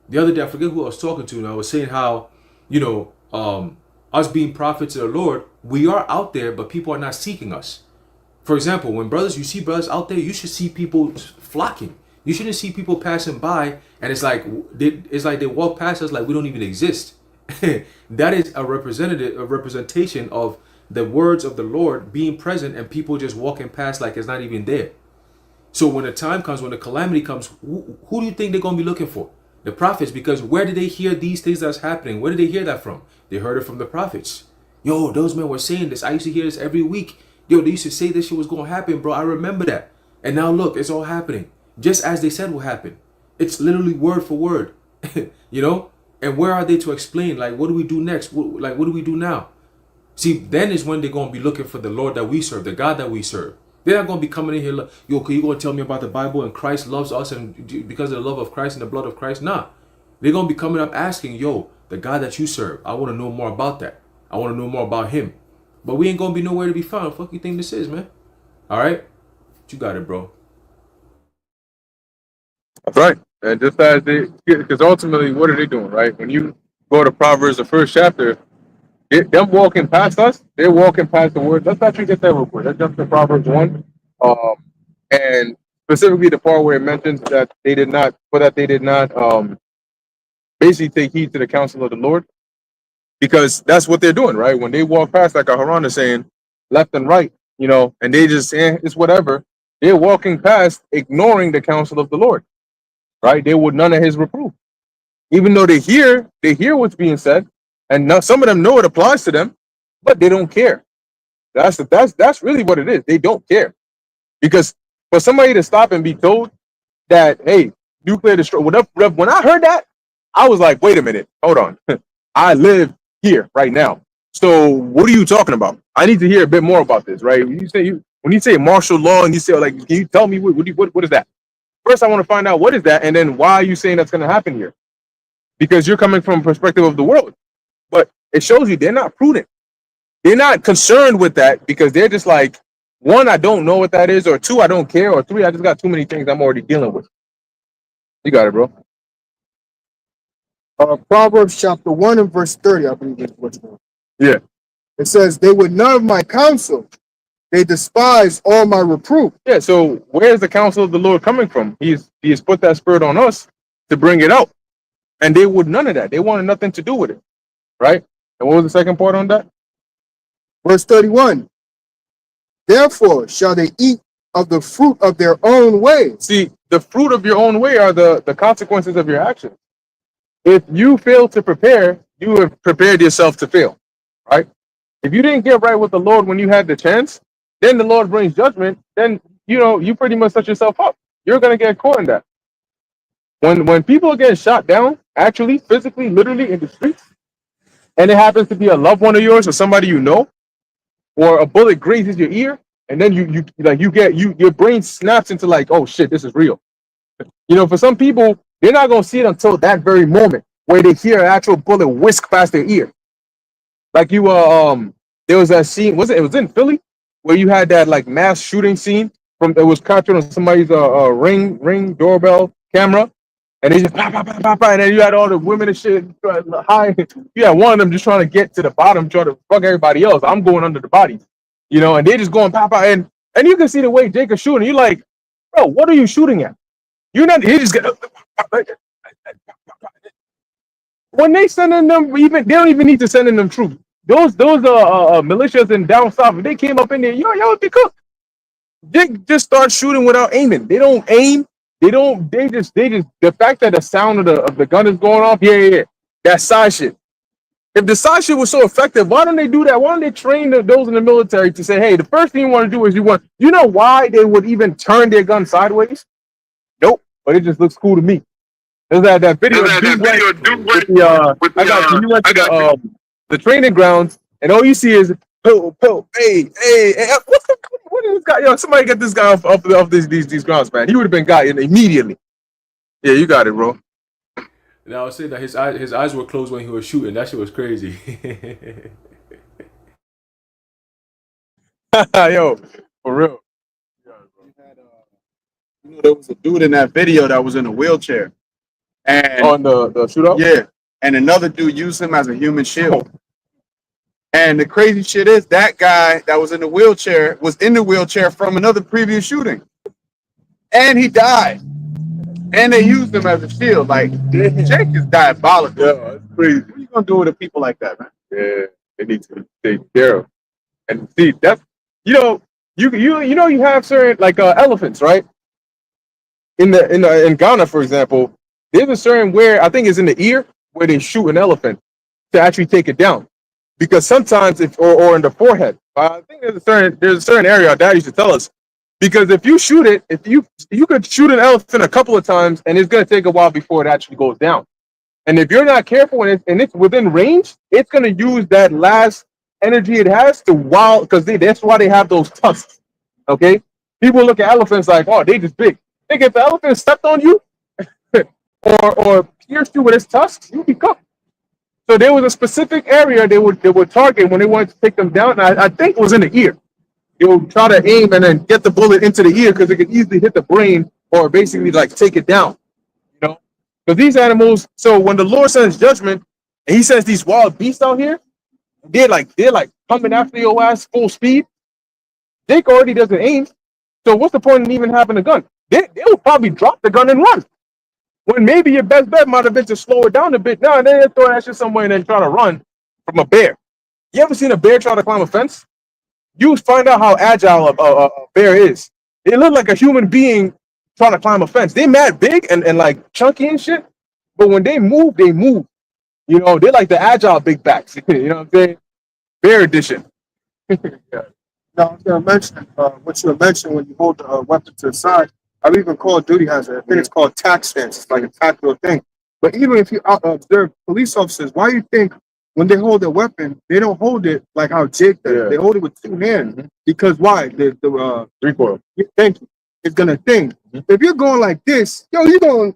The other day, I forget who I was talking to, and I was saying how, you know, us being prophets of the Lord, we are out there, but people are not seeking us. For example, when you see brothers out there, you should see people flocking. You shouldn't see people passing by, and it's like they walk past us like we don't even exist. That is a representation of the words of the Lord being present, and people just walking past like it's not even there. So when the time comes, when the calamity comes, who do you think they're going to be looking for? The prophets. Because where did they hear these things that's happening? Where did they hear that from? They heard it from the prophets. Yo, those men were saying this. I used to hear this every week. Yo, they used to say this shit was going to happen, bro. I remember that. And now look, it's all happening. Just as they said will happen. It's literally word for word. You know? And where are they to explain? Like, what do we do next? What do we do now? See, then is when they're going to be looking for the Lord that we serve, the God that we serve. They're not going to be coming in here, yo, you going to tell me about the Bible and Christ loves us and because of the love of Christ and the blood of Christ? Nah. They're going to be coming up asking, yo, the God that you serve, I want to know more about that. I want to know more about him. But we ain't gonna be nowhere to be found. Fuck you think this is, man? All right, you got it, bro. That's right. And just as they, because ultimately, what are they doing, right? When you go to Proverbs, the first chapter, them walking past us, they're walking past the word. Let's actually get that real quick. Let's jump to Proverbs 1. And specifically the part where it mentions that they did not, basically take heed to the counsel of the Lord, because that's what they're doing, right? When they walk past, like Haran is saying, left and right, and they just, it's whatever. They're walking past, ignoring the counsel of the Lord, right? They would none of his reproof, even though they hear what's being said, and now some of them know it applies to them, but they don't care. That's really what it is. They don't care, because for somebody to stop and be told that, hey, nuclear destroy, whatever. When I heard that, I was like, wait a minute, hold on. I live here right now. So what are you talking about? I need to hear a bit more about this, right? When you say martial law and you say, like, can you tell me what is that? First, I want to find out what is that, and then why are you saying that's going to happen here? Because you're coming from a perspective of the world, but it shows you they're not prudent. They're not concerned with that, because they're just like, one, I don't know what that is, or two, I don't care, or three, I just got too many things I'm already dealing with. You got it, bro. Proverbs chapter 1 and verse 30, I believe is what's going. Yeah. It says, they would none of my counsel. They despise all my reproof. Yeah, so where's the counsel of the Lord coming from? He has put that spirit on us to bring it out. And they would none of that. They wanted nothing to do with it. Right? And what was the second part on that? Verse 31. Therefore shall they eat of the fruit of their own ways. See, the fruit of your own way are the consequences of your actions. If you fail to prepare, you have prepared yourself to fail. Right? If you didn't get right with the Lord when you had the chance, then the Lord brings judgment, then you pretty much set yourself up. You're gonna get caught in that. When people get shot down, actually, physically, literally in the streets, and it happens to be a loved one of yours or somebody you know, or a bullet grazes your ear, and then your brain snaps into like, oh shit, this is real. For some people, they're not gonna see it until that very moment where they hear an actual bullet whisk past their ear. Like there was that scene, it was in Philly, where you had that like mass shooting scene it was captured on somebody's ring doorbell camera, and they just pop, pop, pop, pop, pop, and then you had all the women and shit high. You had one of them just trying to get to the bottom, trying to fuck everybody else. I'm going under the bodies, and they just going pop, pop, and you can see the way Jake is shooting. You're like, bro, what are you shooting at? You're not. He just get. When they sending them, they don't even need to send in them troops. Those militias in down south, if they came up in there, y'all would be cooked. They just start shooting without aiming. They don't aim. They just the fact that the sound of the gun is going off, yeah. That side shit. If the side shit was so effective, why don't they do that? Why don't they train those in the military to say, hey, the first thing you want to do is you know why they would even turn their gun sideways? Nope. But it just looks cool to me. There's that video. The training grounds, and all you see is pill. Hey, what is this guy? Yo, somebody get this guy off these grounds, man. He would have been got in immediately. Yeah, you got it, bro. And I was saying that his eyes were closed when he was shooting. That shit was crazy. Yo, for real. There was a dude in that video that was in a wheelchair, and on the shootout. Yeah, and another dude used him as a human shield. And the crazy shit is that guy that was in the wheelchair was in the wheelchair from another previous shooting, and he died. And they used him as a shield. Like, Jake is diabolical. Yeah, that's crazy. What are you gonna do with the people like that, man? Yeah, they need to take care of. And see, that's you have certain like elephants, right? In Ghana, for example, there's a certain where I think it's in the ear where they shoot an elephant to actually take it down, because sometimes or in the forehead. I think there's a certain area Dad used to tell us, because if you shoot it, if you could shoot an elephant a couple of times and it's gonna take a while before it actually goes down. And if you're not careful and it's within range, it's gonna use that last energy it has to because that's why they have those tusks. Okay, people look at elephants like, oh, they just big. Think if the elephant stepped on you or pierced you with its tusks, you'd be cooked. So there was a specific area they would target when they wanted to take them down. And I think it was in the ear. They would try to aim and then get the bullet into the ear because it could easily hit the brain or basically like take it down. You know, because these animals. So when the Lord sends judgment, and He sends these wild beasts out here, they're like coming after your ass full speed. Jake already doesn't aim. So what's the point in even having a gun? They will probably drop the gun and run. When maybe your best bet might have been to slow it down a bit. No, they throw that shit somewhere and then try to run from a bear. You ever seen a bear try to climb a fence? You find out how agile a bear is. They look like a human being trying to climb a fence. They mad big and like chunky and shit. But when they move, they move. You know, they're like the agile big backs. You know what I'm saying? Bear edition. Yeah. Now, I was going to mention what you mentioned when you hold the weapon to the side. I even Call of Duty has it. I think it's called tack stance. It's like a tactical thing. But even if you observe police officers, why you think when they hold their weapon, they don't hold it like how Jake does? Yeah. They hold it with two hands. Because why? The Recoil. thank you. It's gonna think. If you're going like this, you're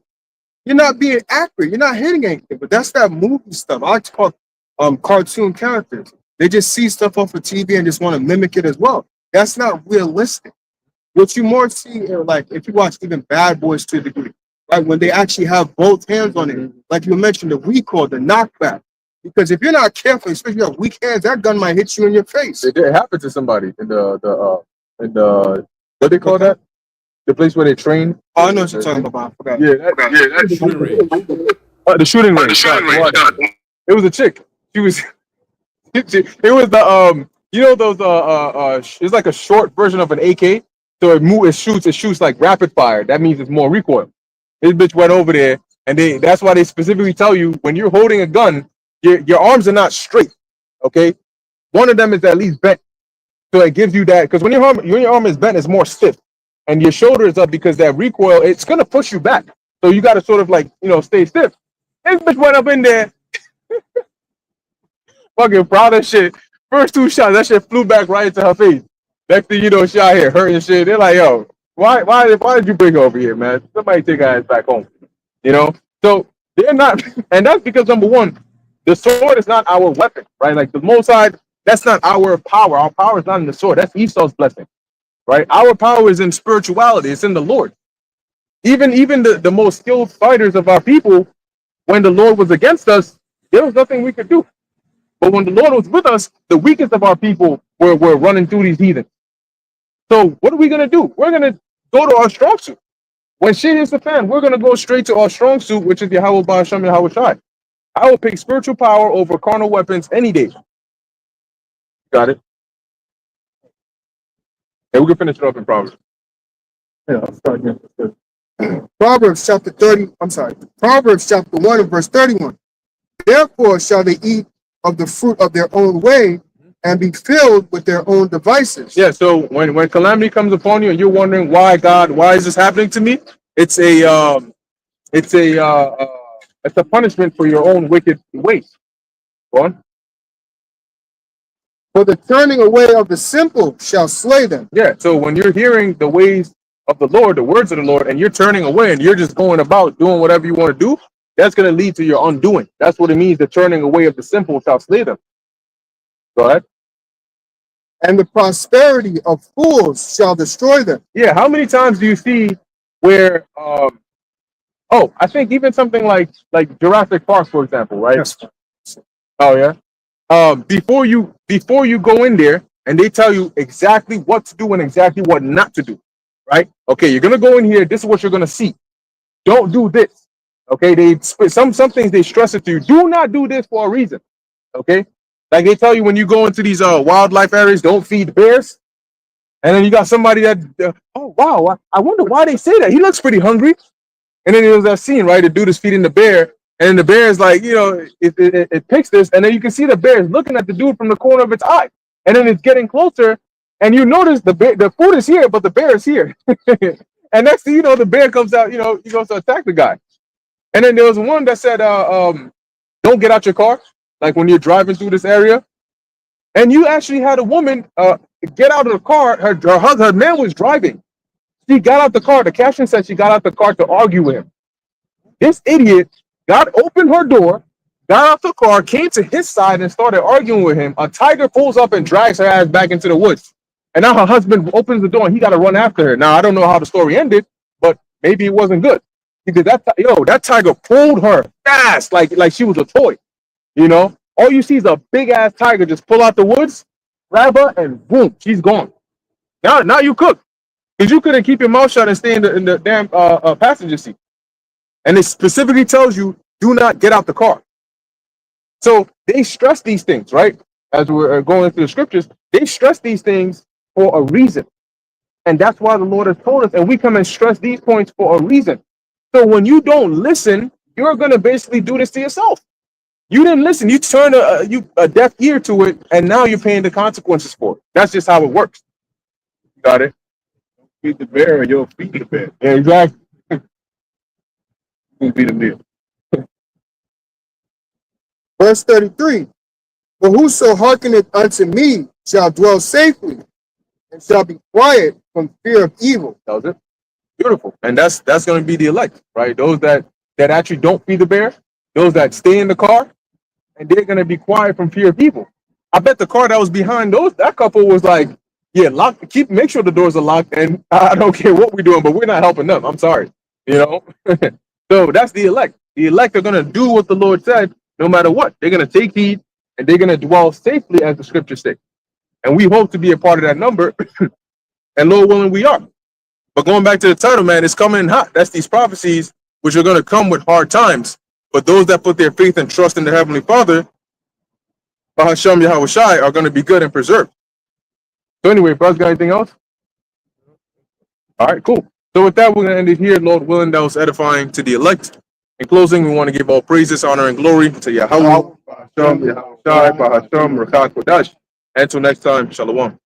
not being accurate. You're not hitting anything. But that's that movie stuff. I like to call cartoon characters. They just see stuff off of TV and just want to mimic it as well. That's not realistic. What you more see, like if you watch even Bad Boys to a degree, right? When they actually have both hands on it, like you mentioned, the recoil, the knockback. Because if you're not careful, especially if you have weak hands, that gun might hit you in your face. It happened to somebody in the what they call that? The place where they train. Oh, I know what you're talking about. I forgot. That's Shooting range. the shooting range. It was a chick. She was. It was the you know those it's like a short version of an AK. So it shoots like rapid fire. That means it's more recoil. This bitch went over there, and that's why they specifically tell you when you're holding a gun, your arms are not straight. Okay, one of them is at least bent, so it gives you that because when your arm is bent, it's more stiff, and your shoulder is up because that recoil it's gonna push you back. So you got to sort of like stay stiff. This bitch went up in there, fucking proud of shit. First two shots, that shit flew back right into her face. Next thing you know, she out here hurting shit. They're like, yo, why did you bring her over here, man? Somebody take her ass back home. So they're not, and that's because number one, the sword is not our weapon, right? Like the Most High, that's not our power. Our power is not in the sword. That's Esau's blessing, right? Our power is in spirituality. It's in the Lord. Even the most skilled fighters of our people, when the Lord was against us, there was nothing we could do. But when the Lord was with us, the weakest of our people were running through these heathens. So what are we going to do? We're going to go to our strong suit. When shit hits the fan, we're going to go straight to our strong suit, which is Yahweh Ba'ashem Yahweh Shai. I will pick spiritual power over carnal weapons any day. Got it? And we can finish it up in Proverbs. Yeah, I'll start again. Proverbs chapter 1 and verse 31. Therefore shall they eat of the fruit of their own way and be filled with their own devices. Yeah, so when calamity comes upon you and you're wondering why is this happening to me? It's a punishment for your own wicked ways. Go on. For the turning away of the simple shall slay them. Yeah, so when you're hearing the ways of the Lord, the words of the Lord, and you're turning away and you're just going about doing whatever you want to do, that's going to lead to your undoing. That's what it means, the turning away of the simple shall slay them. Go ahead. And the prosperity of fools shall destroy them. Yeah, how many times do you see where, I think even something like Jurassic Park, for example, right? Yes. Oh, yeah. Before you go in there and they tell you exactly what to do and exactly what not to do, right? Okay, you're going to go in here. This is what you're going to see. Don't do this. Okay, some things they stress it to you. Do not do this for a reason. Okay, like they tell you when you go into these wildlife areas, don't feed bears. And then you got somebody that, oh wow, I wonder why they say that. He looks pretty hungry. And then there was that scene, right? The dude is feeding the bear, and then the bear is like, it picks this, and then you can see the bear is looking at the dude from the corner of its eye, and then it's getting closer, and you notice the food is here, but the bear is here. And next thing you know, the bear comes out, he goes to attack the guy. And then there was one that said, don't get out your car, like when you're driving through this area. And you actually had a woman get out of the car. Her man was driving. She got out the car. The caption said she got out the car to argue with him. This idiot opened her door, got out the car, came to his side, and started arguing with him. A tiger pulls up and drags her ass back into the woods. And now her husband opens the door and he got to run after her. Now, I don't know how the story ended, but maybe it wasn't good. Because that tiger pulled her fast, like she was a toy. You know, all you see is a big ass tiger just pull out the woods, grab her, and boom, she's gone. Now you cook. Because you couldn't keep your mouth shut and stay in the damn passenger seat. And it specifically tells you, do not get out the car. So they stress these things, right? As we're going through the scriptures, they stress these things for a reason. And that's why the Lord has told us, and we come and stress these points for a reason. So when you don't listen, you're going to basically do this to yourself. You didn't listen. You turned a deaf ear to it, and now you're paying the consequences for it. That's just how it works. Got it? Feed the bear, or you'll feed the bear. Yeah, exactly. You'll feed the bear. Verse 33. But whoso hearkeneth unto me shall dwell safely, and shall be quiet from fear of evil. That was it. Beautiful. And that's going to be the elect, right? Those that actually don't feed the bear, those that stay in the car, and they're going to be quiet from fear of evil. I bet the car that was behind that couple was like, yeah, make sure the doors are locked, and I don't care what we're doing, but we're not helping them. I'm sorry. You know? So that's the elect. The elect are going to do what the Lord said, no matter what. They're going to take heed, and they're going to dwell safely, as the scriptures say. And we hope to be a part of that number, and Lord willing, we are. But going back to the title, man, it's coming in hot. That's these prophecies, which are going to come with hard times. But those that put their faith and trust in the Heavenly Father, Bahasham Yahushai, are going to be good and preserved. So anyway, brothers, got anything else? All right, cool. So with that, we're going to end it here. Lord willing, that was edifying to the elect. In closing, we want to give all praises, honor, and glory to Yahweh, Bahasham Yahushai, Bahasham Rakak Kodash. Until next time, Shalom.